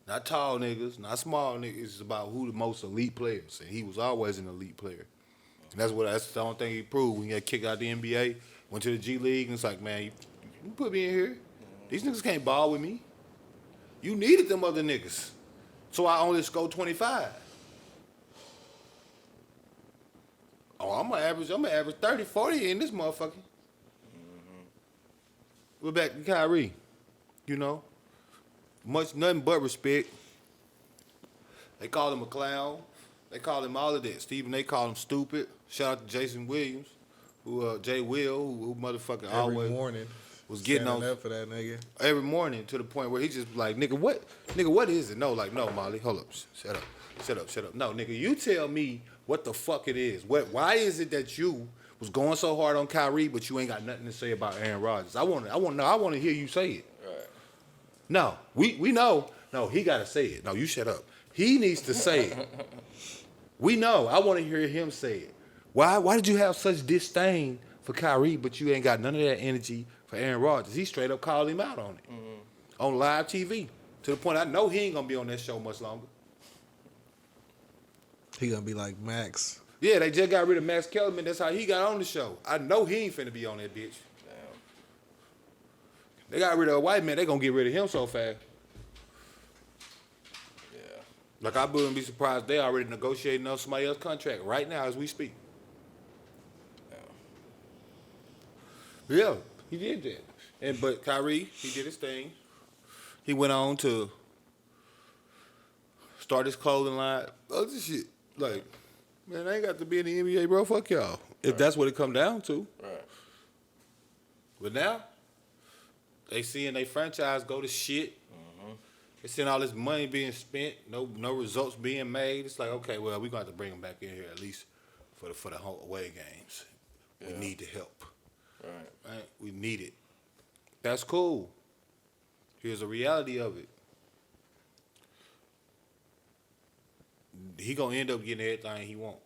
Not tall niggas, not small niggas. It's about who the most elite players. And he was always an elite player. And that's the only thing he proved when he got kicked out of the NBA, went to the G League, and it's like, man, you put me in here. These niggas can't ball with me. You needed them other niggas. So I only scored 25. Oh, I'm gonna average 30, 40 in this motherfucker. We're back to Kyrie. Nothing but respect. They call him a clown. They call him all of that. Stephen, they call him stupid. Shout out to Jason Williams, Jay Will, who motherfucker always morning was getting on up for that nigga. Every morning to the point where he just like, nigga, what is it? No, Molly, hold up, shut up. No, nigga, you tell me what the fuck it is. Why is it that you was going so hard on Kyrie, but you ain't got nothing to say about Aaron Rodgers? I want to hear you say it. Right. No, we know. No, he gotta say it. No, you shut up. He needs to say it. We know. I want to hear him say it. Why did you have such disdain for Kyrie, but you ain't got none of that energy for Aaron Rodgers? He straight up called him out on it. On live TV. To the point I know he ain't going to be on that show much longer. He gonna be like Max. Yeah, they just got rid of Max Kellerman. That's how he got on the show. I know he ain't finna be on that bitch. Damn. They got rid of a white man. They gonna get rid of him so fast. Yeah. Like, I wouldn't be surprised they already negotiating on somebody else's contract right now as we speak. Yeah, he did that. But Kyrie, he did his thing. He went on to start his clothing line. Other shit. Like, man, I ain't got to be in the NBA, bro. Fuck y'all. If that's what it come down to. Right. But now, they seeing they franchise go to shit. They seeing all this money being spent, no results being made. It's like, okay, well, we're going to have to bring them back in here at least for the whole away games. Yeah. We need the help. Right. We need it. That's cool. Here's the reality of it. He going to end up getting everything he want.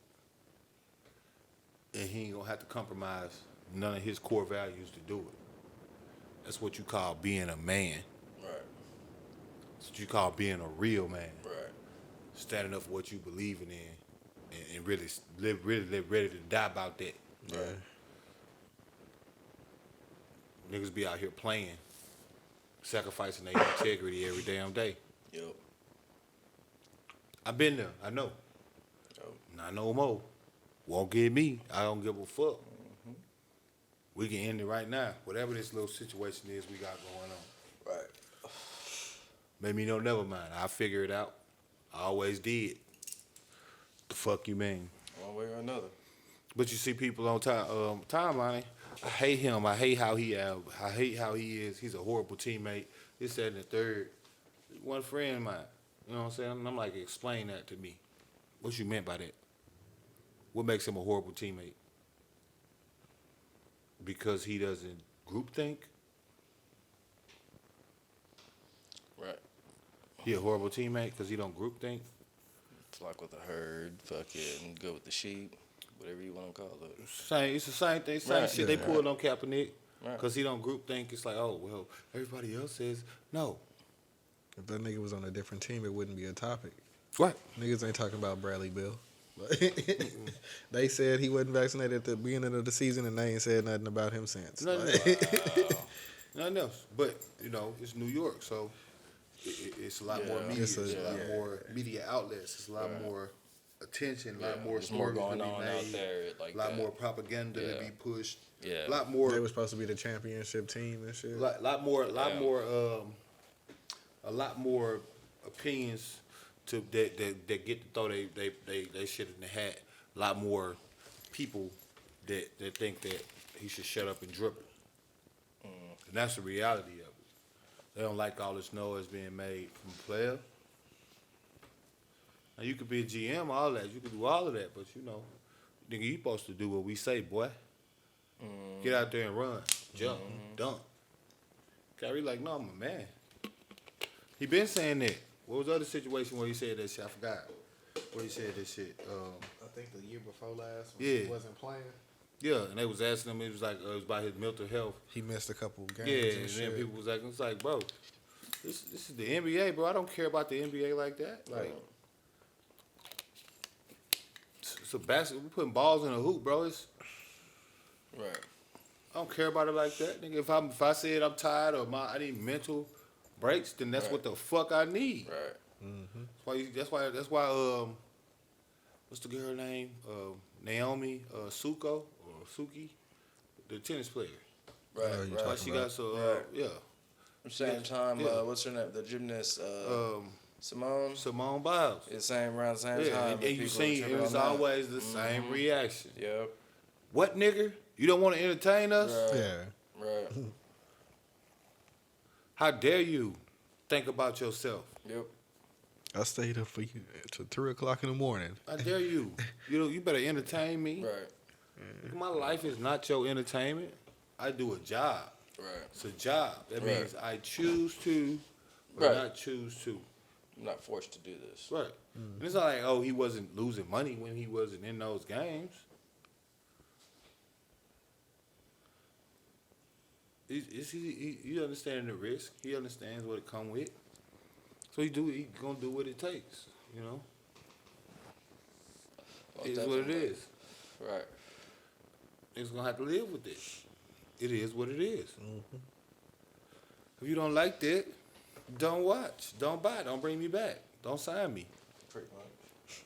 And he ain't going to have to compromise none of his core values to do it. That's what you call being a man. Right. That's what you call being a real man. Right. Standing up for what you believing in and really live ready to die about that. Right. Niggas be out here playing, sacrificing their integrity every damn day. Yep. I've been there. I know. Yep. Not no more. Won't get me. I don't give a fuck. We can end it right now. Whatever this little situation is we got going on. Right. Made me know, never mind. I'll figure it out. I always did. The fuck you mean? One way or another. But you see people on timeline. I hate him. I hate how he is. He's a horrible teammate. This, that, and the third. One friend of mine. You know what I'm saying? And I'm like, explain that to me. What you meant by that? What makes him a horrible teammate? Because he doesn't group think? Right. He a horrible teammate because he don't group think? Flock with the herd, fucking go with the sheep, whatever you want to call it. It's the same thing. Same Right. shit they Yeah. pulled on Kaepernick. Right. Because he don't group think. It's like, oh, well, everybody else says no. If that nigga was on a different team, it wouldn't be a topic. What? Niggas ain't talking about Bradley Bill. They said he wasn't vaccinated at the beginning of the season, and they ain't said nothing about him since. Nothing else. But, you know, it's New York, so it's a lot more media. It's a lot more media outlets. It's a lot more attention, a lot more there's more stories going to be on made, out there. Like a lot that. more propaganda to be pushed. Yeah. A lot more. They were supposed to be the championship team and shit. A lot more opinions to that get to throw they shit in the hat. A lot more people that think that he should shut up and dribble. And that's the reality of it. They don't like all this noise being made from a player. Now you could be a GM, all that. You could do all of that, but you know, nigga, you supposed to do what we say, boy. Get out there and run, jump, dunk. Kyrie like, no, I'm a man. He been saying that. What was the other situation where he said that shit? I forgot. Where he said that shit. I think the year before last, when he wasn't playing. Yeah, and they was asking him. It was like it was about his mental health. He missed a couple games. Yeah, and and shit. then people was like, it's like, bro, this is the NBA, bro. I don't care about the NBA like that. Like, it's a basketball. We putting balls in a hoop, bro. It's Right. I don't care about it like that, nigga. If I said I'm tired or I need mental breaks, then that's what the fuck I need. Right. That's why. What's the girl name? Naomi Suko or Suki, the tennis player. Right. That's why she got so yeah. At the same time, what's her name? The gymnast, Simone Biles. It's same around the same time. And you see, it's always the same reaction. Yep. What, nigga? You don't want to entertain us? Right. Yeah. Right. How dare you think about yourself? Yep. I stayed up for you till 3 o'clock in the morning. How dare you? You better entertain me. Right. My life is not your entertainment. I do a job. Right. It's a job. That means I choose to or not choose to. I'm not forced to do this. Right. And it's not like, oh, he wasn't losing money when he wasn't in those games. He understands the risk. He understands what it come with. So he gonna do what it takes. You know. Well, It's what it definitely. is. Right. It's gonna have to live with it. It is what it is. If you don't like that, don't watch. Don't buy. Don't bring me back. Don't sign me. Pretty much.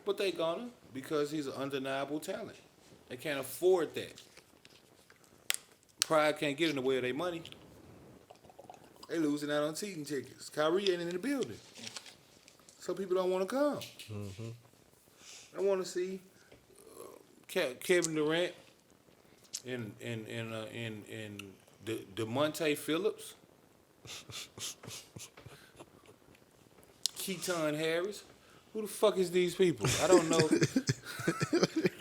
But they gonna, because he's an undeniable talent. They can't afford that. Pride can't get in the way of their money. They losing out on season tickets. Kyrie ain't in the building. So people don't want to come. I want to see Kevin Durant and DeMonte Phillips, Keaton Harris. Who the fuck is these people? I don't know.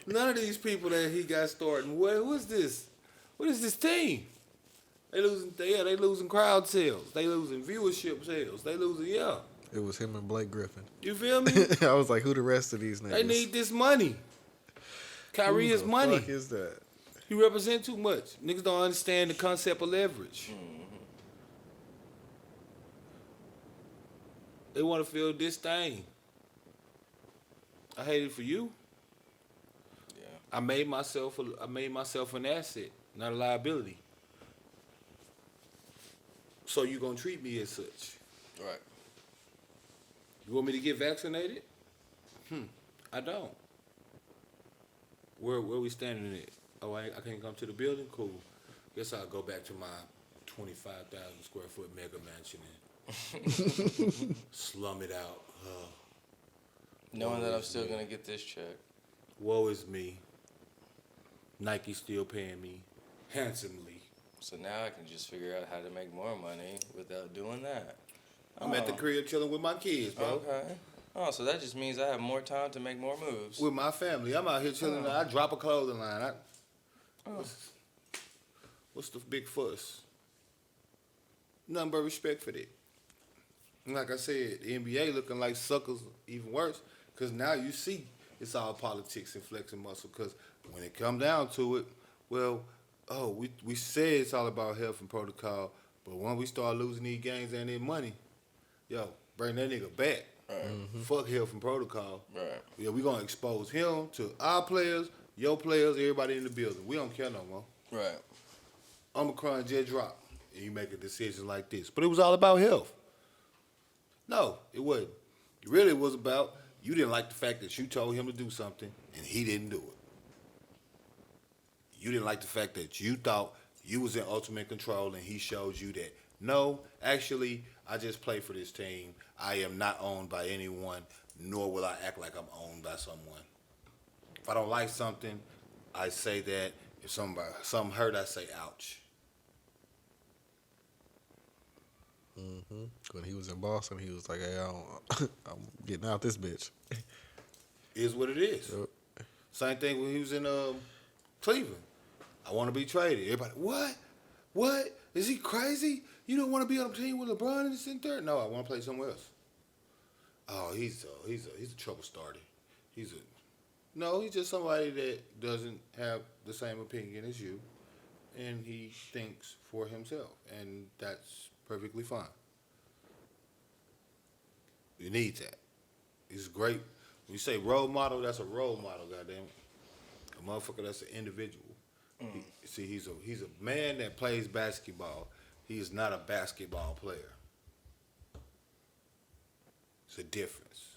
None of these people that he got starting. Who is this? What is this team? They losing crowd sales. They losing viewership sales. They losing, yeah. It was him and Blake Griffin. You feel me? I was like, who the rest of these niggas? They need this money. Kyrie Who is the money. fuck is that? He represent too much. Niggas don't understand the concept of leverage. They want to feel this thing. I hate it for you. Yeah. I made myself an asset, not a liability. So you gonna treat me as such. Right. You want me to get vaccinated? I don't. Where we standing at? Oh, I can't come to the building? Cool. Guess I'll go back to my 25,000 square foot mega mansion and slum it out. Knowing that Woe I'm is still me. gonna get this check. Woe is me. Nike still paying me handsomely. So now I can just figure out how to make more money without doing that. I'm at the crib chilling with my kids, bro. Okay. Oh, so that just means I have more time to make more moves. With my family. I'm out here chilling. I drop a clothing line. What's the big fuss? Nothing but respect for that. And like I said, the NBA looking like suckers, even worse, because now you see it's all politics and flexing muscle. Because when it come down to it, well, we said it's all about health and protocol, but when we start losing these games and their money, yo, bring that nigga back. Right. Fuck health and protocol. Right. Yeah, we gonna expose him to our players, your players, everybody in the building. We don't care no more. Right. Omicron just dropped, and you make a decision like this. But it was all about health. No, it wasn't. It really was about you didn't like the fact that you told him to do something, and he didn't do it. You didn't like the fact that you thought you was in ultimate control, and he showed you that, no, actually, I just play for this team. I am not owned by anyone, nor will I act like I'm owned by someone. If I don't like something, I say that. If something hurt, I say, ouch. When he was in Boston, he was like, hey, I'm getting out this bitch. Is what it is. Yep. Same thing when he was in Cleveland. I want to be traded. Everybody, what? What? Is he crazy? You don't want to be on a team with LeBron in the center? No, I want to play somewhere else. Oh, he's a trouble starter. He's just somebody that doesn't have the same opinion as you, and he thinks for himself, and that's perfectly fine. You need that. He's great. When you say role model, that's a role model, goddamn it. A motherfucker that's an individual. He's a man that plays basketball. He is not a basketball player. It's a difference.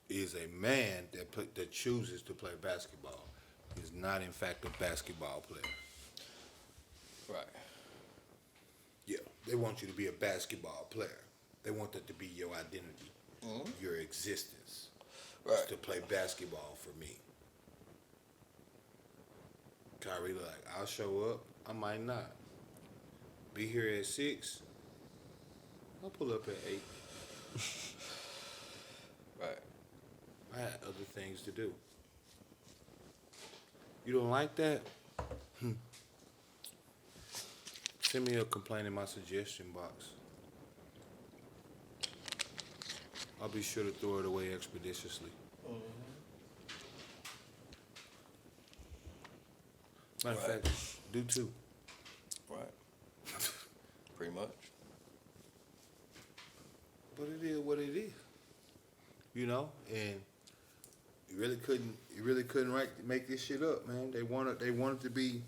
He is a man that chooses to play basketball. He is not, in fact, a basketball player. Right. Yeah, they want you to be a basketball player. They want that to be your identity, your existence. Right. To play basketball for me. Kyrie like, I'll show up. I might not. Be here at 6. I'll pull up at 8. Right. I had other things to do. You don't like that? Send me a complaint in my suggestion box. I'll be sure to throw it away expeditiously. Matter of Right. fact, do too. Right. Pretty much. But it is what it is. You know, and you really couldn't make this shit up, man. They want it to be.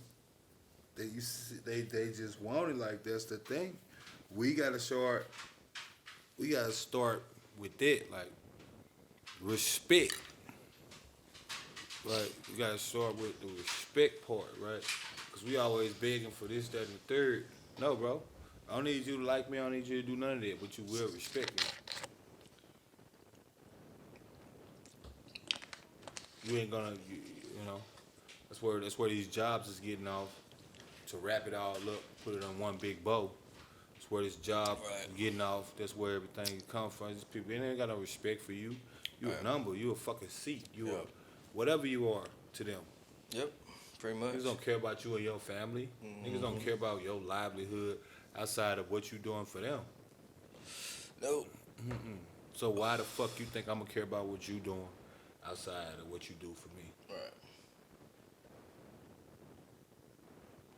They just want it like that's the thing. We gotta start with it, like respect. Like you gotta start with the respect part, right? Cause we always begging for this, that, and the third. No, bro. I don't need you to like me. I don't need you to do none of that. But you will respect me. You ain't gonna, you know. That's where these jobs is getting off. To wrap it all up, put it on one big bow. That's where this job Right. getting off. That's where everything comes from. These people, they ain't got no respect for you. You Right. a number. You a fucking seat. You Yep. a whatever you are to them. Yep. Pretty much. Niggas don't care about you and your family. Niggas don't care about your livelihood outside of what you doing for them. Nope. So why the fuck you think I'm gonna care about what you doing outside of what you do for me? Right.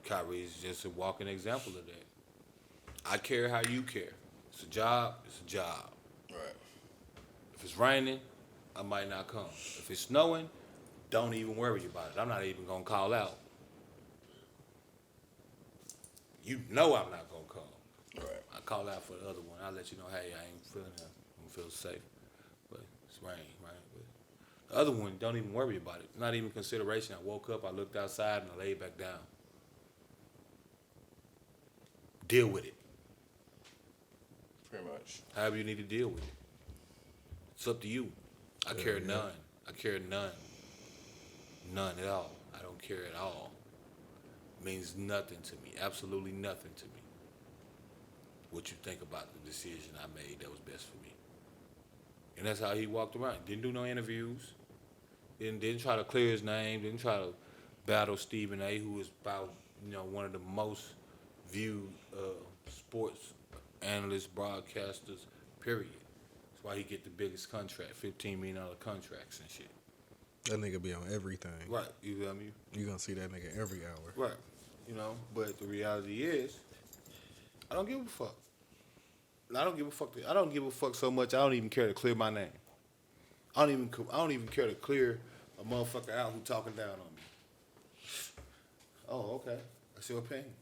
Kyrie's just a walking example of that. I care how you care. It's a job, it's a job. Right. If it's raining, I might not come. If it's snowing, don't even worry about it. I'm not even gonna call out. You know I'm not gonna come. Right. I call out for the other one. I'll let you know, hey, I ain't feeling it. I don't feel safe. But it's rain, right? But the other one, don't even worry about it. Not even consideration. I woke up, I looked outside, and I laid back down. Deal with it. Pretty much. However you need to deal with it. It's up to you. I care none. I care none. None at all. I don't care at all. It means nothing to me. Absolutely nothing to me. What you think about the decision I made that was best for me. And that's how he walked around. Didn't do no interviews. Didn't try to clear his name. Didn't try to battle Stephen A., who is about, one of the most viewed sports analysts, broadcasters, period. That's why he get the biggest contract, $15 million contracts and shit. That nigga be on everything. Right, you feel me? You gonna see that nigga every hour. Right, but the reality is, I don't give a fuck. I don't give a fuck. I don't give a fuck so much. I don't even care to clear my name. I don't even care to clear a motherfucker out who talking down on me. Oh, okay. That's your opinion.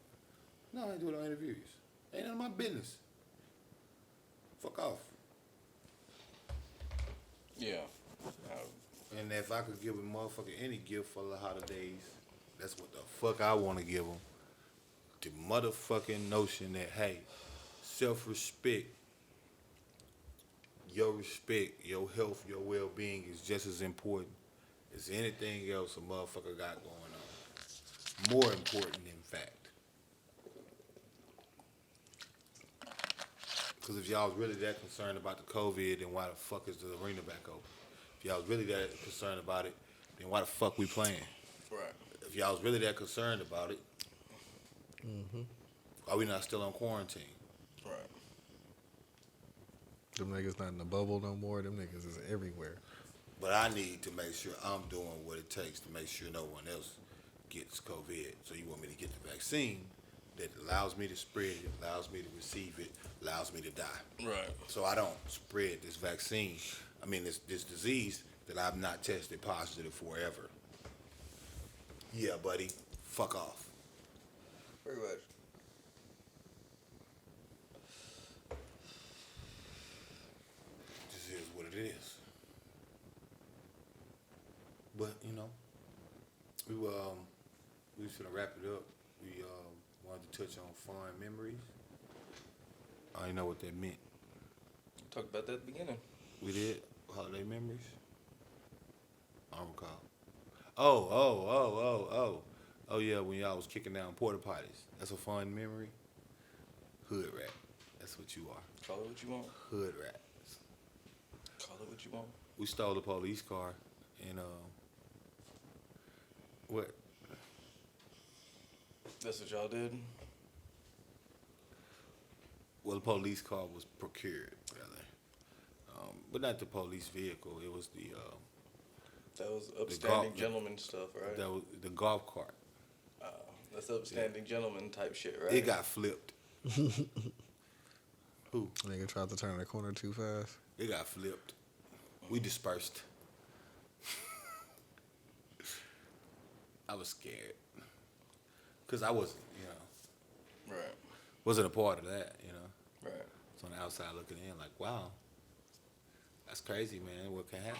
No, I ain't doing no interviews. Ain't none of my business. Fuck off. Yeah. And if I could give a motherfucker any gift for the holidays, that's what the fuck I want to give them. The motherfucking notion that, hey, self-respect, your respect, your health, your well-being is just as important as anything else a motherfucker got going on. More important, in fact. Because if y'all was really that concerned about the COVID, then why the fuck is the arena back open? If y'all was really that concerned about it, then why the fuck we playing? Right. If y'all was really that concerned about it, why we not still on quarantine? Right. Them niggas not in the bubble no more. Them niggas is everywhere. But I need to make sure I'm doing what it takes to make sure no one else gets COVID. So you want me to get the vaccine that allows me to spread it, allows me to receive it, allows me to die. Right. So I don't spread this vaccine, this disease that I've not tested positive for ever. Yeah, buddy, fuck off. Pretty much. This is what it is. But, we was finna wrap it up. We wanted to touch on fond memories. I didn't know what that meant. Talked about that at the beginning. We did? Holiday memories? I don't recall. Oh, yeah, when y'all was kicking down porta potties. That's a fun memory. Hood rat. That's what you are. Call it what you want. Hood rats. Call it what you want. We stole the police car and what? That's what y'all did? Well, the police car was procured, rather. But not the police vehicle. It was the That was upstanding golf- gentleman stuff, right? that was the golf cart. That's upstanding gentleman type shit, right? It got flipped. Who? Nigga tried to turn the corner too fast. It got flipped. We dispersed. I was scared. Because I wasn't, Right. wasn't a part of that, Right. So on the outside looking in, like, wow, that's crazy, man. What can happen?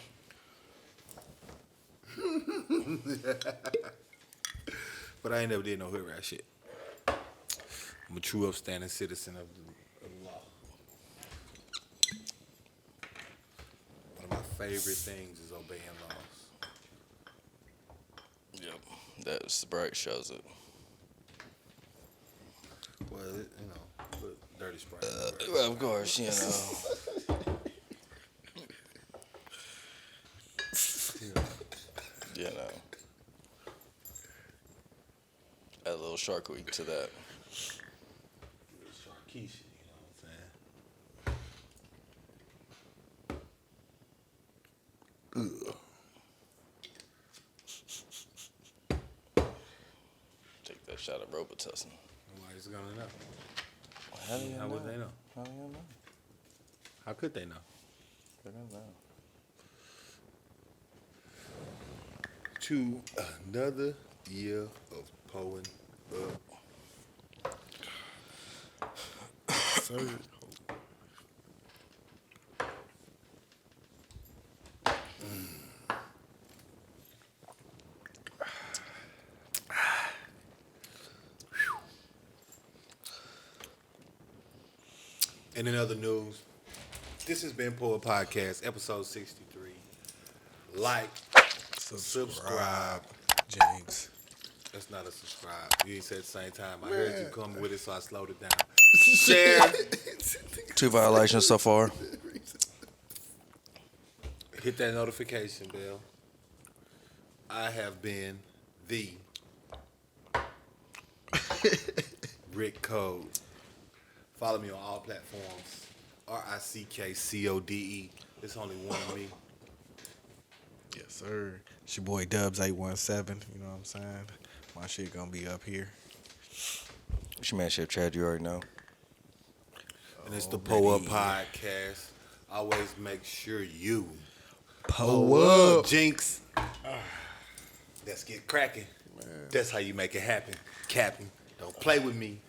But I ain't never did no hood rat shit. I'm a true upstanding citizen of the law. One of my favorite things is obeying laws. Yep. That Sprite shows it. Well, put dirty Sprite. in the Well, of course, you know. You know. Add a little Shark Week to that. Sharkeisha, you know what I'm saying? Ugh. Take that shot of Robitussin. Nobody's gonna know. How do you How know? would they know? How do you know? How could they know? They don't know. To another year of pulling up. Sir. And in other news, this has been Poor Podcast, episode 63. Like, subscribe. Jinx. That's not a subscribe. You ain't said at the same time. I heard you come with it, so I slowed it down. Share. 2 violations so far. Hit that notification bell. I have been the Rick Code. Follow me on all platforms. RICKCODE. There's only one of me. Yes, sir. It's your boy Dubz 817. You know what I'm saying? My shit gonna be up here. What's your man, Chef Chad? You already know. And it's the Poor Podcast. Always make sure you Pull up. Jinx. Let's get cracking. That's how you make it happen. Captain, don't play with me.